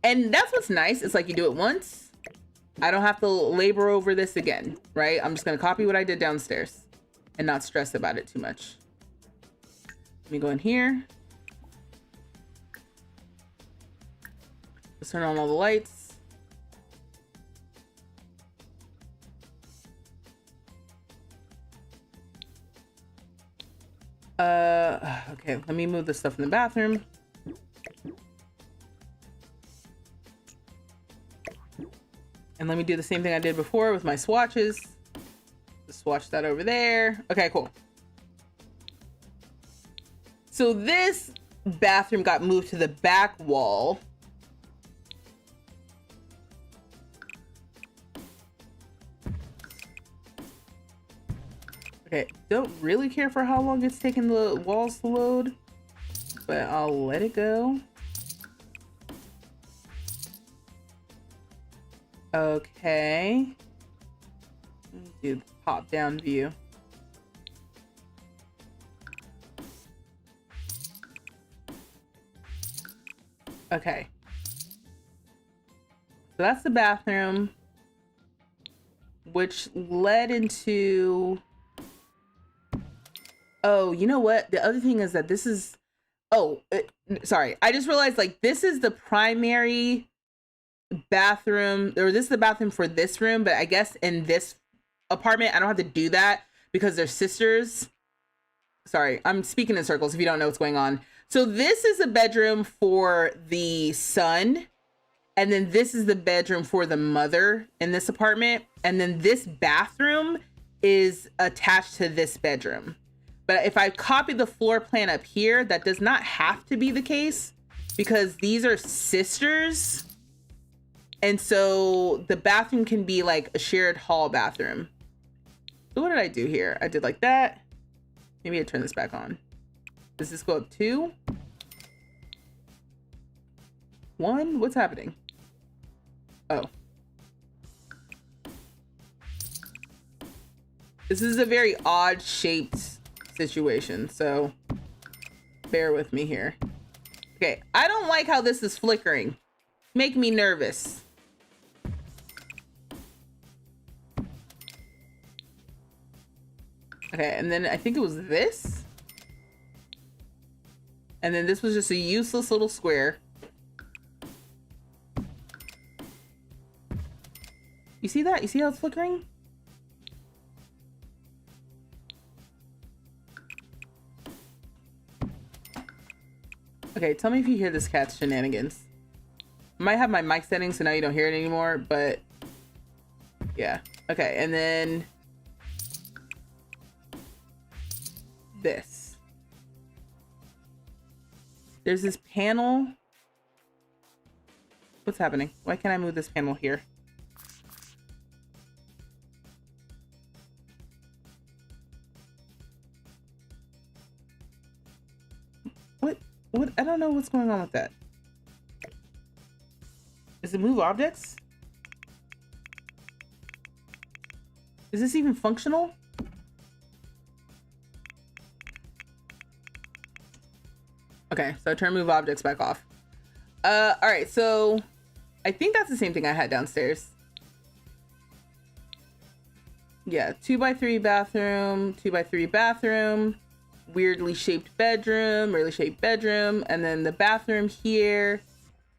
Speaker 1: And that's what's nice. It's like you do it once. I don't have to labor over this again, right? I'm just gonna copy what I did downstairs and not stress about it too much. Let me go in here. Let's turn on all the lights. Okay, let me move the stuff in the bathroom. And let me do the same thing I did before with my swatches. Just swatch that over there. Okay, cool. So this bathroom got moved to the back wall. Okay, don't really care for how long it's taking the walls to load, but I'll let it go. Okay. Let me do the pop down view. Okay. So that's the bathroom, which led into... Oh, you know what? The other thing is that this is... Oh, sorry. I just realized, like, this is the primary bathroom, or this is the bathroom for this room, but I guess in this apartment, I don't have to do that because they're sisters. Sorry, I'm speaking in circles if you don't know what's going on. So this is a bedroom for the son, and then this is the bedroom for the mother in this apartment, and then this bathroom is attached to this bedroom. But if I copy the floor plan up here, that does not have to be the case because these are sisters. And so the bathroom can be like a shared hall bathroom. So what did I do here? I did like that. Maybe I turn this back on. Does this go up 2? 1? What's happening? Oh. This is a very odd shaped situation, so bear with me here. Okay, I don't like how this is flickering. Make me nervous. Okay, and then I think it was this. And then this was just a useless little square. You see that? You see how it's flickering? Okay, tell me if you hear this cat's shenanigans. I might have my mic settings so now you don't hear it anymore, but yeah. Okay, and then this. There's this panel. What's happening? Why can't I move this panel here? What What? I don't know what's going on with that. Is it move objects? Is this even functional? Okay, so turn move objects back off. All right, so I think that's the same thing I had downstairs. Yeah, 2x3 bathroom, 2x3 bathroom, weirdly shaped bedroom, really shaped bedroom, and then the bathroom here,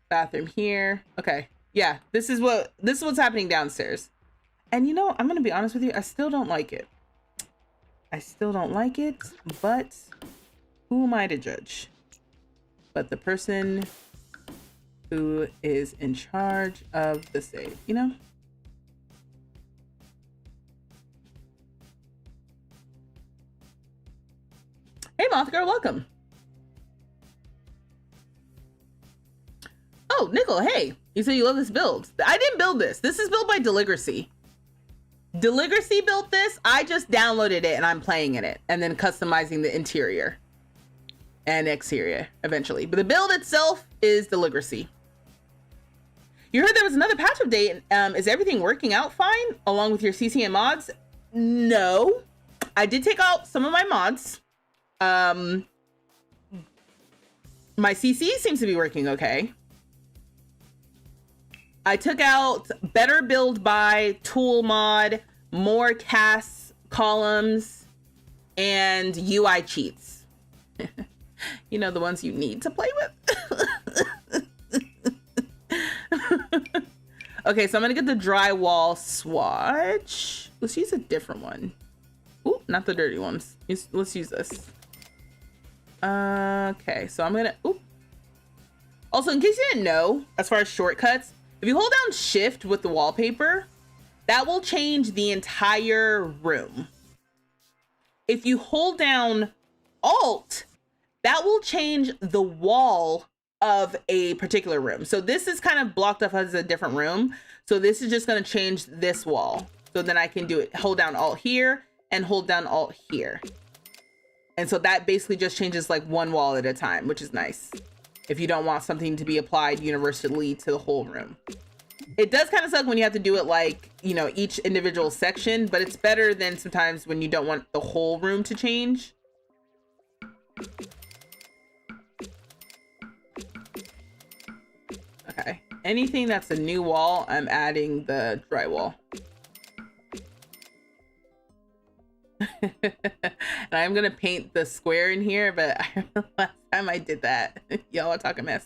Speaker 1: bathroom here. Okay, yeah, this is what's happening downstairs. And you know, I'm gonna be honest with you, I still don't like it. I still don't like it, but who am I to judge? But the person who is in charge of the save, you know? Hey, Moth Girl, welcome. Oh, Nickel, hey. You said you love this build. I didn't build this. This is built by Deligracy. Deligracy built this. I just downloaded it and I'm playing in it and then customizing the interior and exterior eventually. But the build itself is Deligracy. You heard there was another patch update. Is everything working out fine along with your CC and mods? No. I did take out some of my mods. My CC seems to be working okay. I took out better build by tool mod, more cast columns, and UI cheats. You know, the ones you need to play with. Okay, so I'm gonna get the drywall swatch. Let's use a different one. Ooh, not the dirty ones. Let's use this. Okay, so I'm gonna, ooh. Also, in case you didn't know, as far as shortcuts, if you hold down shift with the wallpaper, that will change the entire room. If you hold down alt, that will change the wall of a particular room. So this is kind of blocked off as a different room. So this is just going to change this wall. So then I can do it, hold down alt here and hold down alt here. And so that basically just changes like one wall at a time, which is nice if you don't want something to be applied universally to the whole room. It does kind of suck when you have to do it like, you know, each individual section, but it's better than sometimes when you don't want the whole room to change. Okay, anything that's a new wall, I'm adding the drywall. And I'm gonna paint the square in here, but I remember last time I did that. Y'all are talking mess.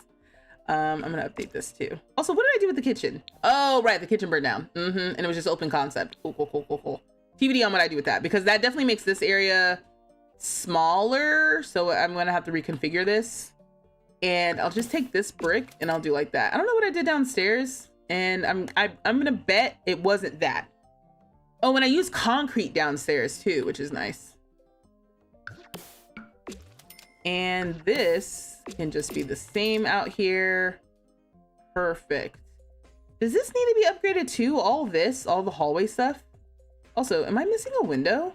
Speaker 1: I'm gonna update this too. Also, what did I do with the kitchen? Oh, right, the kitchen burned down. And it was just open concept. Cool. TBD on what I do with that, because that definitely makes this area smaller. So I'm gonna have to reconfigure this. And I'll just take this brick and I'll do like that. I don't know what I did downstairs, and I'm gonna bet it wasn't that. Oh, and I use concrete downstairs too, which is nice. And this can just be the same out here. Perfect. Does this need to be upgraded too? All this, all the hallway stuff? Also, am I missing a window?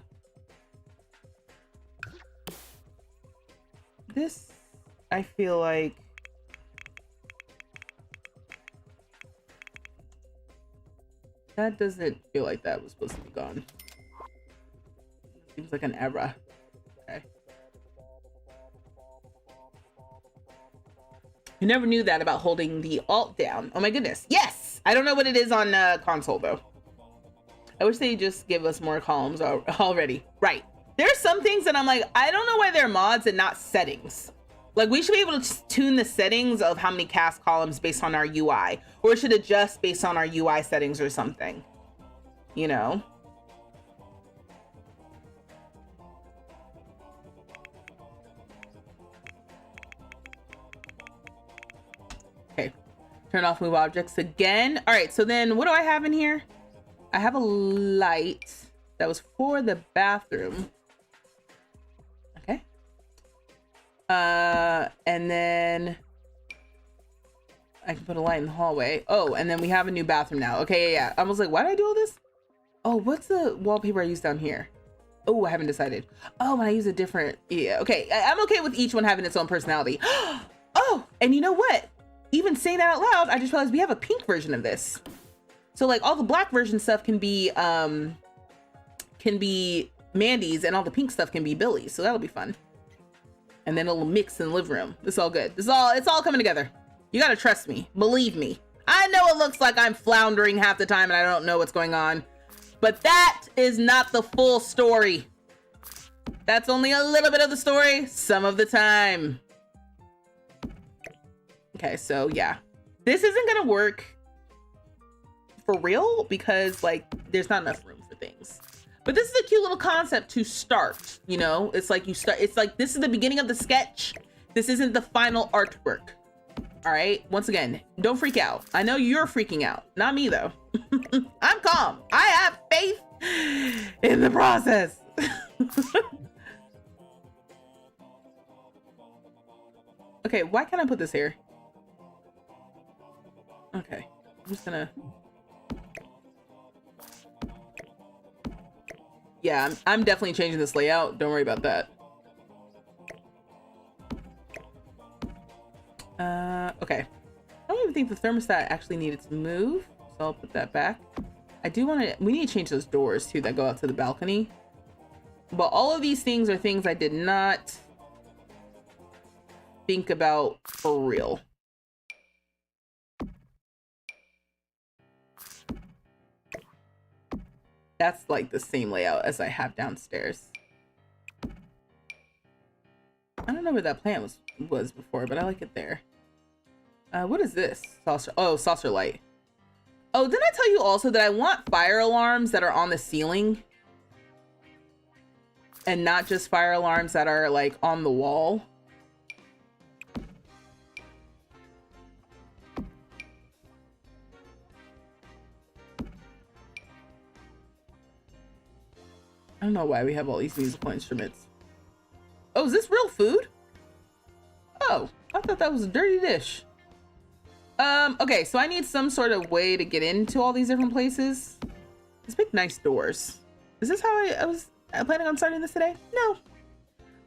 Speaker 1: This, I feel like, that doesn't feel like that was supposed to be gone. Seems like an error. Okay. You never knew that about holding the alt down. Oh my goodness. Yes! I don't know what it is on console though. I wish they just give us more columns already. Right. There's some things that I'm like, I don't know why they're mods and not settings. Like, we should be able to tune the settings of how many cast columns based on our UI, or it should adjust based on our UI settings or something, you know? Okay, turn off move objects again. All right, so then what do I have in here? I have a light that was for the bathroom. Okay. And then I can put a light in the hallway. Oh, and then we have a new bathroom now. Okay, yeah. I was like, why did I do all this? Oh, what's the wallpaper I use down here? Oh, I haven't decided. Oh, and I use a different, yeah, okay. I'm okay with each one having its own personality. And you know what? Even saying that out loud, I just realized we have a pink version of this. So like all the black version stuff can be Mandy's, and all the pink stuff can be Billy's. So that'll be fun. And then it'll mix in the living room. It's all good. It's all coming together. You gotta trust me. Believe me. I know it looks like I'm floundering half the time and I don't know what's going on, but that is not the full story. That's only a little bit of the story, some of the time. Okay, so yeah. This isn't gonna work for real because like there's not enough room for things. But this is a cute little concept to start, you know? It's like it's like this is the beginning of the sketch. This isn't the final artwork. All right, once again, don't freak out. I know you're freaking out, not me though. I'm calm. I have faith in the process. Okay, why can't I put this here? Okay, I'm just gonna... Yeah, I'm definitely changing this layout. Don't worry about that. Okay. I don't even think the thermostat actually needed to move, so I'll put that back. I do want to... We need to change those doors, too, that go out to the balcony. But all of these things are things I did not think about for real. That's like the same layout as I have downstairs. I don't know where that plant was before, but I like it there. What is this? Saucer. Oh, saucer light. Oh, didn't I tell you also that I want fire alarms that are on the ceiling? And not just fire alarms that are like on the wall. I don't know why we have all these musical instruments. Oh, is this real food? Oh, I thought that was a dirty dish. Okay, so I need some sort of way to get into all these different places. Let's make nice doors. Is this how I was planning on starting this today? No.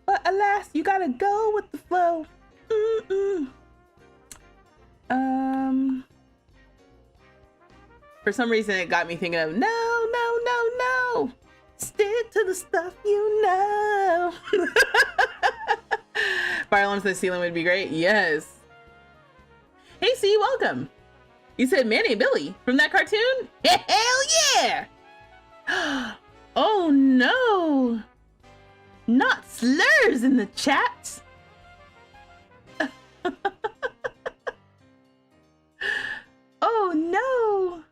Speaker 1: But alas, you gotta go with the flow. For some reason, it got me thinking of no. Stick to the stuff you know. Fire alarms in the ceiling would be great. Yes. Hey, C, welcome. You said Manny and Billy from that cartoon? Hell yeah! Oh no! Not slurs in the chat. Oh no!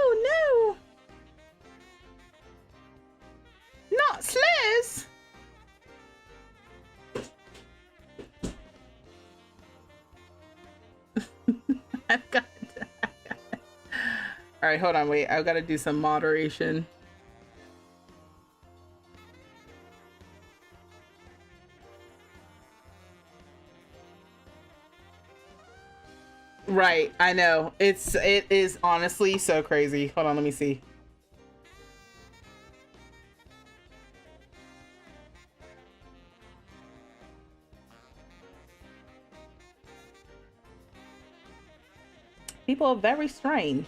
Speaker 1: Oh no! Not slurs! I've got it. All right, hold on, wait. I've got to do some moderation. Right, I know. It is honestly so crazy. Hold on, let me see. People are very strange.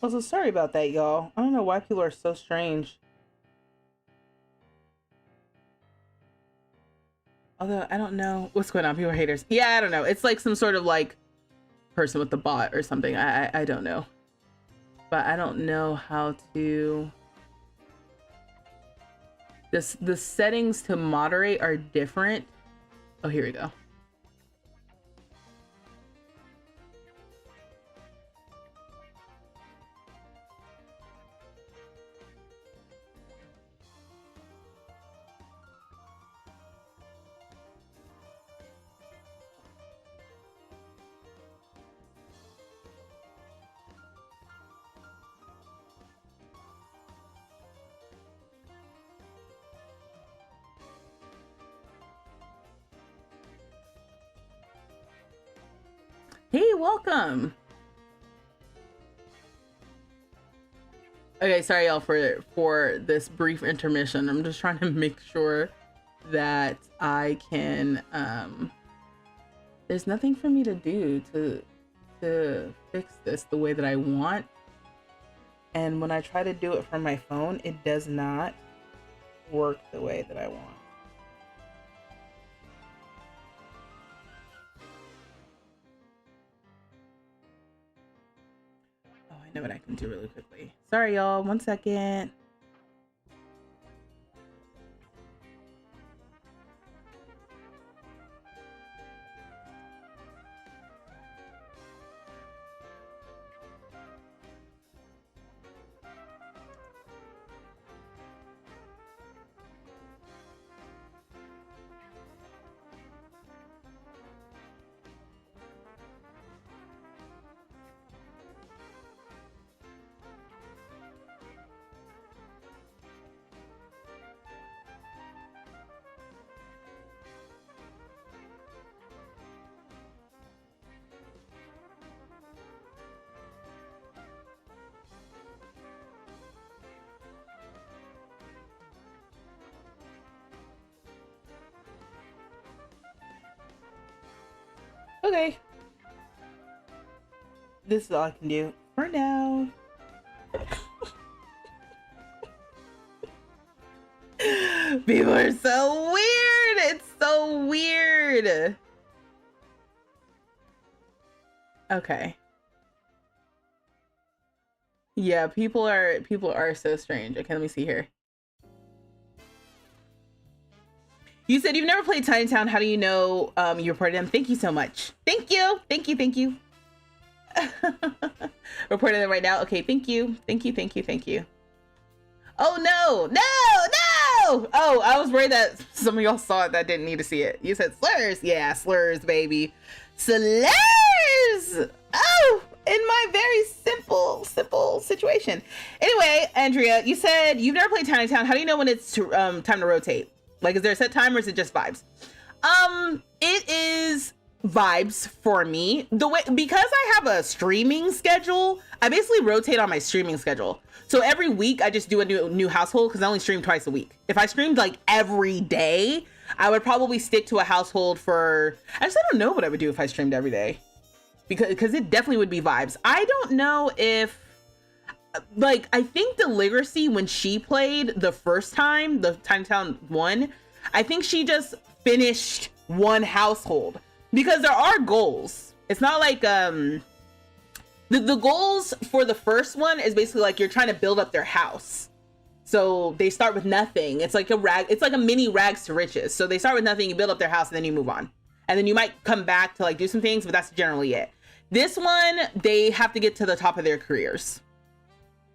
Speaker 1: Well, so sorry about that, y'all. I don't know why people are so strange. Although, I don't know what's going on. People are haters. Yeah, I don't know. It's like some sort of like person with the bot or something. I don't know. But I don't know how to... The settings to moderate are different. Oh, here we go. welcome. Okay, sorry y'all for this brief intermission. I'm just trying to make sure that I can there's nothing for me to do to fix this the way that I want. And when I try to do it from my phone, it does not work the way that I want. Oh, I know what I can do really quickly. Sorry, y'all. 1 second. Okay. This is all I can do for now. People are so weird. It's so weird. Okay. Yeah, people are so strange. Okay, let me see here. You said you've never played Tiny Town. How do you know you reported them? Thank you so much. Thank you. Thank you. Thank you. Reporting them right now. Okay, thank you. Thank you. Thank you. Thank you. Oh no, no, no! Oh, I was worried that some of y'all saw it that didn't need to see it. You said slurs. Yeah, slurs, baby. Slurs! Oh, in my very simple situation. Anyway, Andrea, you said you've never played Tiny Town. How do you know when it's time to rotate? Like, is there a set time or is it just vibes? It is vibes for me. The way, because I have a streaming schedule, I basically rotate on my streaming schedule. So every week I just do a new household because I only stream twice a week. If I streamed like every day, I would probably stick to a household for, I don't know what I would do if I streamed every day. Because it definitely would be vibes. I don't know if, like, I think Deligracy, when she played the first time, the Tiny Town 1, I think she just finished one household because there are goals. It's not like the goals for the first one is basically like you're trying to build up their house. So they start with nothing. It's like a mini rags to riches. So they start with nothing, you build up their house, and then you move on. And then you might come back to like do some things, but that's generally it. This one, they have to get to the top of their careers.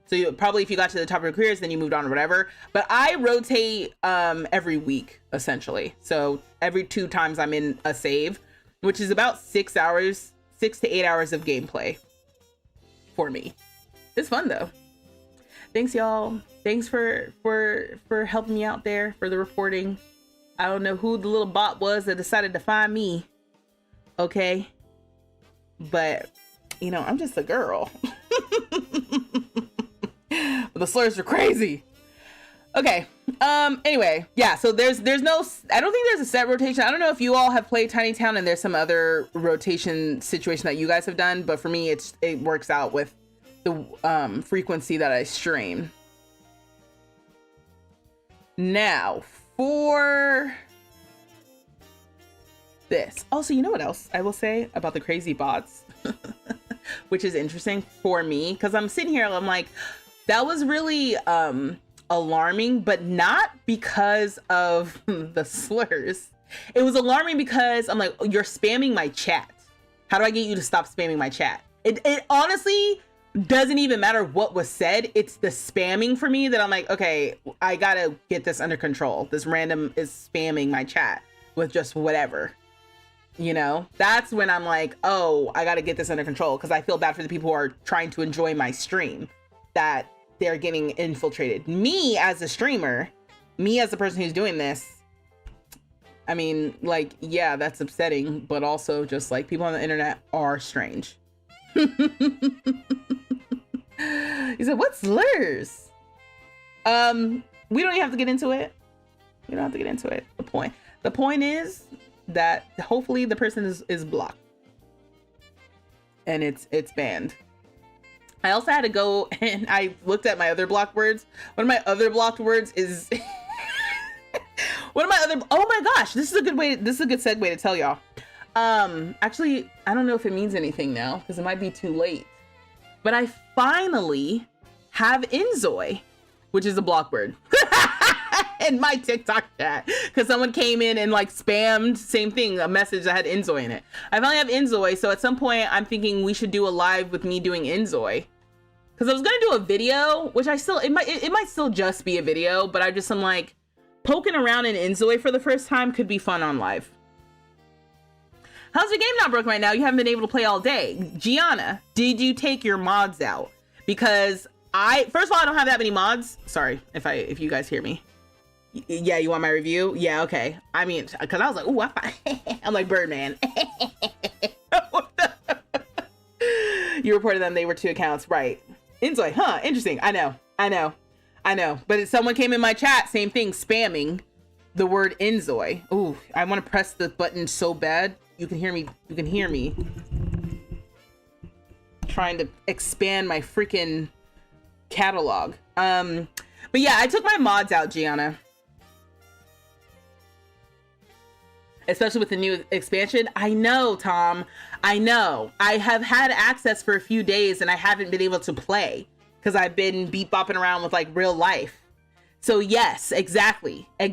Speaker 1: So you probably, if you got to the top of your careers, then you moved on or whatever. But I rotate every week, essentially. So every 2 times I'm in a save, which is about 6 to 8 hours of gameplay for me. It's fun though. Thanks y'all. Thanks for helping me out there for the reporting. I don't know who the little bot was that decided to find me. Okay. But, you know, I'm just a girl. But the slurs are crazy. Okay. Anyway, yeah, so there's no, I don't think there's a set rotation. I don't know if you all have played Tiny Town and there's some other rotation situation that you guys have done, but for me it works out with the frequency that I stream. Now, for this. Also, you know what else I will say about the crazy bots? Which is interesting for me, because I'm sitting here, I'm like, that was really alarming, but not because of the slurs. It was alarming because I'm like, you're spamming my chat. How do I get you to stop spamming my chat? It honestly doesn't even matter what was said. It's the spamming for me that I'm like, okay, I gotta get this under control. This random is spamming my chat with just whatever. You know, that's when I'm like, oh, I got to get this under control, because I feel bad for the people who are trying to enjoy my stream, that they're getting infiltrated. Me as a streamer, me as the person who's doing this, I mean, like, yeah, that's upsetting, but also just like people on the internet are strange. He said, "What slurs?" We don't even have to get into it. We don't have to get into it. The point is that hopefully the person is blocked and it's banned. I also had to go and I looked at my other blocked words. One of my other blocked words is oh my gosh, this is a good segue to tell y'all. Actually, I don't know if it means anything now because it might be too late. But I finally have Enzoy, which is a block word. In my TikTok chat, because someone came in and like spammed, same thing, a message that had Enzoy in it. I finally have Enzoy, so at some point I'm thinking we should do a live with me doing Enzoy. Because I was gonna do a video, which it might still just be a video, but I'm like, poking around in Enzoy for the first time could be fun on live. How's your game not broken right now? You haven't been able to play all day. Gianna, did you take your mods out? Because first of all, I don't have that many mods. Sorry if you guys hear me. Yeah, you want my review? Yeah, okay. I mean, because I was like, ooh, I'm like Birdman. You reported them, they were 2 accounts, right? Enzoy, huh? Interesting. I know. But if someone came in my chat, same thing, spamming the word Enzoy. Ooh, I want to press the button so bad. You can hear me. Trying to expand my freaking catalog. But yeah, I took my mods out, Gianna. Especially with the new expansion. I know, Tom. I know. I have had access for a few days and I haven't been able to play because I've been beat bopping around with like real life. So yes, exactly. I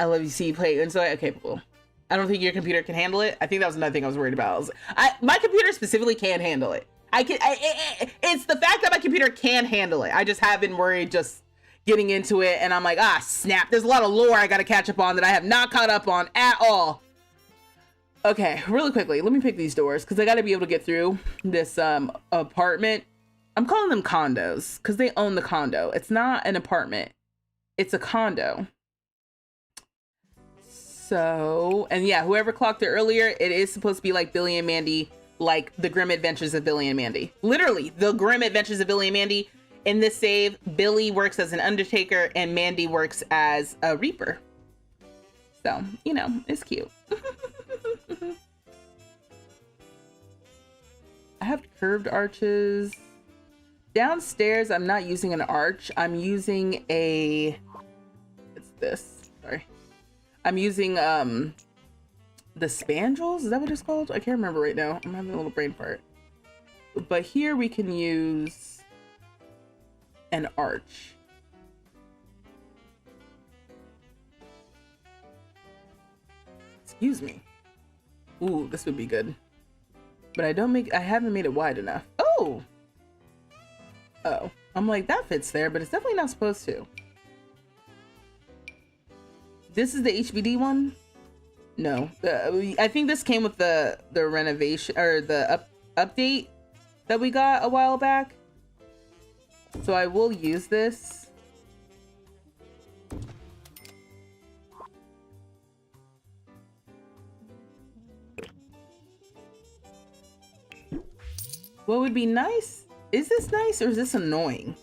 Speaker 1: love you. See you play. And so, okay, cool. I don't think your computer can handle it. I think that was another thing I was worried about. My computer specifically can handle it. It's the fact that my computer can handle it. I just have been worried just getting into it, and I'm like, snap. There's a lot of lore I gotta catch up on that I have not caught up on at all. Okay, really quickly, let me pick these doors because I gotta be able to get through this apartment. I'm calling them condos because they own the condo. It's not an apartment. It's a condo. So, and yeah, whoever clocked it earlier, it is supposed to be like Billy and Mandy, like the Grim Adventures of Billy and Mandy. Literally, the Grim Adventures of Billy and Mandy. In this save, Billy works as an undertaker and Mandy works as a reaper. So, you know, it's cute. I have curved arches. Downstairs, I'm not using an arch. I'm using it's this, sorry. I'm using the spandrels, is that what it's called? I can't remember right now. I'm having a little brain fart. But here we can use an arch. Excuse me. Ooh, this would be good. But I haven't made it wide enough. Oh, I'm like, that fits there, but it's definitely not supposed to. This is the HBD one? No, I think this came with the renovation or the update that we got a while back. So I will use this. What would be nice? Is this nice or is this annoying?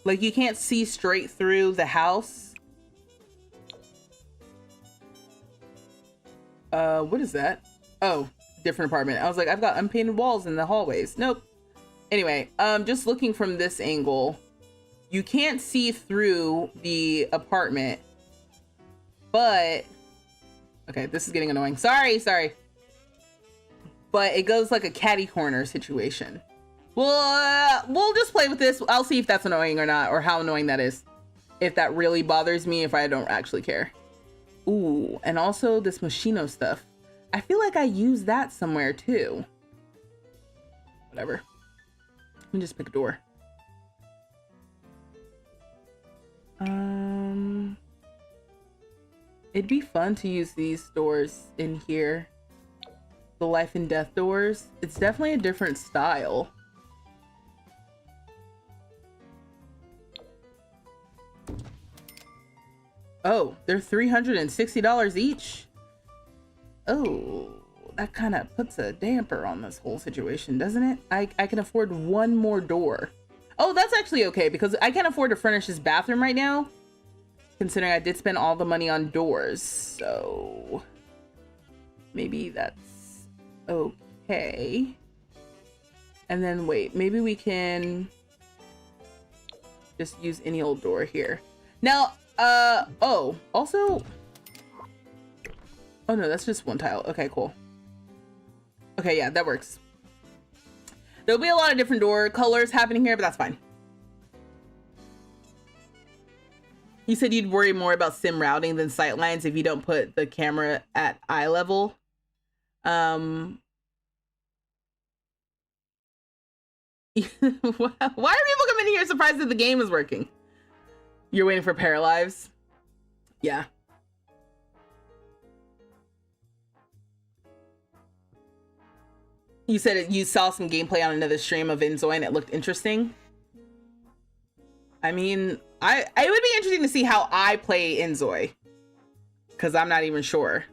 Speaker 1: Like you can't see straight through the house. What is that? Oh, different apartment. I was like, I've got unpainted walls in the hallways. Nope. Anyway, just looking from this angle, you can't see through the apartment, but okay, this is getting annoying. Sorry. But it goes like a catty corner situation. We'll just play with this. I'll see if that's annoying or not, or how annoying that is. If that really bothers me, if I don't actually care. Ooh, and also this Moschino stuff. I feel like I use that somewhere too. Whatever. Let me just pick a door. It'd be fun to use these doors in here. The life and death doors. It's definitely a different style. Oh, they're $360 each. Oh, that kind of puts a damper on this whole situation, doesn't it? I can afford one more door. Oh, that's actually okay because I can't afford to furnish this bathroom right now, considering I did spend all the money on doors. So maybe that's okay. And then wait, maybe we can just use any old door here. Now, oh, also, oh no, that's just one tile. Okay, cool. Okay, yeah, that works. There'll be a lot of different door colors happening here, but that's fine. You said you'd worry more about sim routing than sightlines if you don't put the camera at eye level. Why are people coming in here surprised that the game is working? You're waiting for Paralives? Yeah. You said you saw some gameplay on another stream of Inzoi and it looked interesting. I mean, it would be interesting to see how I play Inzoi, because I'm not even sure.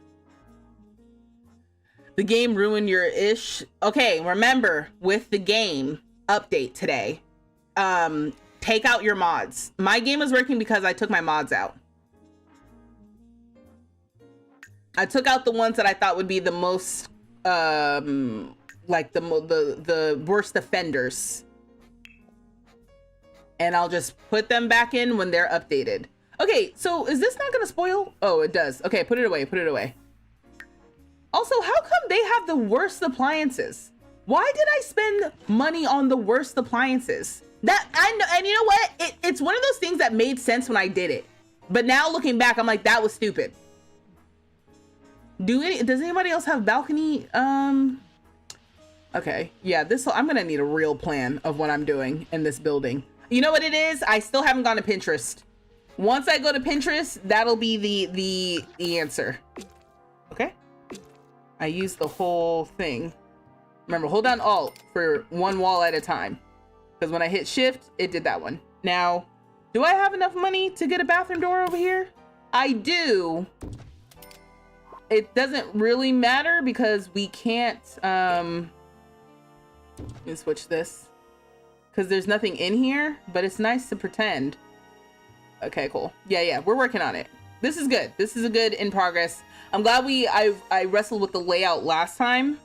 Speaker 1: The game ruined your ish. Okay, remember, with the game update today, take out your mods. My game is working because I took my mods out. I took out the ones that I thought would be the most like the worst offenders, and I'll just put them back in when they're updated. Okay, so is this not gonna spoil? Oh, it does. Okay, put it away, put it away. Also, how come they have the worst appliances? Why did I spend money on the worst appliances? That I know, and you know what? It's one of those things that made sense when I did it, but now looking back, I'm like, that was stupid. Does anybody else have balcony? Okay, yeah, I'm gonna need a real plan of what I'm doing in this building. You know what it is? I still haven't gone to Pinterest. Once I go to Pinterest, that'll be the answer. Okay. I used the whole thing. Remember, hold down Alt for one wall at a time. Because when I hit Shift, it did that one. Now, do I have enough money to get a bathroom door over here? I do. It doesn't really matter because we can't, let me switch this. Because there's nothing in here, but it's nice to pretend. Okay, cool. Yeah, we're working on it. This is good. This is a good in progress. I'm glad I wrestled with the layout last time.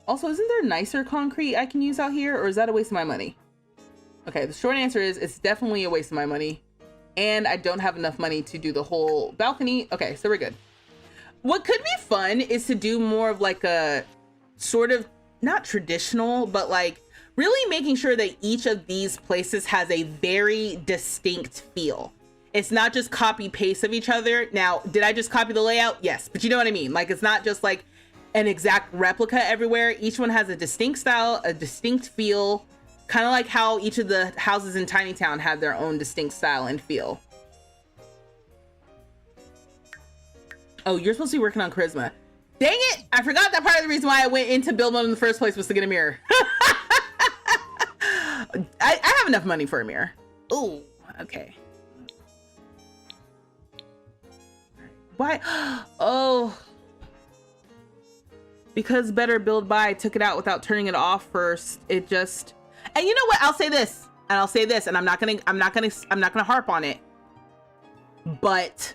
Speaker 1: Also, isn't there nicer concrete I can use out here, or is that a waste of my money? Okay, the short answer is it's definitely a waste of my money, and I don't have enough money to do the whole balcony. Okay, so we're good. What could be fun is to do more of like a sort of, not traditional, but like really making sure that each of these places has a very distinct feel. It's not just copy paste of each other. Now, did I just copy the layout? Yes, but you know what I mean? Like, it's not just like an exact replica everywhere. Each one has a distinct style, a distinct feel, kind of like how each of the houses in Tiny Town had their own distinct style and feel. Oh, you're supposed to be working on charisma. Dang it! I forgot that part of the reason why I went into build mode in the first place was to get a mirror. I have enough money for a mirror. Oh, okay. Why? Oh. Because better build by, I took it out without turning it off first. It just, and you know what? I'll say this, and I'll say this, and I'm not gonna harp on it. But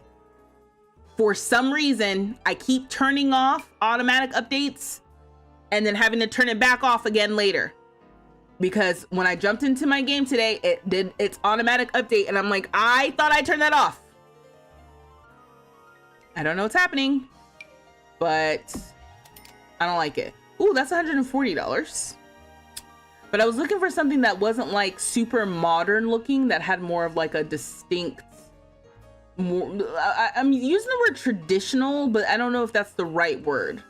Speaker 1: for some reason, I keep turning off automatic updates and then having to turn it back off again later. Because when I jumped into my game today, it did its automatic update, and I'm like, I thought I turned that off. I don't know what's happening, but I don't like it. Ooh, that's $140. But I was looking for something that wasn't like super modern looking, that had more of like a distinct, I'm using the word traditional, but I don't know if that's the right word.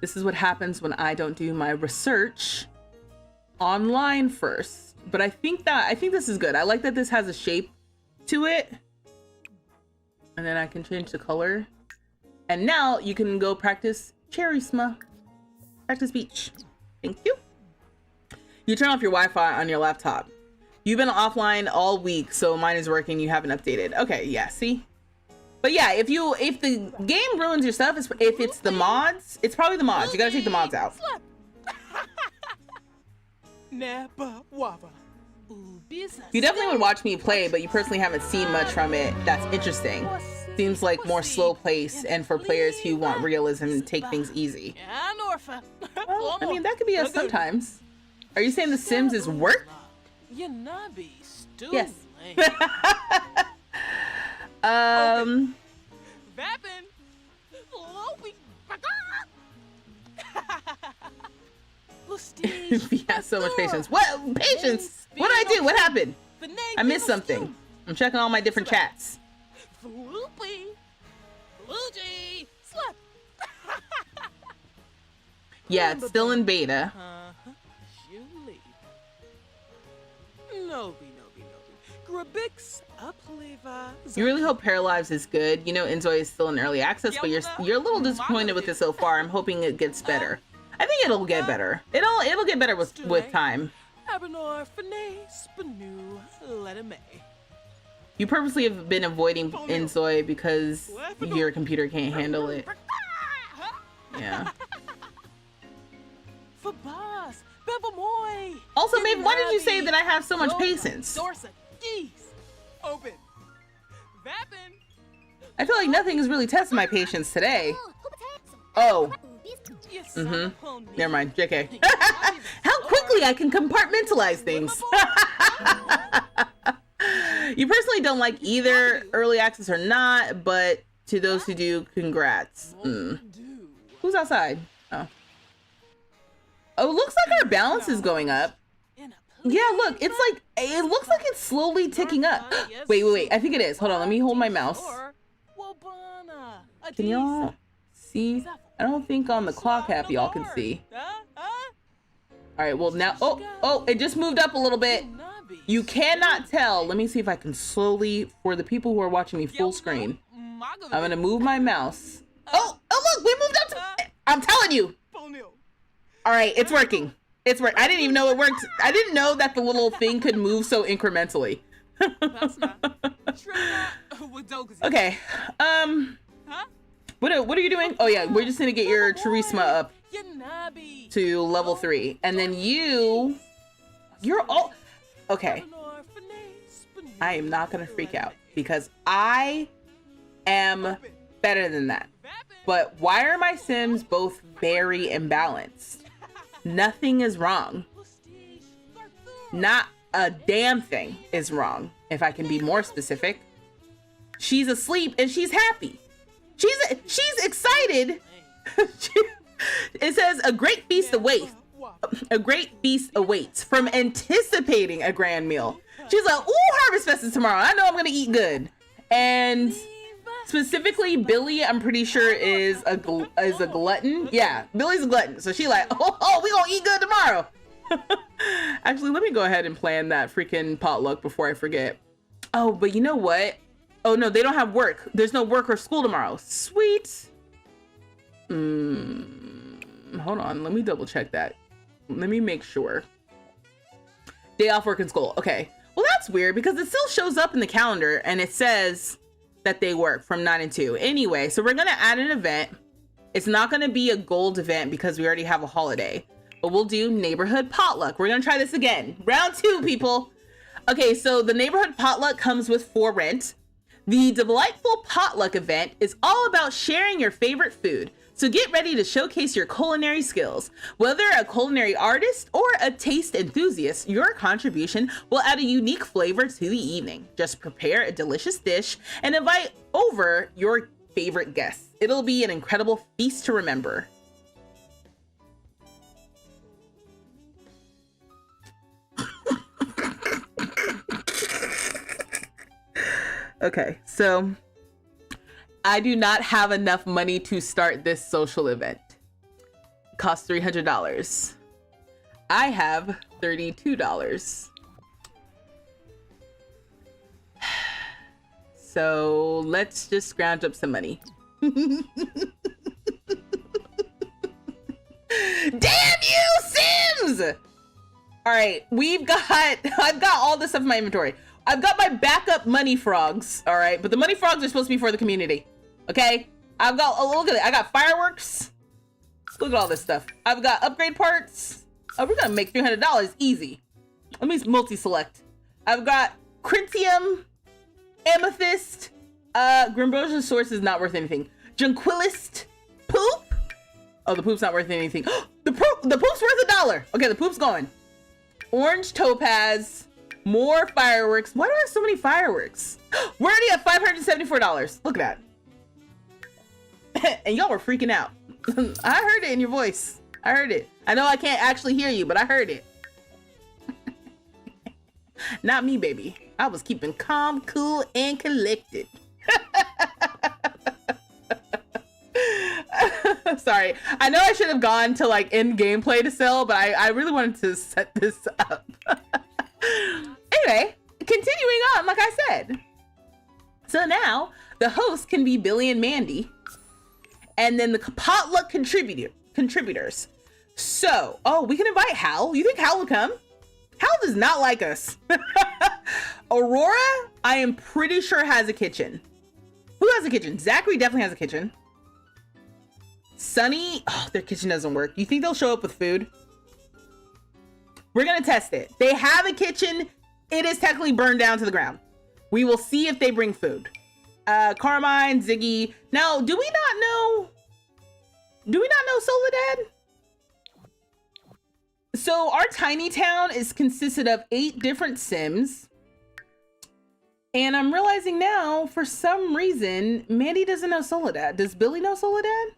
Speaker 1: This is what happens when I don't do my research online first. But I think this is good. I like that this has a shape to it. And then I can change the color. And now you can go practice Charisma. Practice beach. Thank you. You turn off your Wi-Fi on your laptop. You've been offline all week, so mine is working. You haven't updated. Okay, yeah, see? But yeah, if the game ruins your stuff, if it's the mods, it's probably the mods. You gotta take the mods out. You definitely would watch me play, but you personally haven't seen much from it that's interesting. Seems like more slow pace and for players who want realism and take things easy. Well, I mean, that could be us sometimes. Are you saying The Sims is work? Yes. He has so much patience. What patience? What did I do? What happened? I missed something. I'm checking all my different chats. Yeah, it's still in beta. You really hope Paralives is good. You know, Enzoy is still in early access, but you're a little disappointed with it so far. I'm hoping it gets better. I think it'll get better. It'll get better with time. You purposely have been avoiding Enzoy because your computer can't handle it. Yeah. Also, Maeve, why did you say that I have so much patience? I feel like nothing has really tested my patience today. Oh. Never mind. JK. How quickly I can compartmentalize things. You personally don't like either early access or not, but to those who do, congrats. Who's outside? Oh. Oh, it looks like our balance is going up. Yeah, look, it looks like it's slowly ticking up. Wait. I think it is. Hold on, let me hold my mouse. Can y'all see? I don't think on the clock app y'all can see. All right, well now, oh, it just moved up a little bit. You cannot tell. Let me see if I can slowly, for the people who are watching me full screen, I'm gonna move my mouse. Oh, look, we moved up to, I'm telling you. All right, it's working. It's work. I didn't even know it worked. I didn't know that the little thing could move so incrementally. Okay. What are you doing? Oh yeah, we're just gonna get your charisma up to level 3, and then you're all okay. I am not gonna freak out because I am better than that. But why are my Sims both very imbalanced? Nothing is wrong. Not a damn thing is wrong. If I can be more specific, she's asleep and she's happy. She's excited. It says a great feast awaits. A great feast awaits from anticipating a grand meal. She's like, ooh, Harvest Fest is tomorrow. I know I'm gonna eat good. And specifically, Billy, I'm pretty sure is a glutton. Yeah, Billy's a glutton. So she like, oh, we gonna eat good tomorrow. Actually, let me go ahead and plan that freaking potluck before I forget. Oh, but you know what? Oh no, they don't have work. There's no work or school tomorrow. Sweet. Hold on, let me double check that. Let me make sure. Day off work and school. Okay. Well, that's weird because it still shows up in the calendar and it says that they work from 9 and 2. Anyway, so we're gonna add an event. It's not gonna be a gold event because we already have a holiday, but we'll do neighborhood potluck. We're gonna try this again. Round 2, people. Okay, so the neighborhood potluck comes with 4 rent. The delightful potluck event is all about sharing your favorite food. So get ready to showcase your culinary skills. Whether a culinary artist or a taste enthusiast, your contribution will add a unique flavor to the evening. Just prepare a delicious dish and invite over your favorite guests. It'll be an incredible feast to remember. Okay, so I do not have enough money to start this social event. It costs $300. I have $32. So let's just scrounge up some money. Damn you, Sims! All right, I've got all this stuff in my inventory. I've got my backup money frogs, all right? But the money frogs are supposed to be for the community, okay? I've got, oh, look at it. I got fireworks. Look at all this stuff. I've got upgrade parts. Oh, we're gonna make $300 easy. Let me multi-select. I've got Critium, Amethyst, Grimbrosia's source is not worth anything. Junquillist, Poop. Oh, the poop's not worth anything. The poop's worth $1. Okay, the poop's going. Orange Topaz, more fireworks. Why do I have so many fireworks? We're already at $574. Look at that. And y'all were freaking out. I heard it in your voice. I heard it. I know I can't actually hear you, but I heard it. Not me, baby. I was keeping calm, cool, and collected. Sorry. I know I should have gone to like end gameplay to sell, but I really wanted to set this up. Anyway, continuing on, like I said. So now the host can be Billy and Mandy, and then the potluck contributors. So, oh, we can invite Hal. You think Hal would come? Hal does not like us. Aurora, I am pretty sure has a kitchen. Who has a kitchen? Zachary definitely has a kitchen. Sunny, oh, their kitchen doesn't work. You think they'll show up with food? We're gonna test it. They have a kitchen. It is technically burned down to the ground. We will see if they bring food. Carmine, Ziggy. Now, do we not know Soledad? So our tiny town is consisted of 8 different Sims. And I'm realizing now, for some reason, Mandy doesn't know Soledad. Does Billy know Soledad?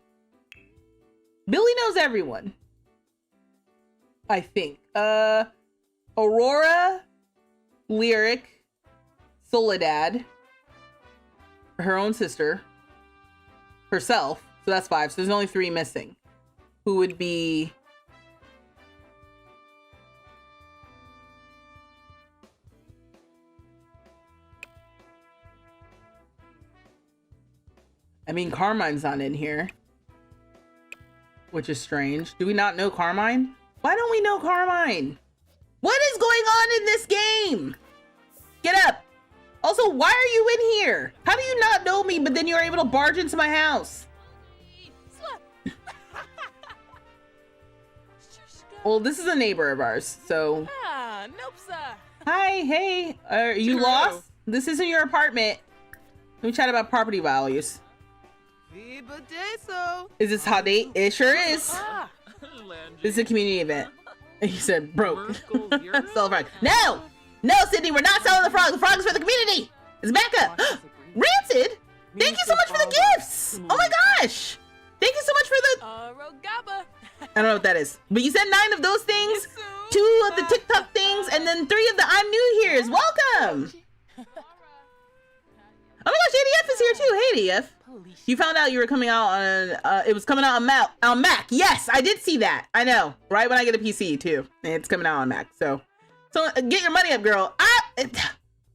Speaker 1: Billy knows everyone, I think. Aurora, Lyric, Soledad, her own sister, herself. So that's 5. So there's only 3 missing. Who would be... I mean, Carmine's not in here, which is strange. Do we not know Carmine? Why don't we know Carmine? What is going on in this game? Get up. Also, why are you in here? How do you not know me, but then you're able to barge into my house? Well, this is a neighbor of ours, so... Hi, hey, are you lost? This isn't your apartment. Let me chat about property values. Is this hot date? It sure is. This is a community event. He said broke. Sell frog. No! No, Sydney, we're not selling the frog. The frog is for the community. It's back up. Rancid? Thank you so much for the gifts. Oh my gosh. Thank you so much for the... I don't know what that is. But you said 9 of those things, 2 of the TikTok things, and then 3 of the I'm new here's. Welcome. Oh my gosh, ADF is here too. Hey, ADF. You found out you were coming out on, it was coming out on Mac. Yes, I did see that. I know. Right when I get a PC too. It's coming out on Mac. So get your money up, girl.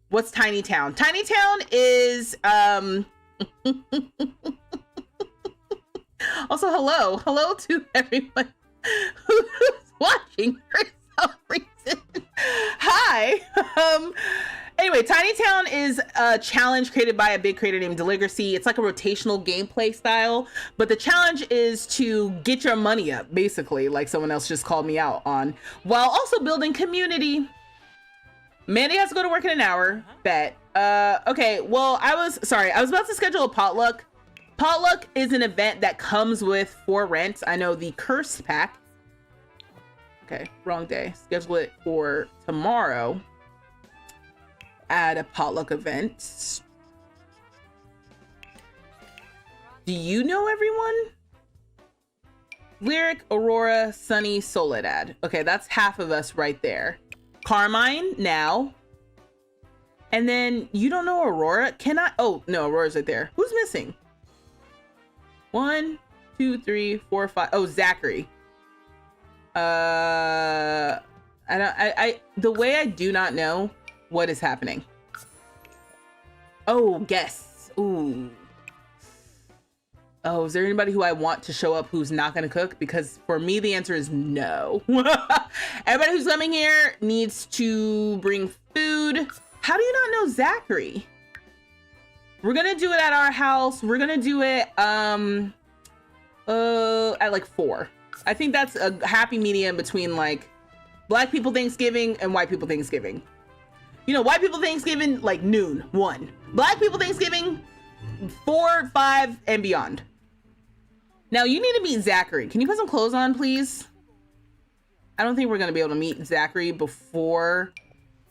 Speaker 1: What's Tiny Town? Tiny Town is, also, hello to everyone who's watching for some reason. Hi. Anyway, Tiny Town is a challenge created by a big creator named Deligracy. It's like a rotational gameplay style, but the challenge is to get your money up, basically, like someone else just called me out on, while also building community. Mandy has to go to work in an hour. Bet. Okay, well, I was about to schedule a potluck. Potluck is an event that comes with 4 rents. I know the Cursed Pack. Okay, wrong day. Schedule it for tomorrow. At a potluck event. Do you know everyone? Lyric, Aurora, Sunny, Soledad. Okay, that's half of us right there. Carmine now. And then you don't know Aurora? Can I? Oh, no, Aurora's right there. Who's missing? 1, 2, 3, 4, 5. Oh, Zachary. The way I do not know what is happening. Oh, guests. Ooh. Oh, is there anybody who I want to show up who's not gonna cook? Because for me, the answer is no. Everybody who's coming here needs to bring food. How do you not know Zachary? We're gonna do it at our house. We're gonna do it at like 4. I think that's a happy medium between like Black people Thanksgiving and white people Thanksgiving. You know, white people Thanksgiving like noon, 1. Black people Thanksgiving 4, 5, and beyond. Now you need to meet Zachary. Can you put some clothes on, please? I don't think we're gonna be able to meet Zachary before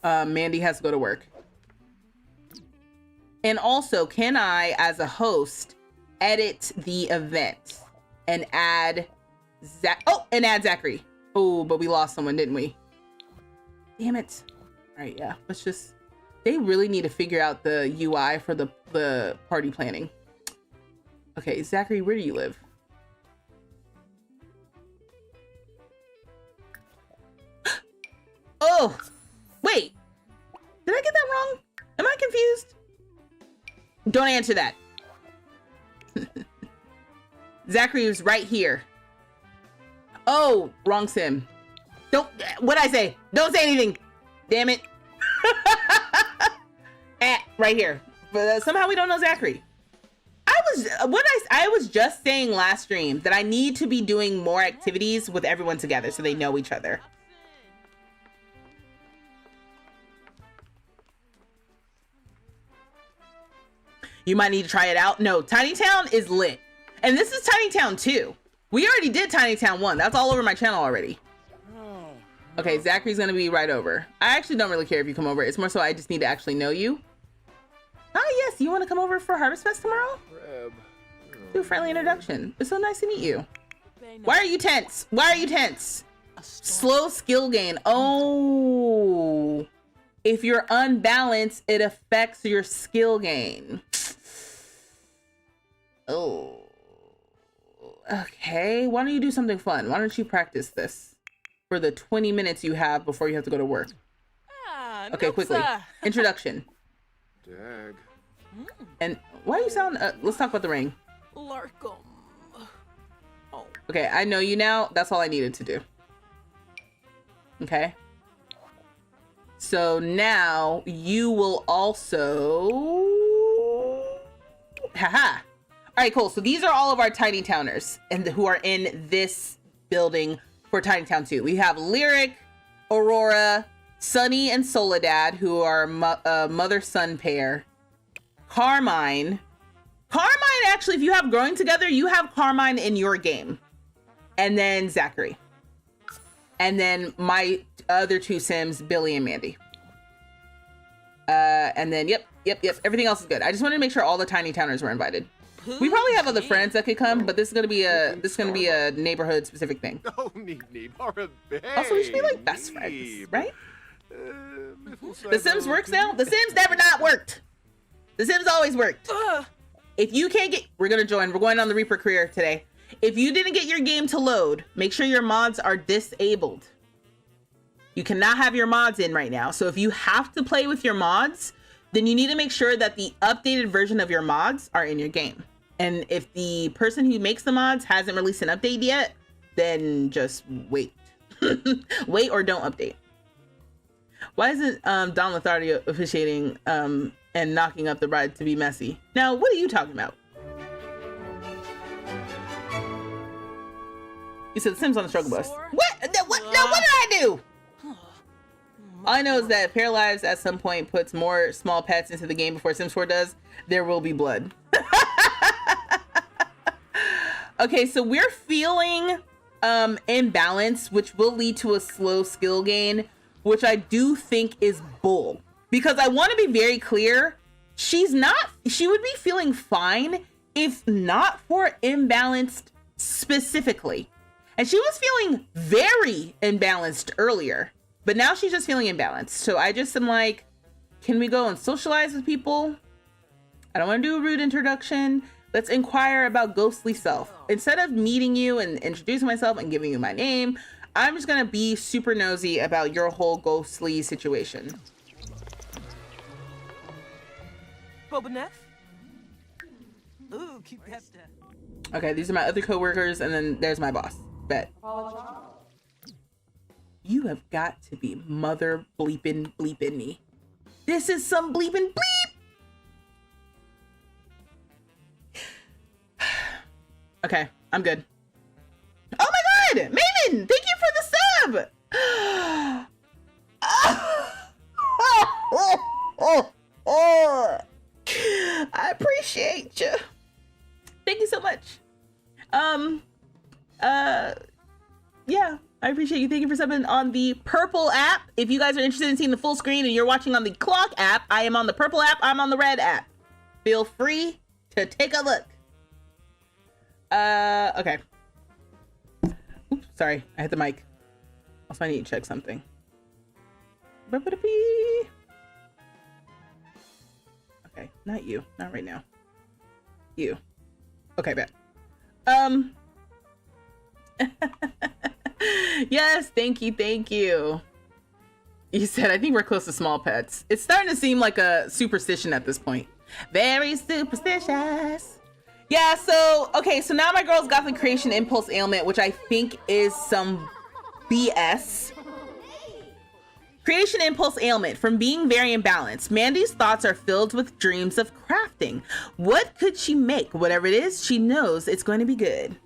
Speaker 1: Mandy has to go to work. And also, can I, as a host, edit the event and add Zachary? Oh, but we lost someone, didn't we? Damn it. All right, yeah. Let's just. They really need to figure out the UI for the party planning. Okay, Zachary, where do you live? Oh, wait. Did I get that wrong? Am I confused? Don't answer that. Zachary was right here. Oh, wrong sim. What'd I say? Don't say anything. Damn it. Right here. But somehow we don't know Zachary. I was just saying last stream that I need to be doing more activities with everyone together so they know each other. You might need to try it out. No, Tiny Town is lit. And this is Tiny Town 2. We already did Tiny Town 1. That's all over my channel already. Okay, Zachary's gonna be right over. I actually don't really care if you come over. It's more so I just need to actually know you. Oh yes, you wanna come over for Harvest Fest tomorrow? Do a friendly introduction. It's so nice to meet you. Why are you tense? Why are you tense? Slow skill gain. Oh. If you're unbalanced, it affects your skill gain. Oh. Okay, why don't you do something fun? Why don't you practice this for the 20 minutes you have before you have to go to work? Okay, quickly. Introduction.
Speaker 2: Dag.
Speaker 1: And why do you sound... let's talk about the ring.
Speaker 3: Larkum. Oh.
Speaker 1: Okay, I know you now. That's all I needed to do. Okay. So now you will also... Haha. All right, cool. So these are all of our Tiny Towners and who are in this building for Tiny Town 2. We have Lyric, Aurora, Sunny, and Soledad, who are mother-son pair. Carmine. Carmine, actually, if you have Growing Together, you have Carmine in your game. And then Zachary. And then my other 2 Sims, Billy and Mandy. And then, yep. Everything else is good. I just wanted to make sure all the Tiny Towners were invited. We probably have other friends that could come, but this is gonna be a neighborhood specific thing.
Speaker 2: Oh, need Also,
Speaker 1: we should be like best friends, right? The Sims works now. The Sims never not worked. The Sims always worked. If you can't get, we're gonna join. We're going on the Reaper career today. If you didn't get your game to load, make sure your mods are disabled. You cannot have your mods in right now. So if you have to play with your mods, then you need to make sure that the updated version of your mods are in your game. And if the person who makes the mods hasn't released an update yet, then just wait. Wait or don't update. Why isn't Don Lothario officiating and knocking up the bride to be messy? Now, what are you talking about? You said the Sims on the struggle bus. What? No, what did I do? All I know is that Paralyzed at some point puts more small pets into the game before Sims 4 does. There will be blood. Okay, so we're feeling imbalance, which will lead to a slow skill gain, which I do think is bull. Because I want to be very clear, she would be feeling fine if not for imbalanced specifically. And she was feeling very imbalanced earlier, but now she's just feeling imbalanced. So I just am like, can we go and socialize with people? I don't want to do a rude introduction. Let's inquire about ghostly self. Instead of meeting you and introducing myself and giving you my name, I'm just gonna be super nosy about your whole ghostly situation.
Speaker 3: Bobanef? Ooh, keep that.
Speaker 1: Okay, these are my other coworkers, and then there's my boss. Bet. You have got to be mother bleeping me. This is some bleeping bleep. Okay, I'm good. Oh my god! Maven! Thank you for the sub! I appreciate you. Thank you so much. Yeah, I appreciate you. Thank you for subbing on the purple app. If you guys are interested in seeing the full screen and you're watching on the clock app, I am on the purple app, I'm on the red app. Feel free to take a look. Okay. Oops, sorry, I hit the mic. Also, I need to check something. Okay, not you. Not right now. You. Okay, bet. Yes, thank you, thank you. You said, I think we're close to small pets. It's starting to seem like a superstition at this point. Very superstitious. Yeah, so, okay, so now my girl's got the creation impulse ailment, which I think is some BS. Creation impulse ailment. From being very imbalanced, Mandy's thoughts are filled with dreams of crafting. What could she make? Whatever it is, she knows it's going to be good.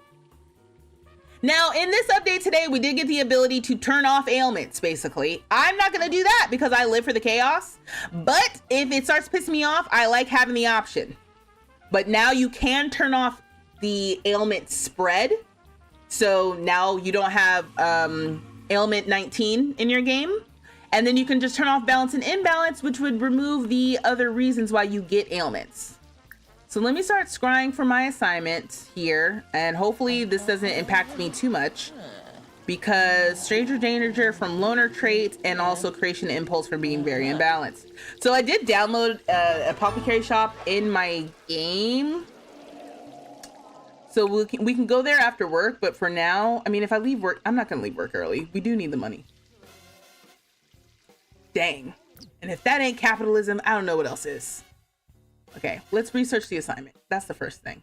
Speaker 1: Now, in this update today, we did get the ability to turn off ailments, basically. I'm not going to do that because I live for the chaos. But if it starts pissing me off, I like having the option. But now you can turn off the ailment spread. So now you don't have ailment 19 in your game. And then you can just turn off balance and imbalance, which would remove the other reasons why you get ailments. So let me start scrying for my assignment here. And hopefully this doesn't impact me too much. Because stranger danger from loner trait and also creation impulse from being very imbalanced. So I did download Apothecary Shop in my game. So we can go there after work. But for now, I mean, if I leave work, I'm not going to leave work early. We do need the money. Dang. And if that ain't capitalism, I don't know what else is. Okay, let's research the assignment. That's the first thing.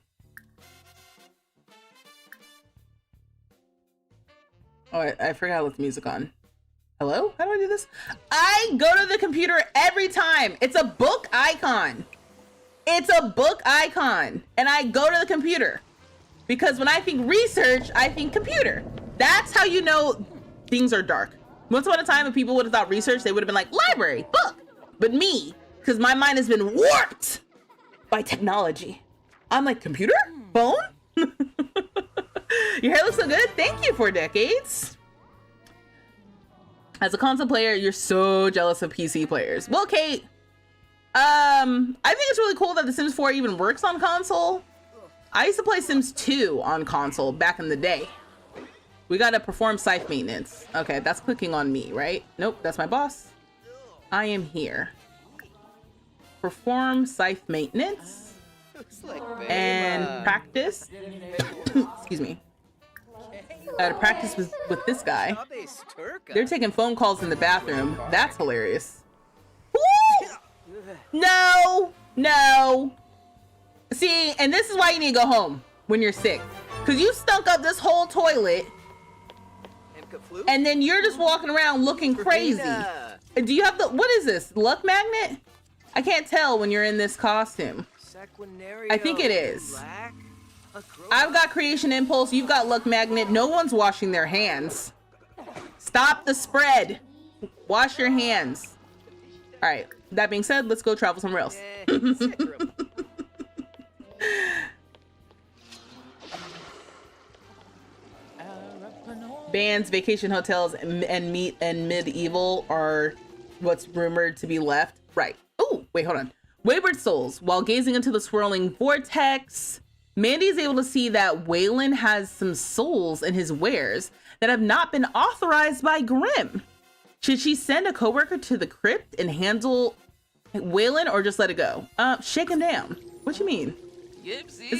Speaker 1: Oh, I forgot to let the music on. Hello? How do I do this? I go to the computer every time. It's a book icon. It's a book icon. And I go to the computer. Because when I think research, I think computer. That's how you know things are dark. Once upon a time, if people would have thought research, they would have been like, library, book. But me, because my mind has been warped by technology. I'm like, computer? Phone? Your hair looks so good. Thank you for decades. As a console player, you're so jealous of PC players. Well, Kate, I think it's really cool that The Sims 4 even works on console. I used to play Sims 2 on console back in the day. We gotta perform scythe maintenance. Okay, that's clicking on me, right? Nope, that's my boss. I am here. Perform scythe maintenance. And practice. Excuse me. I gotta practice with this guy. They're taking phone calls in the bathroom. That's hilarious. Woo! No! No! See, and this is why you need to go home when you're sick. Because you stunk up this whole toilet. And then you're just walking around looking crazy. Do you have the, what is this? Luck magnet? I can't tell when you're in this costume. I think it is. I've got creation impulse. You've got luck magnet. No one's washing their hands. Stop the spread. Wash your hands. All right. That being said, let's go travel somewhere else. Bands, vacation hotels, and meat and medieval are what's rumored to be left. Right. Oh, wait, hold on. Wayward souls. While gazing into the swirling vortex, Mandy is able to see that Waylon has some souls in his wares that have not been authorized by Grimm. Should she send a coworker to the crypt and handle Waylon, or just let it go? Shake him down. What you mean?
Speaker 3: Yipsy.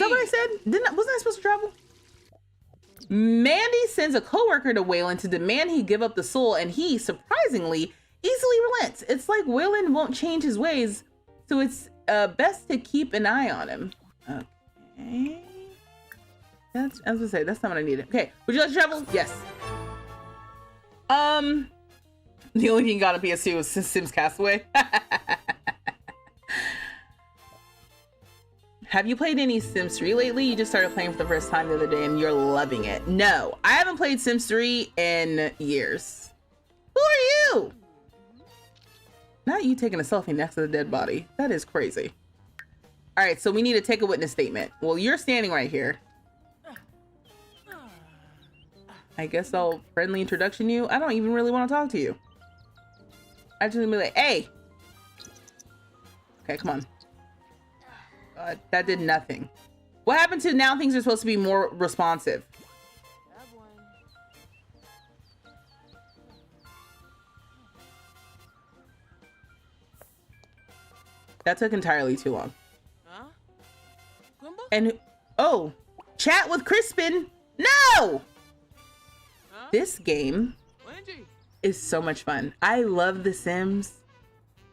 Speaker 1: Have you played any Sims 3 lately? You just started playing for the first time the other day and you're loving it. No, I haven't played Sims 3 in years. Who are you? Not you taking a selfie next to the dead body. That is crazy. All right, so we need to take a witness statement. Well, you're standing right here. I guess I'll friendly introduction you. I don't even really want to talk to you. I just gonna be like, hey. Okay, come on. That did nothing. What happened to now things are supposed to be more responsive? That took entirely too long. And, oh, chat with Crispin. No! This game is so much fun. I love The Sims.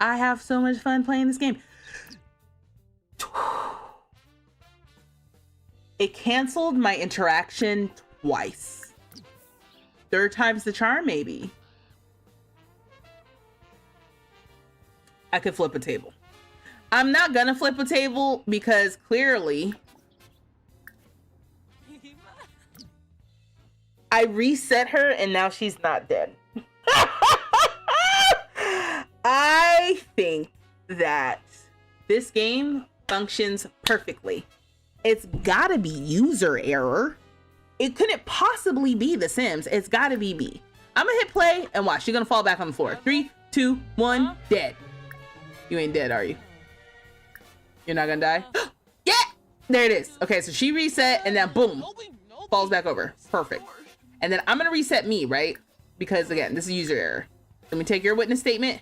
Speaker 1: I have so much fun playing this game. It canceled my interaction twice. Third time's the charm, maybe. I could flip a table. I'm not gonna flip a table because clearly I reset her and now she's not dead. I think that this game functions perfectly. It's gotta be user error. It couldn't possibly be The Sims. It's gotta be me. I'm gonna hit play and watch. You're gonna fall back on the floor. 3, 2, 1, dead. You ain't dead, are you? You're not gonna die? Yeah! There it is. Okay, so she reset and then boom, falls back over. Perfect. And then I'm gonna reset me, right? Because again, this is user error. Let me take your witness statement.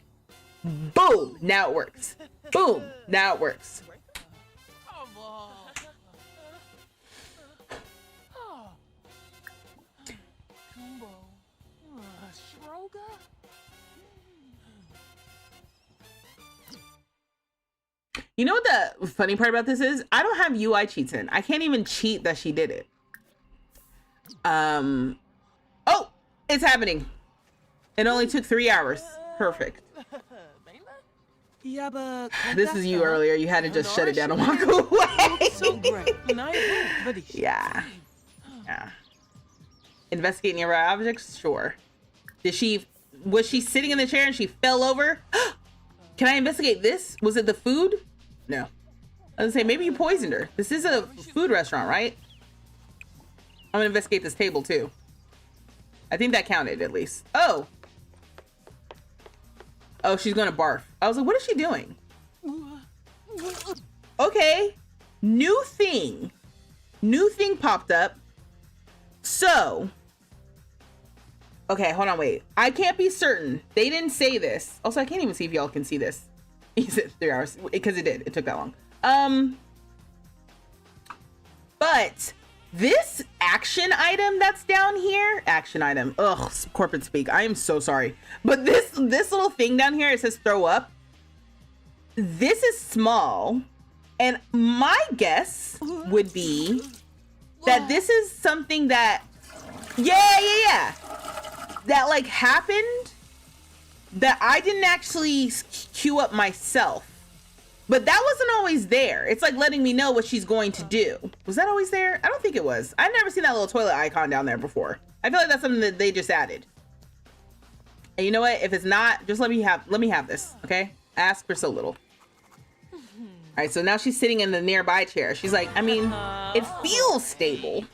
Speaker 1: Boom, now it works. Boom, now it works. You know what the funny part about this is? I don't have UI cheats in. I can't even cheat that she did it. Oh, it's happening. It only took 3 hours. Perfect. This is you earlier. You had to just shut it down and walk away.
Speaker 3: So great.
Speaker 1: Yeah. Yeah. Investigate nearby objects? Sure. Was she sitting in the chair and she fell over? Can I investigate this? Was it the food? No. I was gonna say, maybe you poisoned her. This is a food restaurant, right? I'm gonna investigate this table too. I think that counted at least. Oh. Oh, she's gonna barf. I was like, what is she doing? Okay. New thing. New thing popped up. So. Okay, hold on, wait. I can't be certain. They didn't say this. Also, I can't even see if y'all can see this. He said 3 hours because it did. It took that long. But this action item that's down here, action item. Ugh, corporate speak. I am so sorry. But this little thing down here, it says throw up. This is small. And my guess would be that this is something that, yeah. That like happened that I didn't actually queue up myself. But that wasn't always there. It's like letting me know what she's going to do. Was that always there? I don't think it was. I've never seen that little toilet icon down there before. I feel like that's something that they just added. And you know what? If it's not, just let me have this, okay? Ask for so little. All right, so now she's sitting in the nearby chair. She's like, I mean, it feels stable.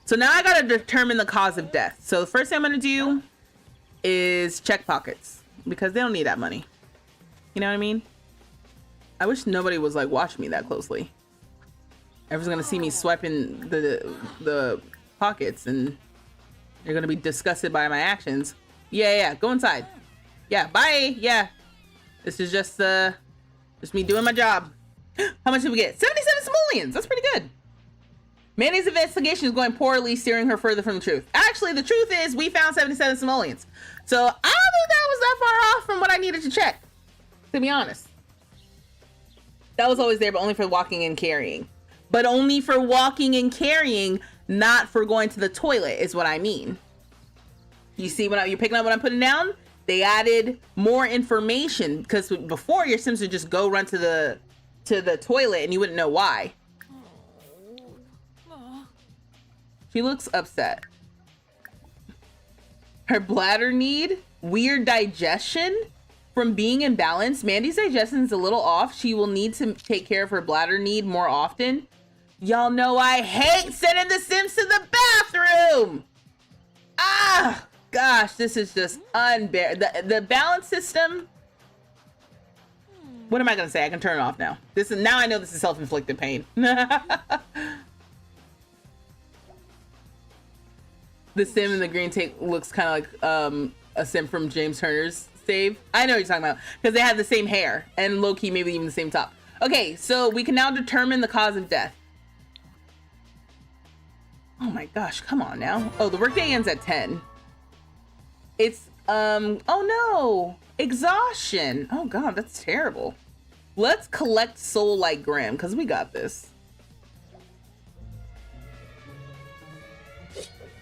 Speaker 1: So now I gotta determine the cause of death. So the first thing I'm gonna do is check pockets because they don't need that money. You know what I mean? I wish nobody was like watching me that closely. Everyone's gonna see me swiping the pockets and you're gonna be disgusted by my actions. Yeah, go inside. Yeah, bye. Yeah, this is just me doing my job. How much did we get? 77 simoleons. That's pretty good. Mandy's investigation is going poorly, steering her further from the truth. Actually, the truth is we found 77 simoleons. So I don't think that was that far off from what I needed to check, to be honest. That was always there, but only for walking and carrying. But only for walking and carrying, not for going to the toilet is what I mean. You see when you're picking up what I'm putting down? They added more information because before your Sims would just go run to the toilet and you wouldn't know why. She looks upset. Her bladder need, weird digestion from being imbalanced. Mandy's digestion is a little off. She will need to take care of her bladder need more often. Y'all know I hate sending the Sims to the bathroom. Ah, gosh, this is just unbearable. The balance system. What am I gonna say? I can turn it off now. This is now I know this is self-inflicted pain. The sim in the green tape looks kind of like a sim from James Turner's save. I know what you're talking about because they have the same hair and low-key maybe even the same top. Okay, so we can now determine the cause of death. Oh my gosh, come on now. Oh, the workday ends at 10. It's oh no, exhaustion. Oh god, that's terrible. Let's collect soul like Graham because we got this.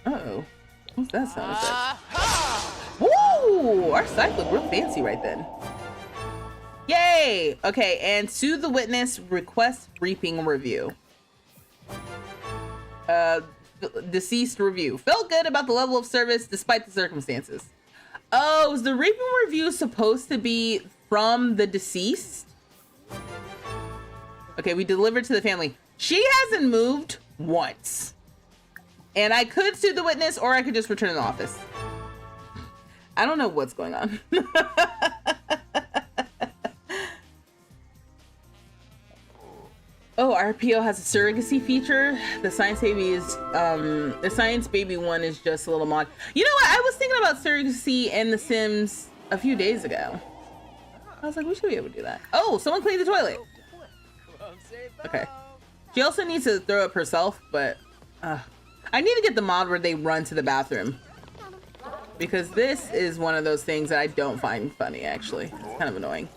Speaker 1: Uh-oh. What's that sound effect? Woo! Our site looked real fancy right then. Yay! Okay, and to the witness, request reaping review. Deceased review. Felt good about the level of service despite the circumstances. Oh, is the reaping review supposed to be from the deceased? Okay, we delivered to the family. She hasn't moved once. And I could sue the witness or I could just return to the office. I don't know what's going on. Oh, RPO has a surrogacy feature. The science baby one is just a little mod. You know what? I was thinking about surrogacy in The Sims a few days ago. I was like, we should be able to do that. Oh, someone cleaned the toilet. Okay. She also needs to throw up herself, but I need to get the mod where they run to the bathroom. Because this is one of those things that I don't find funny, actually. It's kind of annoying.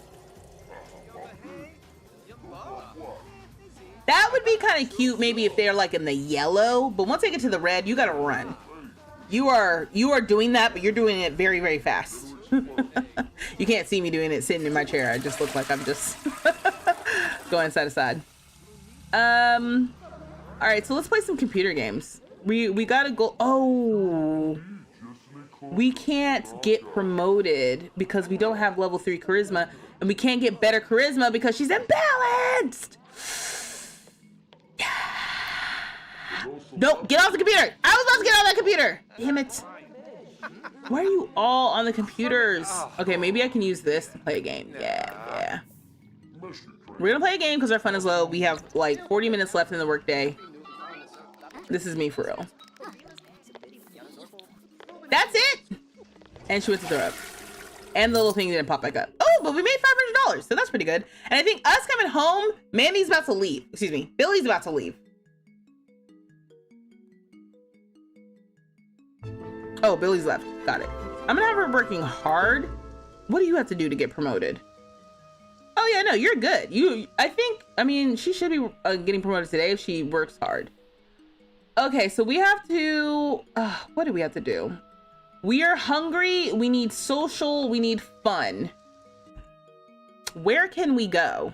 Speaker 1: That would be kind of cute maybe if they're like in the yellow, but once they get to the red, you gotta run. You are doing that, but you're doing it very, very fast. You can't see me doing it sitting in my chair. I just look like I'm just going side to side. All right, so let's play some computer games. We gotta go. Oh, we can't get promoted because we don't have level 3 charisma, and we can't get better charisma because she's imbalanced. Nope, get off the computer. I was about to get on that computer. Damn it. Why are you all on the computers? Okay, maybe I can use this to play a game. Yeah. We're gonna play a game because our fun is low. We have like 40 minutes left in the workday. This is me for real. That's it. And she went to throw up. And the little thing didn't pop back up. Oh, but we made $500, so that's pretty good. And I think us coming home, Mandy's about to leave. Excuse me, Billy's about to leave. Oh, Billy's left. Got it. I'm gonna have her working hard. What do you have to do to get promoted? Oh yeah, no, you're good. I mean, she should be getting promoted today if she works hard. Okay, so we have to, what do we have to do? We are hungry, we need social, we need fun. Where can we go?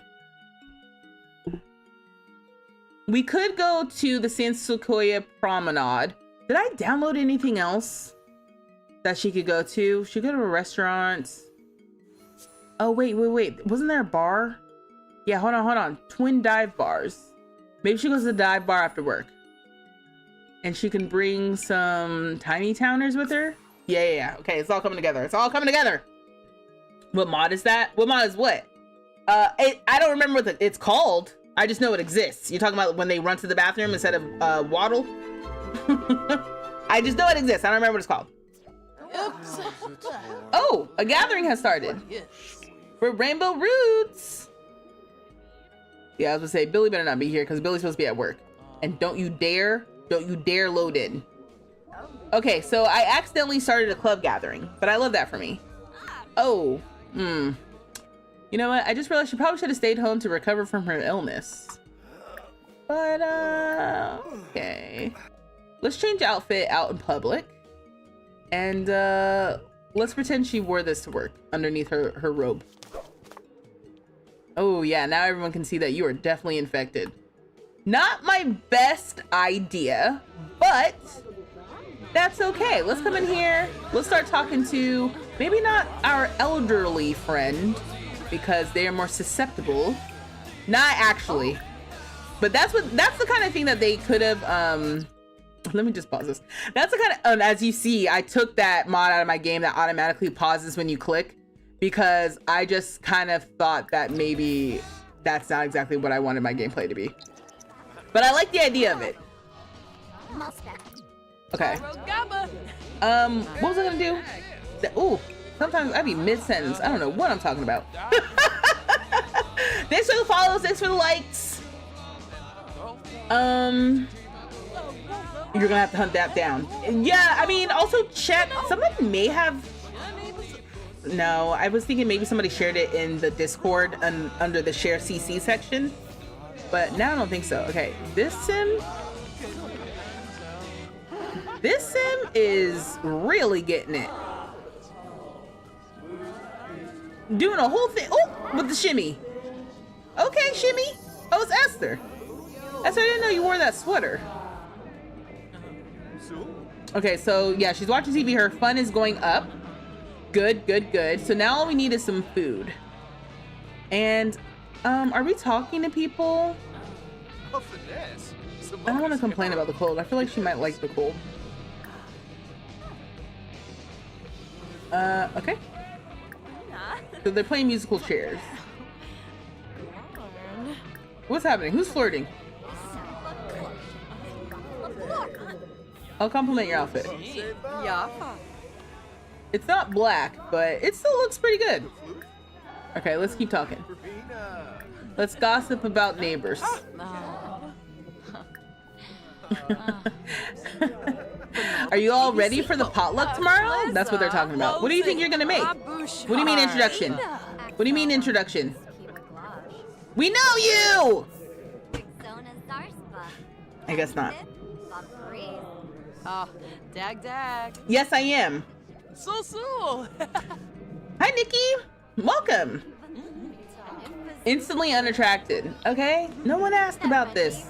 Speaker 1: We could go to the San Sequoia Promenade. Did I download anything else that she could go to? She could go to a restaurant. Oh, wait. Wasn't there a bar? Yeah, hold on. Twin dive bars. Maybe she goes to the dive bar after work. And she can bring some tiny towners with her? Yeah. Okay, it's all coming together. What mod is that? What mod is what? I don't remember what it's called. I just know it exists. You're talking about when they run to the bathroom instead of waddle? I just know it exists. I don't remember what it's called. Oh, a gathering has started. For Rainbow Roots. Yeah, I was gonna say, Billy better not be here because Billy's supposed to be at work. And don't you dare load in. Okay, so I accidentally started a club gathering, but I love that for me. Oh, you know what? I just realized she probably should have stayed home to recover from her illness. But, okay. Let's change outfit out in public. And, let's pretend she wore this to work underneath her robe. Oh, yeah, now everyone can see that you are definitely infected. Not my best idea, but that's okay. Let's come in here. Let's start talking to maybe not our elderly friend because they are more susceptible. Not actually, but that's the kind of thing that they could have. Let me just pause this. That's the kind of, as you see, I took that mod out of my game that automatically pauses when you click because I just kind of thought that maybe that's not exactly what I wanted my gameplay to be. But I like the idea of it. Okay. What was I gonna do? Ooh, sometimes I be mid-sentence. I don't know what I'm talking about. Thanks for the follows, thanks for the likes. You're gonna have to hunt that down. Yeah, I mean, also chat, somebody may have, no, I was thinking maybe somebody shared it in the Discord under the share CC section, but now I don't think so. Okay, this sim is really getting it. Doing a whole thing, oh, with the shimmy. Okay, shimmy. Oh, it's Esther. Esther, I didn't know you wore that sweater. Okay, so yeah, she's watching TV. Her fun is going up. Good, good, good. So now all we need is some food. And are we talking to people? I don't want to complain about the cold. I feel like she might like the cold. Okay. So they're playing musical chairs. What's happening? Who's flirting? I'll compliment your outfit. It's not black, but it still looks pretty good. Okay, let's keep talking. Let's gossip about neighbors. Are you all ready for the potluck tomorrow? That's what they're talking about. What do you think you're gonna make? What do you mean introduction? What do you mean introduction? We know you! I guess not.
Speaker 3: Oh, dag.
Speaker 1: Yes, I am.
Speaker 3: So.
Speaker 1: Hi, Nikki. Welcome. Instantly unattracted. Okay, no one asked about this.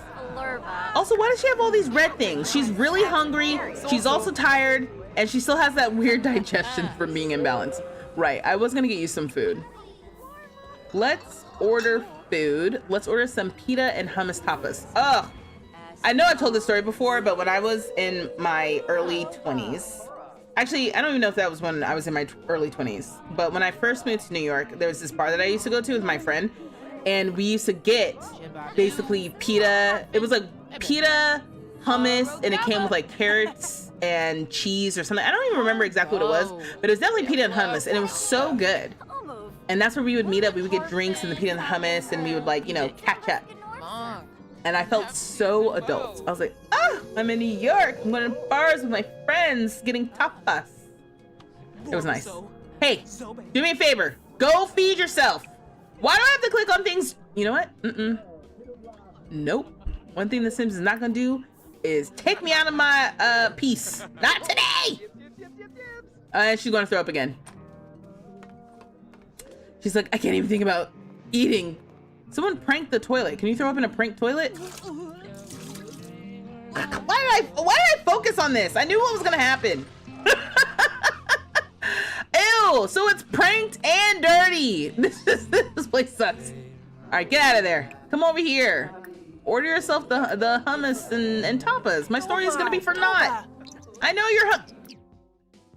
Speaker 1: Also, why does she have all these red things? She's really hungry. She's also tired, and she still has that weird digestion from being imbalanced. Right, I was gonna get you some food. Let's order food. Let's order some pita and hummus tapas. Ugh. I know I've told this story before, but when I was in my early 20s, actually, I don't even know if that was when I was in my early 20s, but when I first moved to New York, there was this bar that I used to go to with my friend, and we used to get basically pita. It was like pita, hummus, and it came with like carrots and cheese or something. I don't even remember exactly what it was, but it was definitely pita and hummus, and it was so good. And that's where we would meet up. We would get drinks and the pita and the hummus, and we would like, you know, catch up. And I felt so adult. I was like, I'm in New York. I'm going to bars with my friends getting tapas. It was nice. Hey, do me a favor. Go feed yourself. Why do I have to click on things? You know what? Nope. One thing The Sims is not going to do is take me out of my piece. Not today. And she's going to throw up again. She's like, I can't even think about eating. Someone pranked the toilet. Can you throw up in a pranked toilet? Why did I focus on this? I knew what was gonna happen. Ew, so it's pranked and dirty. This place sucks. All right, get out of there. Come over here. Order yourself the hummus and tapas. My story is gonna be for naught. I know you're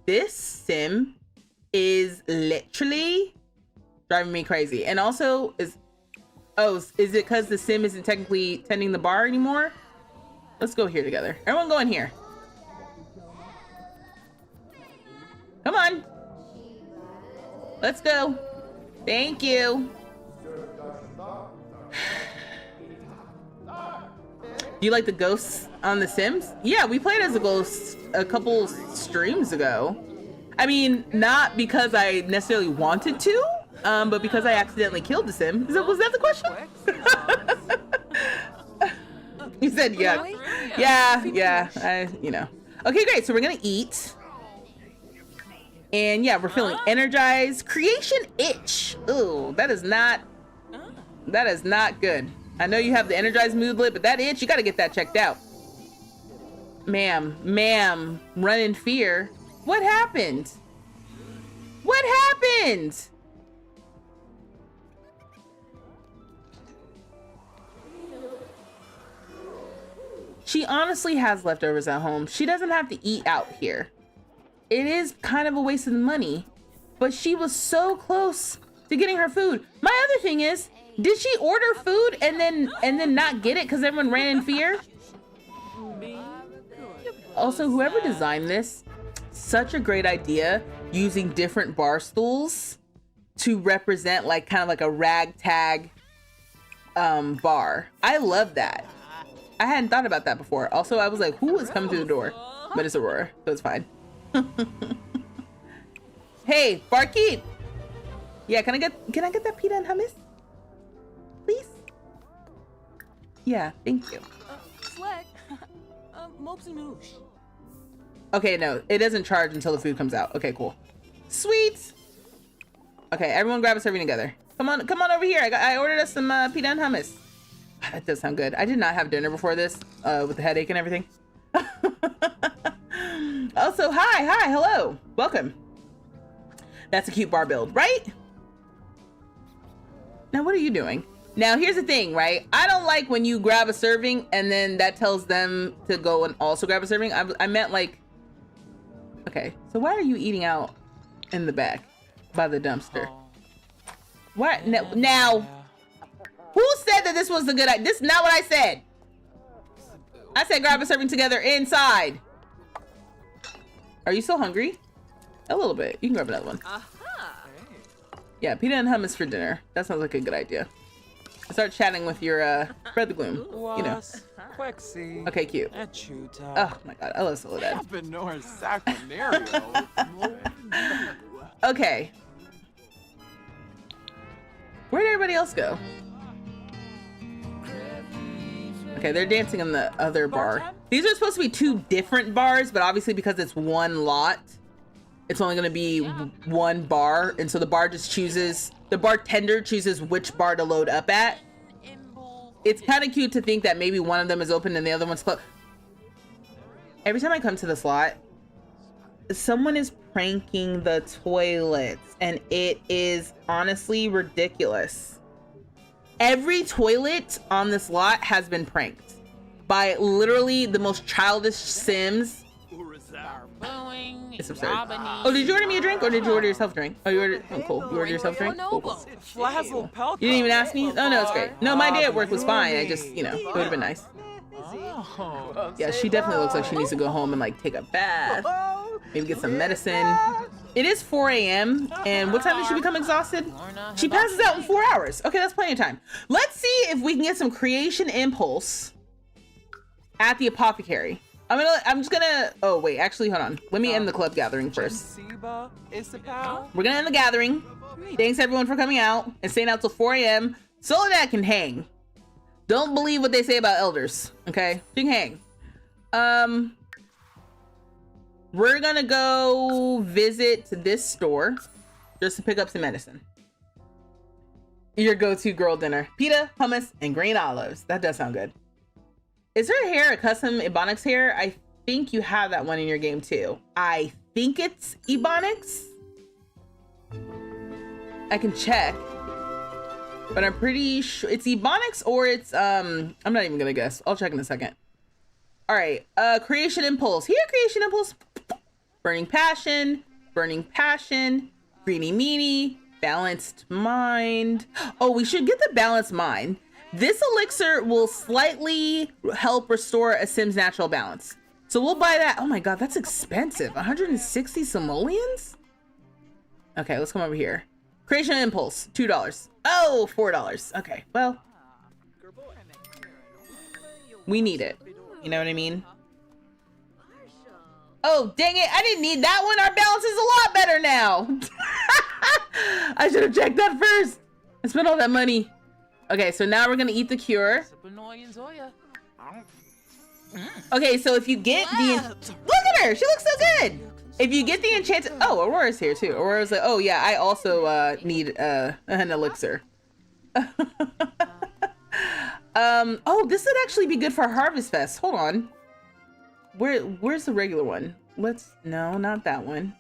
Speaker 1: This sim is literally driving me crazy. And also is it because the sim isn't technically tending the bar anymore? Let's go here together. Everyone go in here. Come on. Let's go. Thank you. Do you like the ghosts on The Sims? Yeah, we played as a ghost a couple streams ago. I mean, not because I necessarily wanted to, but because I accidentally killed the sim. Was that the question? You said yuck. Yeah, you know. Okay, great. So we're gonna eat. And yeah, we're feeling energized. Creation itch. Ooh, that is not good. I know you have the energized mood lit, but that itch, you gotta get that checked out. Ma'am, run in fear. What happened? What happened? She honestly has leftovers at home. She doesn't have to eat out here. It is kind of a waste of money, but she was so close to getting her food. My other thing is, did she order food and then not get it because everyone ran in fear? Also, whoever designed this, such a great idea, using different bar stools to represent like kind of like a ragtag bar. I love that. I hadn't thought about that before. Also, I was like, who is coming through the door? But it's Aurora, so it's fine. Hey, barkeep. Yeah, can I get that pita and hummus? Please? Yeah, thank you.
Speaker 3: Slack. Mopsy noosh.
Speaker 1: Okay, no, it doesn't charge until the food comes out. Okay, cool. Sweet. Okay, everyone grab a serving together. Come on over here. I ordered us some pita and hummus. That does sound good. I did not have dinner before this, with the headache and everything. Also, hi, hello, welcome. That's a cute bar build, right? Now, what are you doing? Now, here's the thing, right? I don't like when you grab a serving and then that tells them to go and also grab a serving. I meant like, okay, so why are you eating out in the back by the dumpster? What? Now, who said that this was the good idea? This is not what I said. I said grab a serving together inside. Are you still hungry? A little bit. You can grab another one. Yeah, pita and hummus for dinner. That sounds like a good idea. Start chatting with your spread the gloom. You know. Okay, cute. Oh my god, I love Soledad. Okay. Where'd everybody else go? Okay, they're dancing in the other bar. These are supposed to be two different bars, but obviously because it's one lot, it's only gonna be one bar, and so the bartender chooses which bar to load up at. It's kind of cute to think that maybe one of them is open and the other one's closed. Every time I come to this lot, someone is pranking the toilets, and it is honestly ridiculous. Every toilet on this lot has been pranked by literally the most childish Sims. It's absurd. Oh, did you order me a drink or did you order yourself a drink? Oh, you ordered. Oh, cool. You ordered yourself a drink? Cool, cool. You didn't even ask me? Oh, no, it's great. No, my day at work was fine. I just, it would have been nice. Yeah, she definitely looks like she needs to go home and like take a bath. Maybe get some medicine. It is 4 a.m. and what time did she become exhausted? She passes out in 4 hours. Okay, that's plenty of time. Let's see if we can get some creation impulse at the apothecary. I'm just gonna, oh wait, actually, hold on. Let me end the club gathering first. We're gonna end the gathering. Thanks everyone for coming out and staying out till 4 a.m. Soledad can hang. Don't believe what they say about elders, okay? She can hang. We're gonna go visit this store just to pick up some medicine. Your go-to girl dinner. Pita, hummus, and green olives. That does sound good. Is her hair a custom Ebonics hair? I think you have that one in your game too. I think it's Ebonics. I can check, but I'm pretty sure it's Ebonics or it's, I'm not even gonna guess. I'll check in a second. All right, Creation Impulse. Here, Creation Impulse. Burning Passion, Greeny Meanie, Balanced Mind. Oh, we should get the Balanced Mind. This elixir will slightly help restore a Sim's natural balance. So we'll buy that. Oh my god, that's expensive. 160 simoleons? Okay, let's come over here. Creation Impulse, $2. Oh, $4. Okay, well. We need it. You know what I mean? Oh, dang it. I didn't need that one. Our balance is a lot better now. I should have checked that first. I spent all that money. Okay, so now we're going to eat the cure. Okay, so if you get the... Look at her. She looks so good. If you get the enchanted... Oh, Aurora's here too. Aurora's like, oh yeah, I also need an elixir. Oh, this would actually be good for Harvest Fest. Hold on. Where's the regular one? No, not that one.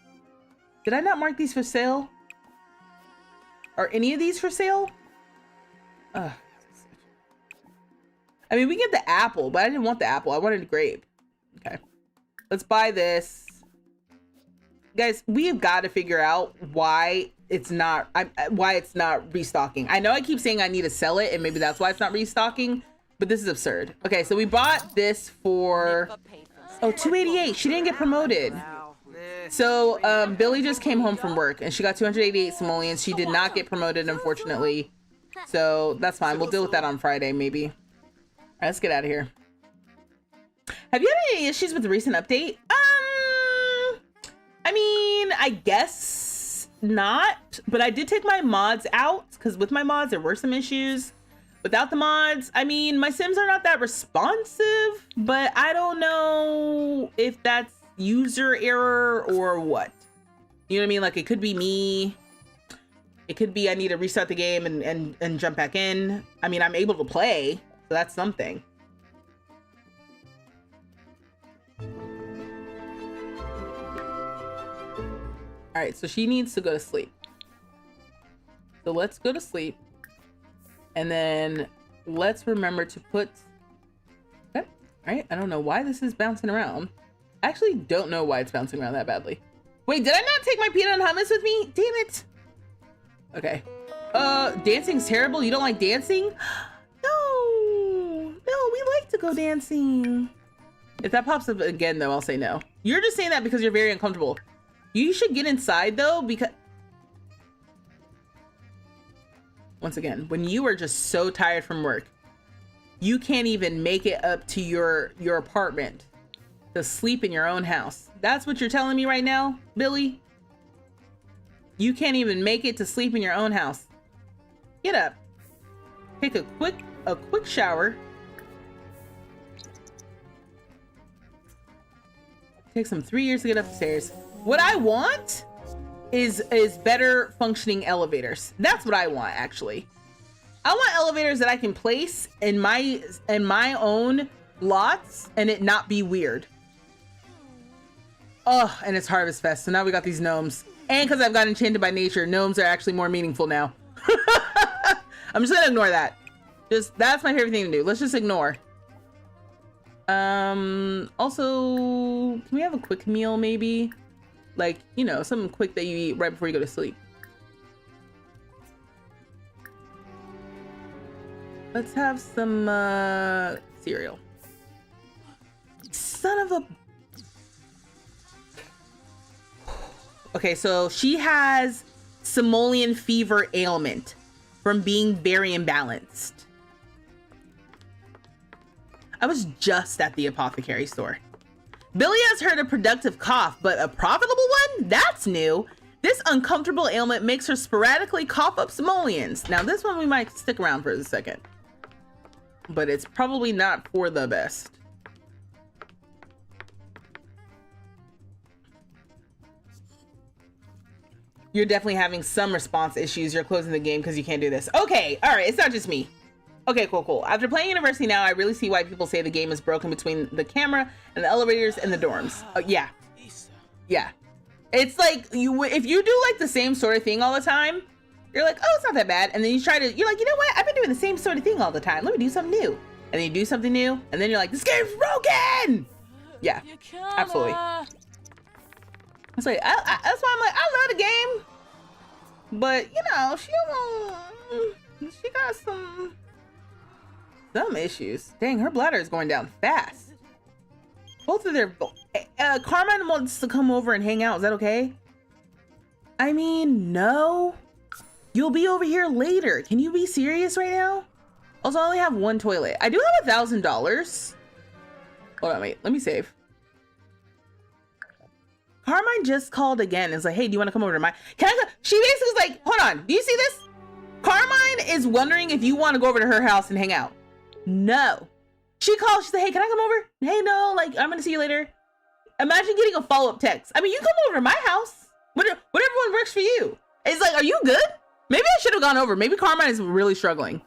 Speaker 1: Did I not mark these for sale? Are any of these for sale? I mean, we get the apple, but I didn't want the apple. I wanted a grape. Okay. Let's buy this. Guys, we have got to figure out why it's not restocking. I know I keep saying I need to sell it, and maybe that's why it's not restocking, but this is absurd. Okay, so we bought this for $288. She didn't get promoted. So Billy just came home from work and she got 288 simoleons. She did not get promoted, unfortunately. So that's fine. We'll deal with that on Friday, maybe. All right, let's get out of here. Have you had any issues with the recent update? I mean, I guess not, but I did take my mods out because with my mods, there were some issues. Without the mods, I mean, my Sims are not that responsive, but I don't know if that's user error or what. You know what I mean? Like, it could be me. It could be I need to restart the game and jump back in. I mean, I'm able to play, so that's something. All right, so she needs to go to sleep. So let's go to sleep. And then let's remember to put... Okay. All right, I don't know why this is bouncing around. I actually don't know why it's bouncing around that badly. Wait, did I not take my peanut and hummus with me? Damn it. Okay. Dancing's terrible. You don't like dancing? No, we like to go dancing. If that pops up again, though, I'll say no. You're just saying that because you're very uncomfortable. You should get inside, though, because... Once again, when you are just so tired from work, you can't even make it up to your apartment to sleep in your own house. That's what you're telling me right now, Billy? You can't even make it to sleep in your own house. Get up. Take a quick shower. Takes them 3 years to get upstairs. What I want is better functioning elevators. That's what I want, actually. I want elevators that I can place in my own lots and it not be weird. Oh, and it's Harvest Fest, so now we got these gnomes. And because I've got enchanted by nature, gnomes are actually more meaningful now. I'm just gonna ignore that. That's my favorite thing to do. Let's just ignore. Also, can we have a quick meal maybe? Like, you know, something quick that you eat right before you go to sleep. Let's have some cereal. Son of a... Okay, so she has simoleon fever ailment from being very imbalanced. I was just at the apothecary store. Billy has heard a productive cough, but a profitable one? That's new. This uncomfortable ailment makes her sporadically cough up simoleons. Now this one we might stick around for a second, but it's probably not for the best. You're definitely having some response issues. You're closing the game because you can't do this. Okay, all right, it's not just me. Okay, cool. After playing University now, I really see why people say the game is broken between the camera and the elevators and the dorms. Yeah. It's like if you do like the same sort of thing all the time, you're like, oh, it's not that bad. And then you're like, you know what? I've been doing the same sort of thing all the time. Let me do something new. And then you do something new, and then you're like, this game's broken. Yeah, absolutely. That's why I'm like, I love the game, but you know, she got some issues. Dang, her bladder is going down fast. Both of their Carmine wants to come over and hang out. Is that okay? I mean, no. You'll be over here later. Can you be serious right now? Also, I only have one toilet. I do have $1,000. Hold on, wait. Let me save. Carmine just called again. It's like, hey, do you want to come over to my... Can I go? She basically is like, hold on. Do you see this? Carmine is wondering if you want to go over to her house and hang out. No. She called. She's like, hey, can I come over? Hey, no. Like, I'm going to see you later. Imagine getting a follow-up text. I mean, you come over to my house. Whatever one works for you. It's like, are you good? Maybe I should have gone over. Maybe Carmine is really struggling.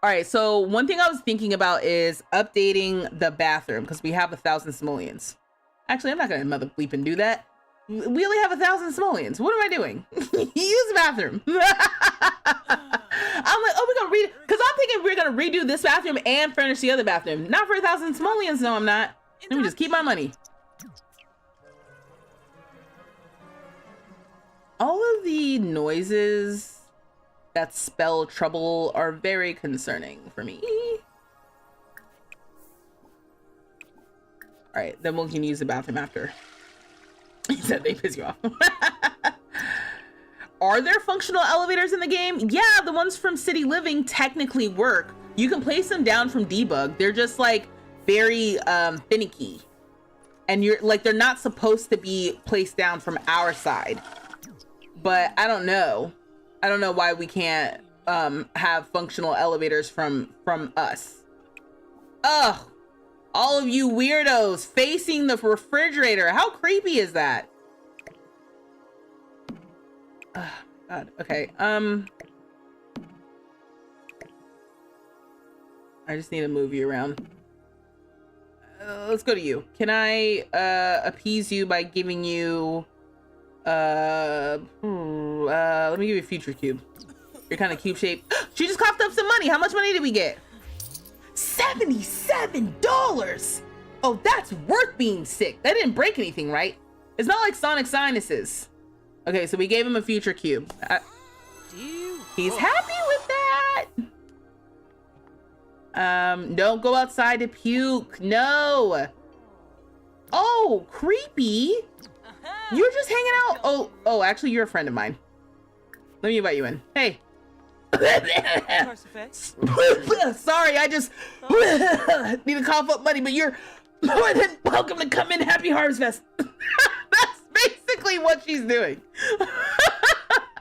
Speaker 1: All right, so one thing I was thinking about is updating the bathroom because we have 1,000 simoleons. Actually, I'm not gonna mother bleep and do that. We only have 1,000 simoleons. What am I doing? Use the bathroom. I'm like, oh, we're gonna read, because I'm thinking we're gonna redo this bathroom and furnish the other bathroom. Not for 1,000 simoleons, no, I'm not. Let me just keep my money. All of the noises that spell trouble are very concerning for me. All right, then we can use the bathroom after. He said they piss you off. Are there functional elevators in the game? Yeah, the ones from City Living technically work. You can place them down from debug. They're just like very finicky. And you're like, they're not supposed to be placed down from our side. But I don't know. I don't know why we can't have functional elevators from us. Ugh. All of you weirdos facing the refrigerator. How creepy is that? Oh, God. Okay. I just need to move you around. Let's go to you. Can I appease you by giving you let me give you a future cube. You're kind of cube shaped. She just coughed up some money. How much money did we get? $77. Oh, that's worth being sick. That didn't break anything, right? It's not like Sonic sinuses. Okay, so we gave him a future cube. He's happy with that. Don't go outside to puke. No. Oh, creepy. You're just hanging out. Oh, actually, you're a friend of mine. Let me invite you in. Hey. Sorry, I just need to cough up money, but you're more than welcome to come in. Happy Harvest Fest. That's basically what she's doing.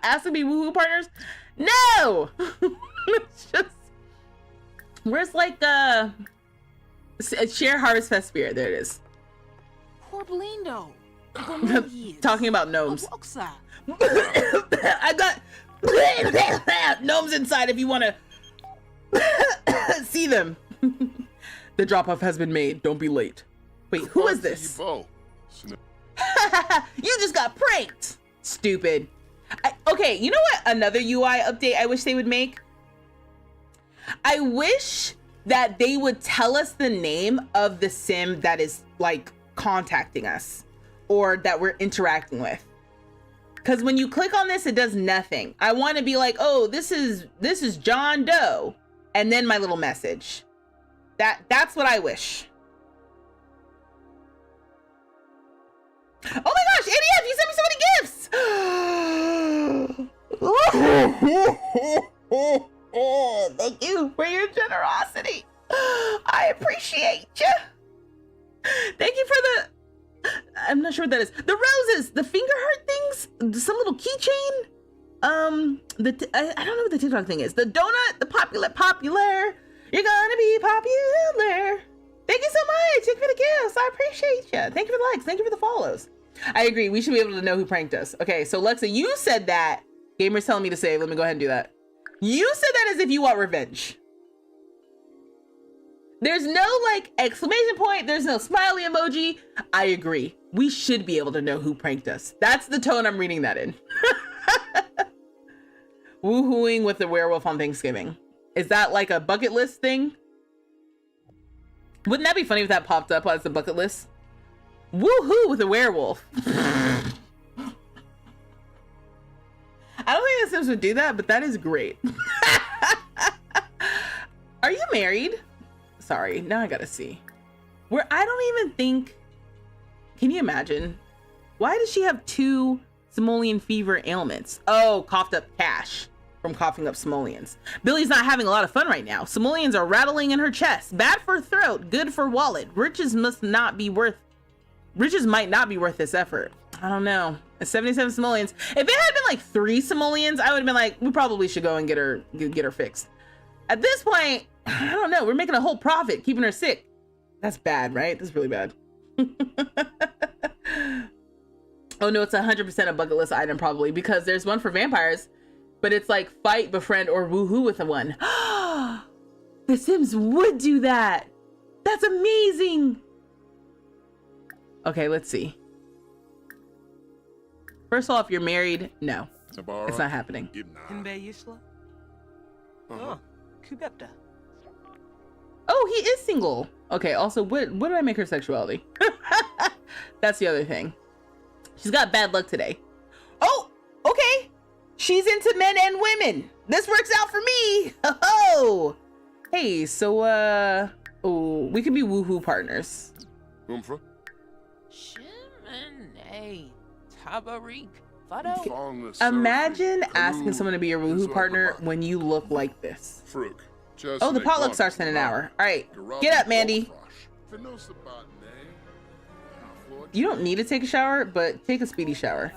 Speaker 1: Asking me woohoo partners? No. It's just, where's like share Harvest Fest spirit? There it is.
Speaker 3: Poor Blindo.
Speaker 1: Talking about gnomes. I got gnomes inside if you want to see them. The drop-off has been made. Don't be late. Wait, who is this? You just got pranked. Stupid. Okay, you know what? Another UI update I wish they would make? I wish that they would tell us the name of the sim that is like contacting us or that we're interacting with. Because when you click on this, it does nothing. I want to be like, oh, this is John Doe, and then my little message. That's what I wish. Oh my gosh, ADF, you sent me so many gifts. Thank you for your generosity. I appreciate you. Thank you for the, I'm not sure what that is. The roses, the finger heart things, some little keychain. I don't know what the TikTok thing is. The donut, the popular. You're gonna be popular. Thank you so much. Thank you for the gifts. I appreciate you. Thank you for the likes. Thank you for the follows. I agree. We should be able to know who pranked us. Okay, so Lexa, you said that. Gamer's telling me to save. Let me go ahead and do that. You said that as if you want revenge. There's no like exclamation point. There's no smiley emoji. I agree. We should be able to know who pranked us. That's the tone I'm reading that in. Woohooing with the werewolf on Thanksgiving. Is that like a bucket list thing? Wouldn't that be funny if that popped up as a bucket list? Woohoo with a werewolf. I don't think the Sims would do that, but that is great. Are you married? Sorry, now I gotta see. Where I don't even think, can you imagine? Why does she have 2 simoleon fever ailments? Oh, coughed up cash from coughing up simoleons. Billy's not having a lot of fun right now. Simoleons are rattling in her chest. Bad for throat, good for wallet. Riches might not be worth this effort. I don't know. 77 simoleons. If it had been like 3 simoleons, I would have been like, we probably should go and get her fixed. At this point, I don't know. We're making a whole profit keeping her sick. That's bad, right? That's really bad. Oh no, it's 100% a bucket list item probably, because there's one for vampires, but it's like fight, befriend, or woohoo with a one. The Sims would do that. That's amazing. Okay, let's see. First off, you're married. No, it's not happening. Oh, he is single. Okay, also, what did I make her sexuality? That's the other thing. She's got bad luck today. Oh, okay. She's into men and women. This works out for me. Oh, hey, so, oh, we could be woohoo partners. Imagine asking someone to be your woohoo partner when you look like this. Oh, the potluck starts in an hour. All right, get up, Mandy. You don't need to take a shower, but take a speedy shower.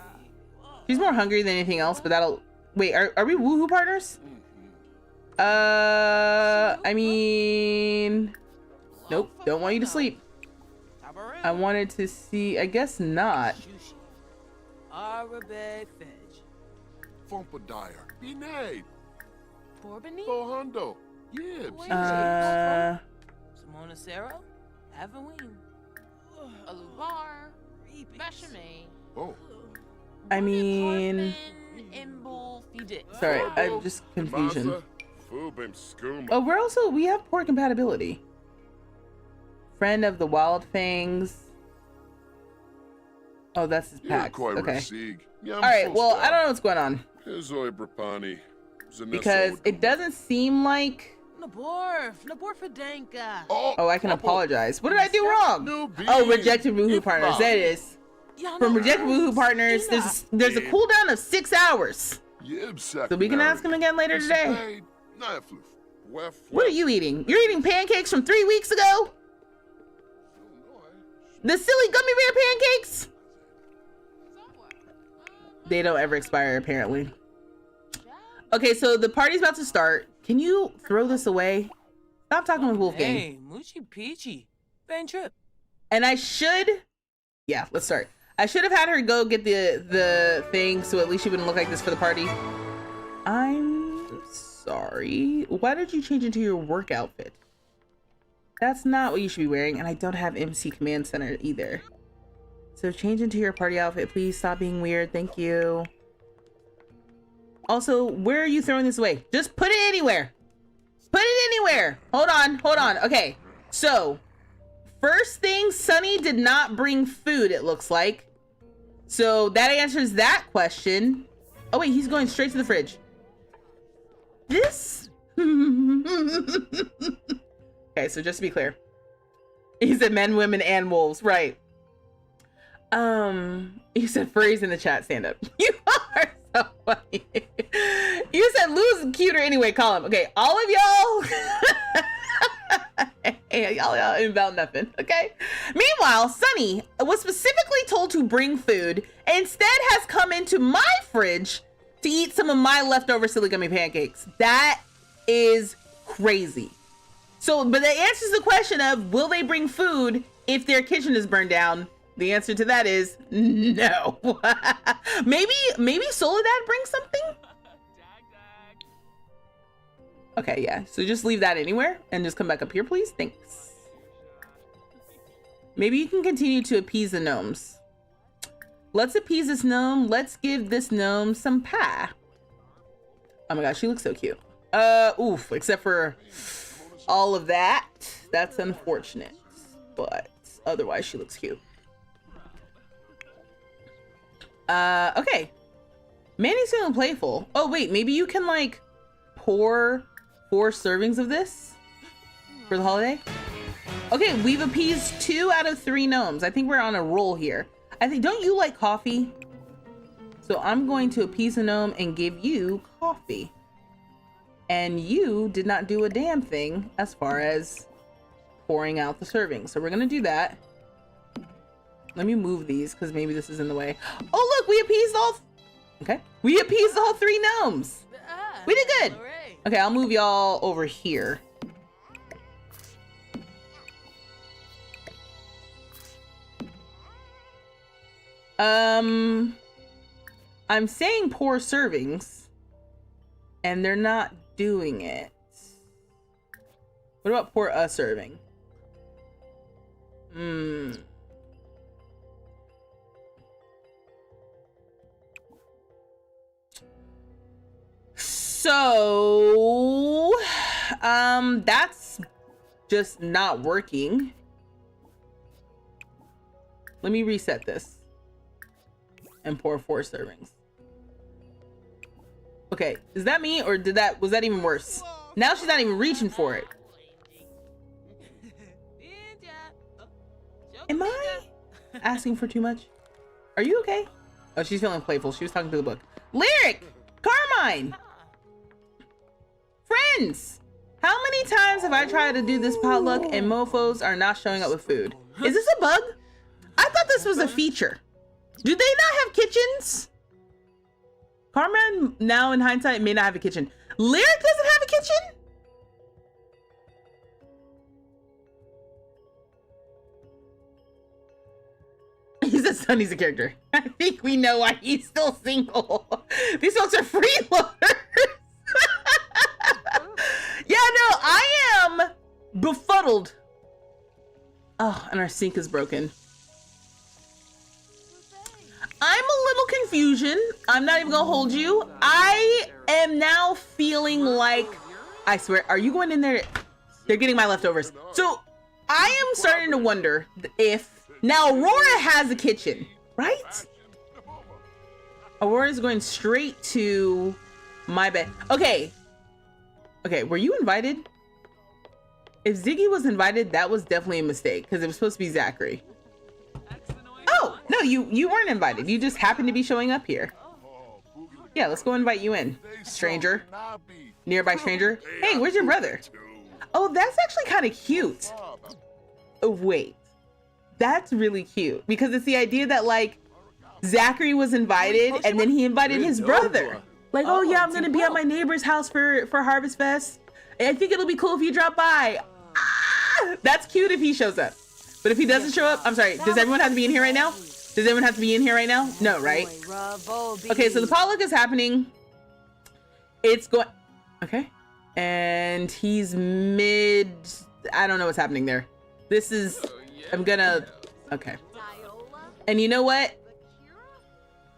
Speaker 1: She's more hungry than anything else, but that'll... Wait, are we woohoo partners? I mean... Nope, don't want you to sleep. I wanted to see... I guess not. I mean... Sorry, I'm just confusion. Oh, we have poor compatibility. Friend of the wild things. Oh, that's his pack. Okay. Alright, well, I don't know what's going on. Because it doesn't seem like... Oh, I can apologize. What did I do wrong? Oh, rejected woohoo partners. That is. From rejected woohoo partners, there's a cooldown of 6 hours. So we can ask him again later today. What are you eating? You're eating pancakes from 3 weeks ago? The silly gummy bear pancakes? They don't ever expire, apparently. Okay, so the party's about to start. Can you throw this away? Stop talking with Wolfgang.
Speaker 4: Hey, Moochie Peachy. Bang trip.
Speaker 1: And I should... Yeah, let's start. I should have had her go get the thing so at least she wouldn't look like this for the party. I'm sorry. Why did you change into your work outfit? That's not what you should be wearing, and I don't have MC Command Center either. So change into your party outfit, please. Stop being weird. Thank you. Also, where are you throwing this away? Just put it anywhere. Put it anywhere. Hold on. Okay, so first thing, Sunny did not bring food, it looks like. So that answers that question. Oh wait, he's going straight to the fridge. This... Okay, so just to be clear. He said men, women, and wolves, right. You said furries in the chat, stand up. You are so funny. You said Lou's cuter anyway, call him. Okay, all of y'all. Hey, y'all inbound nothing, okay? Meanwhile, Sunny was specifically told to bring food, instead has come into my fridge to eat some of my leftover silly gummy pancakes. That is crazy. So, but that answers the question of, will they bring food if their kitchen is burned down? The answer to that is no. maybe Soledad brings something? Okay, yeah. So just leave that anywhere and just come back up here, please. Thanks. Maybe you can continue to appease the gnomes. Let's appease this gnome. Let's give this gnome some pie. Oh my gosh, she looks so cute. Oof, except for all of that. That's unfortunate. But otherwise, she looks cute. Okay. Manny's feeling playful. Oh, wait, maybe you can, like, pour 4 servings of this for the holiday? Okay, we've appeased 2 out of 3 gnomes. I think we're on a roll here. I think, don't you like coffee? So I'm going to appease a gnome and give you coffee. And you did not do a damn thing as far as pouring out the servings. So we're gonna do that. Let me move these because maybe this is in the way. Oh, look, we appeased all... Okay. We appeased all 3 gnomes. We did good. Okay, I'll move y'all over here. I'm saying pour servings, and they're not doing it. What about pour a serving? So, that's just not working. Let me reset this and pour 4 servings. Okay, is that me or was that even worse? Now she's not even reaching for it. Am I asking for too much? Are you okay? Oh, she's feeling playful. She was talking to the book. Lyric! Carmine! Friends! How many times have I tried to do this potluck and mofos are not showing up with food? Is this a bug? I thought this was a feature. Do they not have kitchens? Carmine, now in hindsight, may not have a kitchen. Lyric doesn't have a kitchen? He says Sonny's a character. I think we know why he's still single. These folks are freeloaders. Yeah, no, I am befuddled. Oh, and our sink is broken. I'm a little confusion. I'm not even gonna hold you. I am now feeling like, I swear, are you going in there? They're getting my leftovers. So I am starting to wonder if, now Aurora has a kitchen, right? Aurora's going straight to my bed. Okay. Okay, were you invited? If Ziggy was invited, that was definitely a mistake because it was supposed to be Zachary. Oh, no, you weren't invited. You just happened to be showing up here. Yeah, let's go invite you in, stranger. Nearby stranger. Hey, where's your brother? Oh, that's actually kind of cute. Oh, wait. That's really cute because it's the idea that like Zachary was invited and then he invited his brother. Like, oh yeah, I'm gonna be at my neighbor's house for Harvest Fest. And I think it'll be cool if you drop by. Ah, that's cute if he shows up. But if he doesn't show up, I'm sorry, does everyone have to be in here right now? Does everyone have to be in here right now? No, right? Okay, so the potluck is happening. It's going, okay. And he's mid, I don't know what's happening there. This is, I'm gonna, okay. And you know what?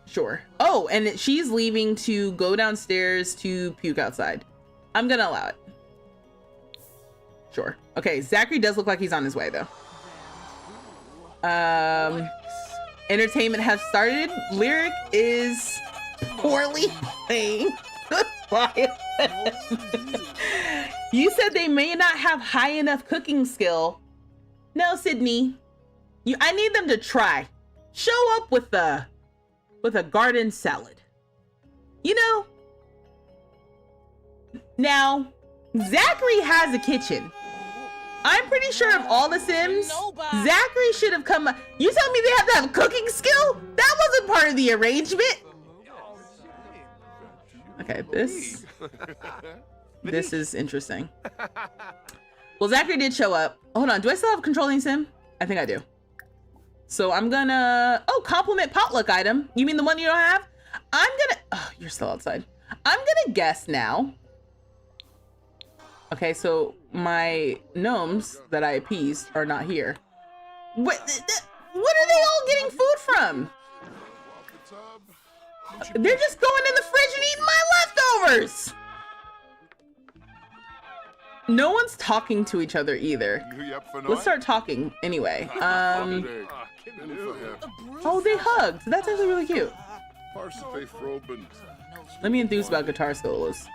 Speaker 1: Sure. Oh, and she's leaving to go downstairs to puke outside. I'm gonna allow it. Sure. Okay, Zachary does look like he's on his way though. Entertainment has started. Lyric is poorly playing. You said they may not have high enough cooking skill. No, Sydney. I need them to try. Show up with a garden salad. You know? Now, Zachary has a kitchen. I'm pretty sure of all the Sims, Zachary should have come. You tell me they have to have cooking skill? That wasn't part of the arrangement. Okay, this is interesting. Well, Zachary did show up. Hold on, do I still have controlling Sim? I think I do. So I'm gonna, oh, compliment potluck item. You mean the one you don't have? I'm gonna, oh, you're still outside. I'm gonna guess now. Okay, so my gnomes that I appeased are not here. What are they all getting food from? They're just going in the fridge and eating my leftovers. No one's talking to each other either. Let's start talking anyway. Oh, they hugged. That's actually really cute. Let me enthuse about guitar solos.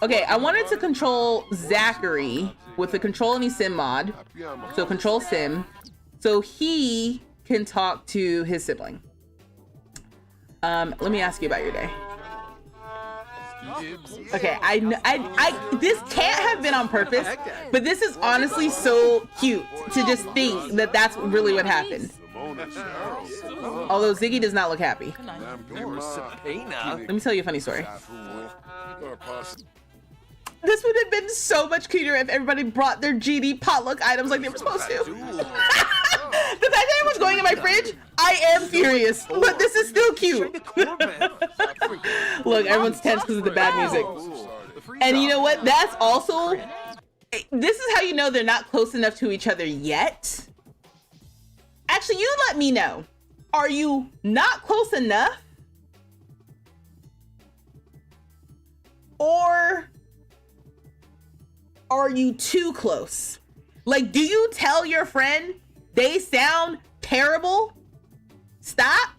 Speaker 1: Okay, I wanted to control Zachary with the Control Any Sim mod. So control Sim. So he can talk to his sibling. Let me ask you about your day. Okay, I this can't have been on purpose, but this is honestly so cute to just think that that's really what happened. Although Ziggy does not look happy. Let me tell you a funny story. This would have been so much cuter if everybody brought their GD potluck items like they were supposed to. The fact that everyone's going in my fridge, I am furious, but this is still cute. Look, everyone's tense because of the bad music. And you know what? That's also This is how you know they're not close enough to each other yet. Actually, you let me know. Are you not close enough? Or are you too close? Like, do you tell your friend they sound terrible? Stop?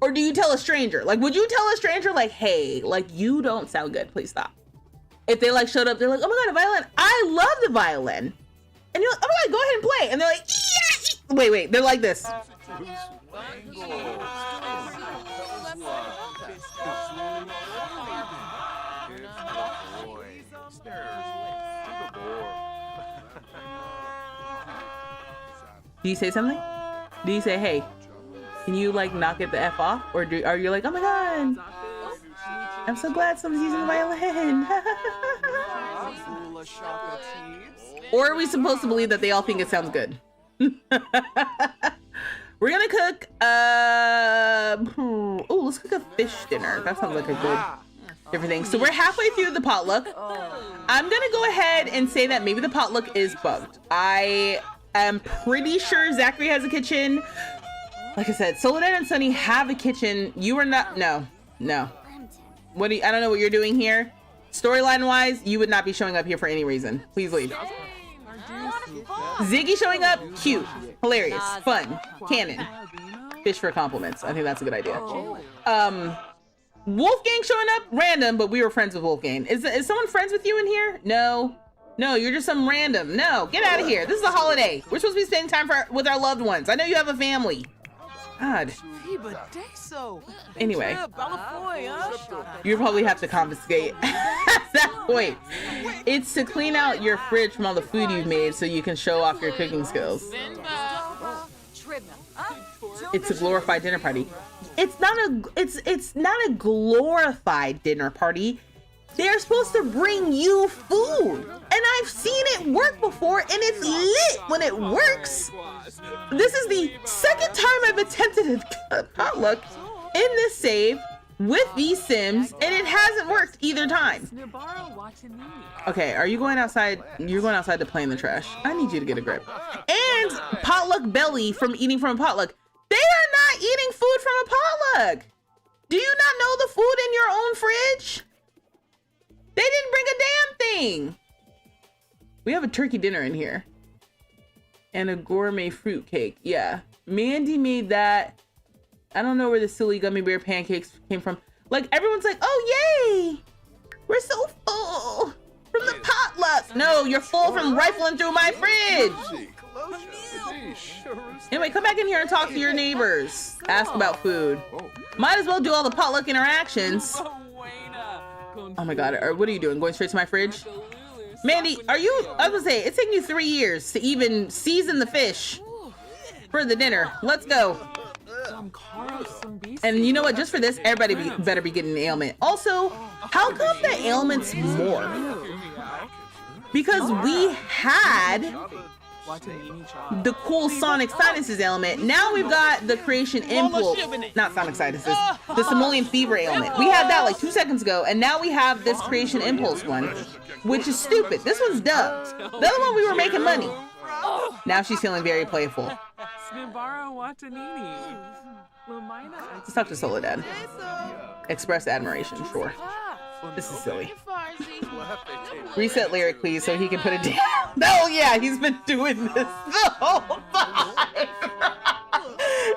Speaker 1: Or do you tell a stranger? Like, would you tell a stranger, like, hey, like, you don't sound good, please stop? If they like showed up, they're like, oh my God, a violin. I love the violin. And you're like, oh my God, go ahead and play. And they're like, yeah. Wait, they're like this. Do you say something? Do you say, hey, can you like knock it the F off? Or are you like, oh my God, I'm so glad someone's using the violin. Or are we supposed to believe that they all think it sounds good? We're gonna cook, oh, let's cook a fish dinner. That sounds like a good different thing. So we're halfway through the potluck. I'm gonna go ahead and say that maybe the potluck is bugged. I am pretty sure Zachary has a kitchen. Like I said, Soledad and Sunny have a kitchen. You are not, no. I don't know what you're doing here. Storyline wise, you would not be showing up here for any reason. Please leave. Ziggy showing up, cute, hilarious, fun, canon. Fish for compliments. I think that's a good idea. Wolfgang showing up, random, but we were friends with Wolfgang. Is someone friends with you in here? No, you're just some random. No, get out of here. This is a holiday. We're supposed to be spending time with our loved ones. I know you have a family. God. Anyway, you probably have to confiscate at that point. It's to clean out your fridge from all the food you've made so you can show off your cooking skills. It's a glorified dinner party. It's not a glorified dinner party. They're supposed to bring you food. And I've seen it work before, and it's lit when it works. This is the second time I've attempted a potluck in this save with these Sims, and it hasn't worked either time. Okay, are you going outside? You're going outside to play in the trash. I need you to get a grip. And potluck belly from eating from a potluck. They are not eating food from a potluck. Do you not know the food in your own fridge? They didn't bring a damn thing. We have a turkey dinner in here. And a gourmet fruit cake. Yeah. Mandy made that. I don't know where the silly gummy bear pancakes came from. Like, everyone's like, oh, yay. We're so full from the potluck. No, you're full from rifling through my fridge. Anyway, come back in here and talk to your neighbors. Ask about food. Might as well do all the potluck interactions. Oh my God, what are you doing? Going straight to my fridge? Mandy, I was gonna say, it's taking you 3 years to even season the fish for the dinner. Let's go. And you know what? Just for this, everybody better be getting an ailment. Also, how come the ailments more? Because we had the cool Sonic Sinuses ailment. Now we've got the Creation Impulse, not Sonic Sinuses, the Simoleon Fever ailment. We had that like 2 seconds ago, and now we have this Creation Impulse one, which is stupid. This one's dumb. The other one we were making money. Now she's feeling very playful. Let's talk to Soledad. Express admiration, sure. This is silly. Reset lyric, please, so he can put it down. Oh yeah, he's been doing this the whole time.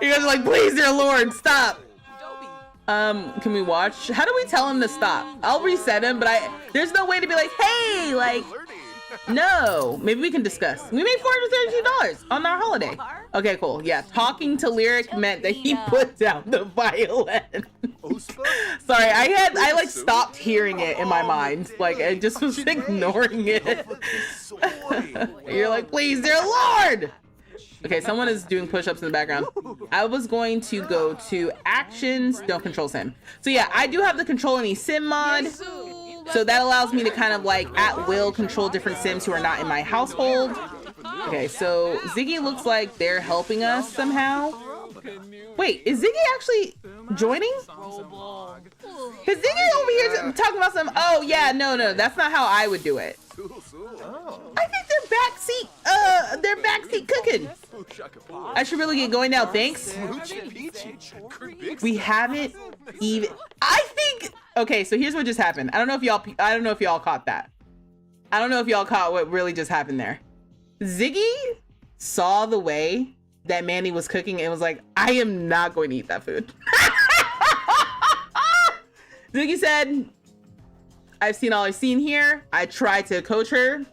Speaker 1: You guys are like, please, dear Lord, stop. Can we watch? How do we tell him to stop? I'll reset him, but there's no way to be like, hey, like, no. Maybe we can discuss. We made $432 on our holiday. Okay, cool. Yeah, talking to Lyric meant that he put down the violin. Sorry, I like stopped hearing it in my mind. Like, I just was ignoring it. You're like, please, dear Lord. Okay, someone is doing push-ups in the background. I was going to go to actions, don't control sim. So yeah, I do have the control any sim mod. So that allows me to kind of like at will control different sims who are not in my household. Okay, so Ziggy looks like they're helping us somehow. Wait, is Ziggy actually joining? Is Ziggy over here talking about some, oh yeah, no, that's not how I would do it. I think they're backseat cooking. I should really get going now, thanks. We haven't even, I think, okay, so here's what just happened. I don't know if y'all caught that. I don't know if y'all caught what really just happened there. Ziggy saw the way that Mandy was cooking and was like, I am not going to eat that food. Ziggy said, I've seen all I've seen here. I tried to coach her.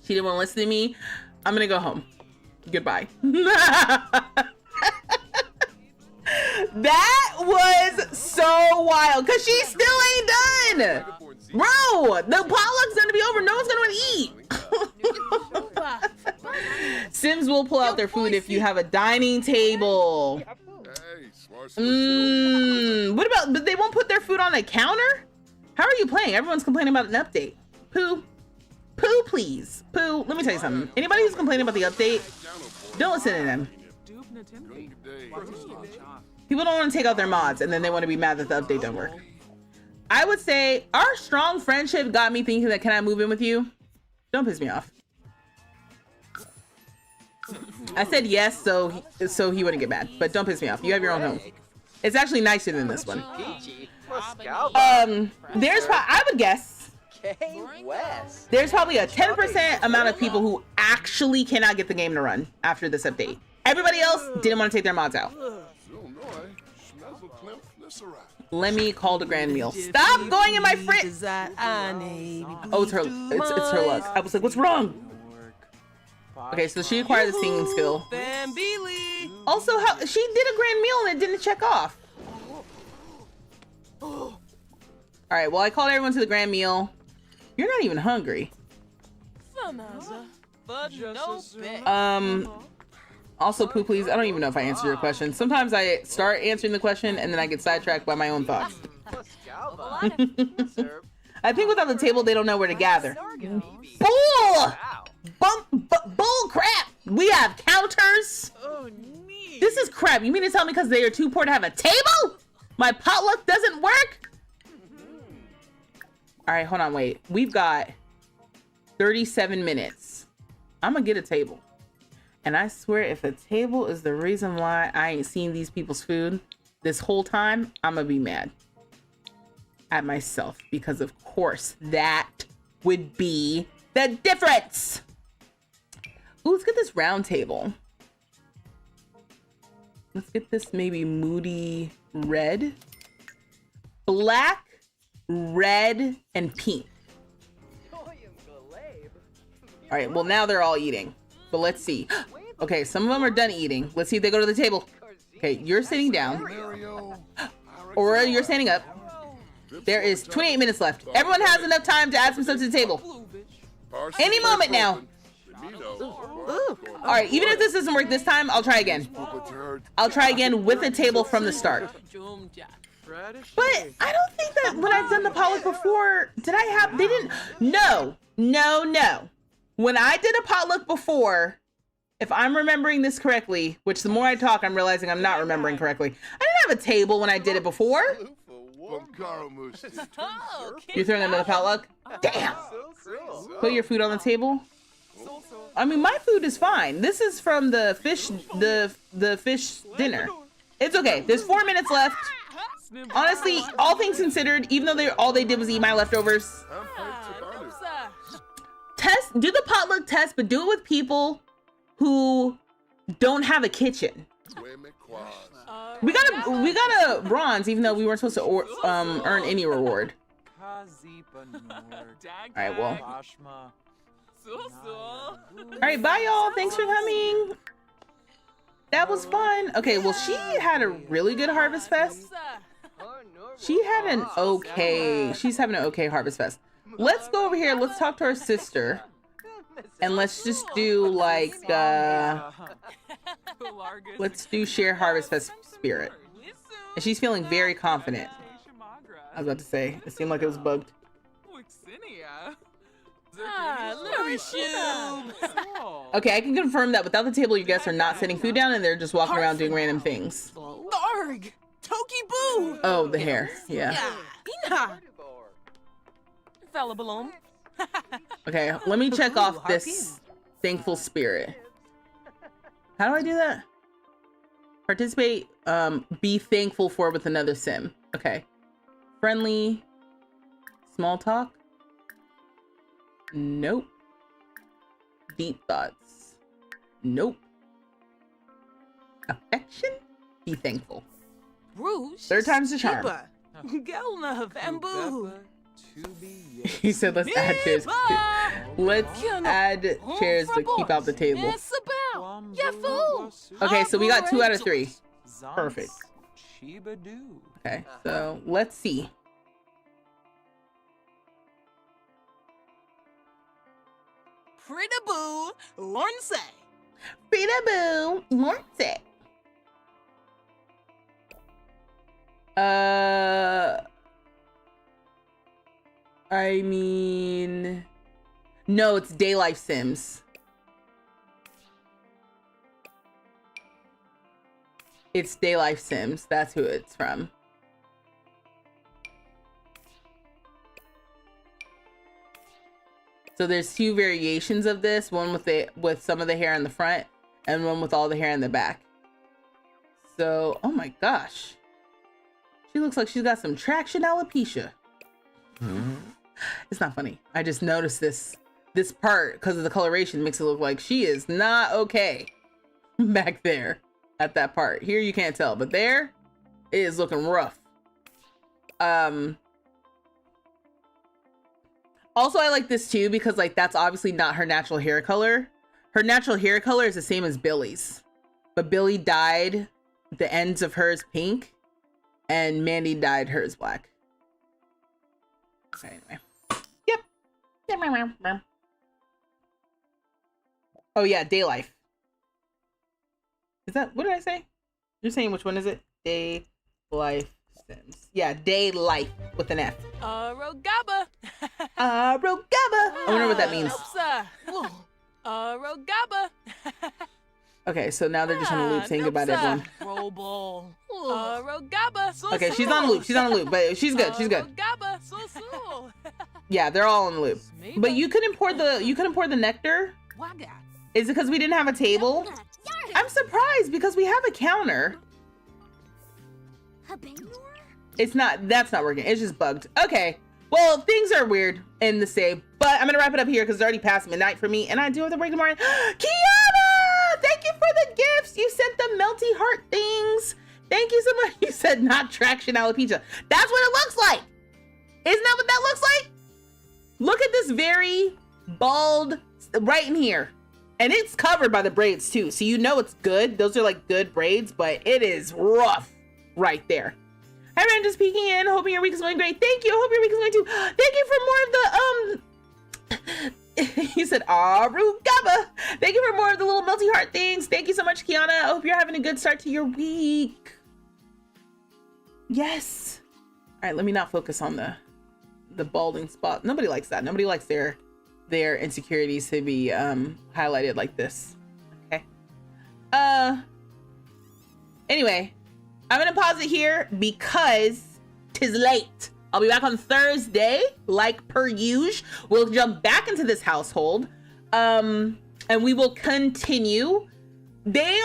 Speaker 1: She didn't want to listen to me. I'm gonna go home. Goodbye. That was so wild because she still ain't done. Bro, the potluck's gonna be over. No one's gonna want to eat. Sims will pull out their food if you have a dining table. What about, but they won't put their food on a counter? How are you playing? Everyone's complaining about an update. Pooh, please. Pooh, let me tell you something. Anybody who's complaining about the update, don't listen to them. People don't want to take out their mods and then they want to be mad that the update don't work. I would say our strong friendship got me thinking that, can I move in with you? Don't piss me off. I said yes so he wouldn't get mad, but don't piss me off. You have your own home. It's actually nicer than this one. I would guess there's probably a 10% amount of people who actually cannot get the game to run after this update. Everybody else didn't want to take their mods out. Let me call the grand meal. Stop going in my fridge. Oh, it's her luck. I was like, what's wrong? Okay, so she acquired the singing skill. Also, how she did a grand meal and it didn't check off. All right, well, I called everyone to the grand meal. You're not even hungry. Also, Pooh, please, I don't even know if I answered your question. Sometimes I start answering the question and then I get sidetracked by my own thoughts. I think without the table, they don't know where to gather. Bull! Bull crap! We have counters. This is crap. You mean to tell me because they are too poor to have a table? My potluck doesn't work? All right, hold on, wait. We've got 37 minutes. I'm gonna get a table. And I swear if a table is the reason why I ain't seen these people's food this whole time, I'm gonna be mad at myself because of course that would be the difference. Ooh, let's get this round table. Let's get this maybe moody red, black, red, and pink. All right, well now they're all eating, but let's see. Okay, some of them are done eating. Let's see if they go to the table. Okay, you're sitting down. Or you're standing up. There is 28 minutes left. Everyone has enough time to add some stuff to the table. Any moment now. All right, even if this doesn't work this time, I'll try again. I'll try again with a table from the start. But I don't think that when I've done the potluck before, did I have, they didn't, no. When I did a potluck before, if I'm remembering this correctly, which the more I talk, I'm realizing I'm not remembering correctly. I didn't have a table when I did it before. You're throwing them in the potluck? Damn! Put your food on the table? I mean, my food is fine. This is from the fish, the fish dinner. It's okay. There's 4 minutes left. Honestly, all things considered, even though all they did was eat my leftovers. Do the potluck test, but do it with people who don't have a kitchen. We got a bronze, even though we weren't supposed to earn any reward. All right, well. All right, bye y'all. Thanks for coming. That was fun. Okay, well, she had a really good Harvest Fest. She's having an okay Harvest Fest. Let's go over here. Let's talk to our sister. And let's just do like, let's do share Harvest Fest spirit. And she's feeling very confident. I was about to say, it seemed like it was bugged. Okay, I can confirm that without the table, you guys are not setting food down and they're just walking around doing random things.
Speaker 3: Toki-boo!
Speaker 1: Oh, the hair, yeah.
Speaker 4: Fella balloon.
Speaker 1: Okay, let me check off
Speaker 4: Ooh,
Speaker 1: this thankful spirit. How do I do that? Participate, be thankful for with another sim. Okay. Friendly, small talk. Nope. Deep thoughts. Nope. Affection, be thankful.
Speaker 3: Rouge.
Speaker 1: Third time's the charm.
Speaker 4: Gelna Vambu.
Speaker 1: He said let's add chairs. Let's add chairs to keep out the table. Okay, so we got 2 out of 3. Perfect. Okay, so let's see.
Speaker 3: Pretty boo. Lornse.
Speaker 1: Peekaboo, Lornse. I mean, no, it's Day Life Sims. It's Day Life Sims. That's who it's from. So there's 2 variations of this, one with some of the hair in the front and one with all the hair in the back. So, oh my gosh. She looks like she's got some traction alopecia. It's not funny. I just noticed this part because of the coloration makes it look like she is not okay back there at that part. Here you can't tell, but there it is looking rough. Also, I like this too because like that's obviously not her natural hair color. Her natural hair color is the same as Billy's, but Billy dyed the ends of hers pink and Mandy dyed hers black. Okay, anyway. Yep. Oh yeah, Day Life. Is that, what did I say? You're saying which one is it? Day Life Sims. Yeah, Day Life with an F.
Speaker 3: Rogaba.
Speaker 1: Rogaba. I wonder what that means.
Speaker 3: Rogaba.
Speaker 1: Okay, so now they're just on a loop saying goodbye to everyone.
Speaker 3: Robo. Rogaba.
Speaker 1: Okay, she's on a loop. She's on a loop, but she's good. She's good.
Speaker 3: Rogaba.
Speaker 1: Yeah, they're all on the loop. But you could import the nectar. Is it because we didn't have a table? I'm surprised because we have a counter. That's not working. It's just bugged. Okay. Well, things are weird in the save, but I'm gonna wrap it up here because it's already past midnight for me and I do have to break tomorrow. Kiana! Thank you for the gifts. You sent the melty heart things. Thank you so much. You said not traction alopecia. That's what it looks like. Isn't that what that looks like? Look at this very bald right in here. And it's covered by the braids too. So you know it's good. Those are like good braids, but it is rough right there. Hi, everyone, just peeking in. Hoping your week is going great. Thank you. Hope your week is going too. Thank you for more of the, you said, Rugaba. Thank you for more of the little melty heart things. Thank you so much, Kiana. I hope you're having a good start to your week. Yes. All right, let me not focus on the balding spot. Nobody likes that. Nobody likes their insecurities to be highlighted like this. Okay. Anyway, I'm gonna pause it here because 'tis late. I'll be back on Thursday, like per usual. We'll jump back into this household, and we will continue. They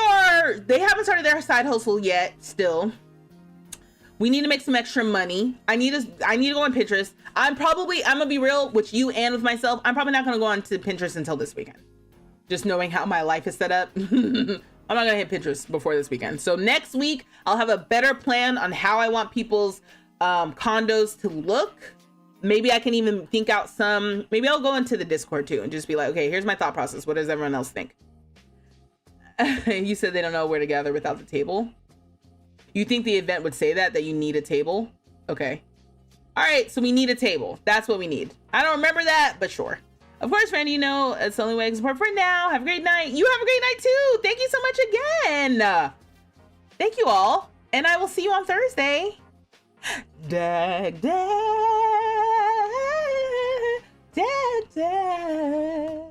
Speaker 1: haven't started their side hustle yet. Still, we need to make some extra money. I need to go on Pinterest. I'm gonna be real with you and with myself. I'm probably not gonna go on to Pinterest until this weekend. Just knowing how my life is set up. I'm not gonna hit Pinterest before this weekend. So next week, I'll have a better plan on how I want people's condos to look. Maybe I can even think out maybe I'll go into the Discord too and just be like, okay, here's my thought process. What does everyone else think? You said they don't know where to gather without the table. You think the event would say that you need a table? Okay. All right, so we need a table. That's what we need. I don't remember that, but sure. Of course, Randy, you know, it's the only way I can support for now. Have a great night. You have a great night too. Thank you so much again. Thank you all. And I will see you on Thursday. Dag, dag, dag, dag.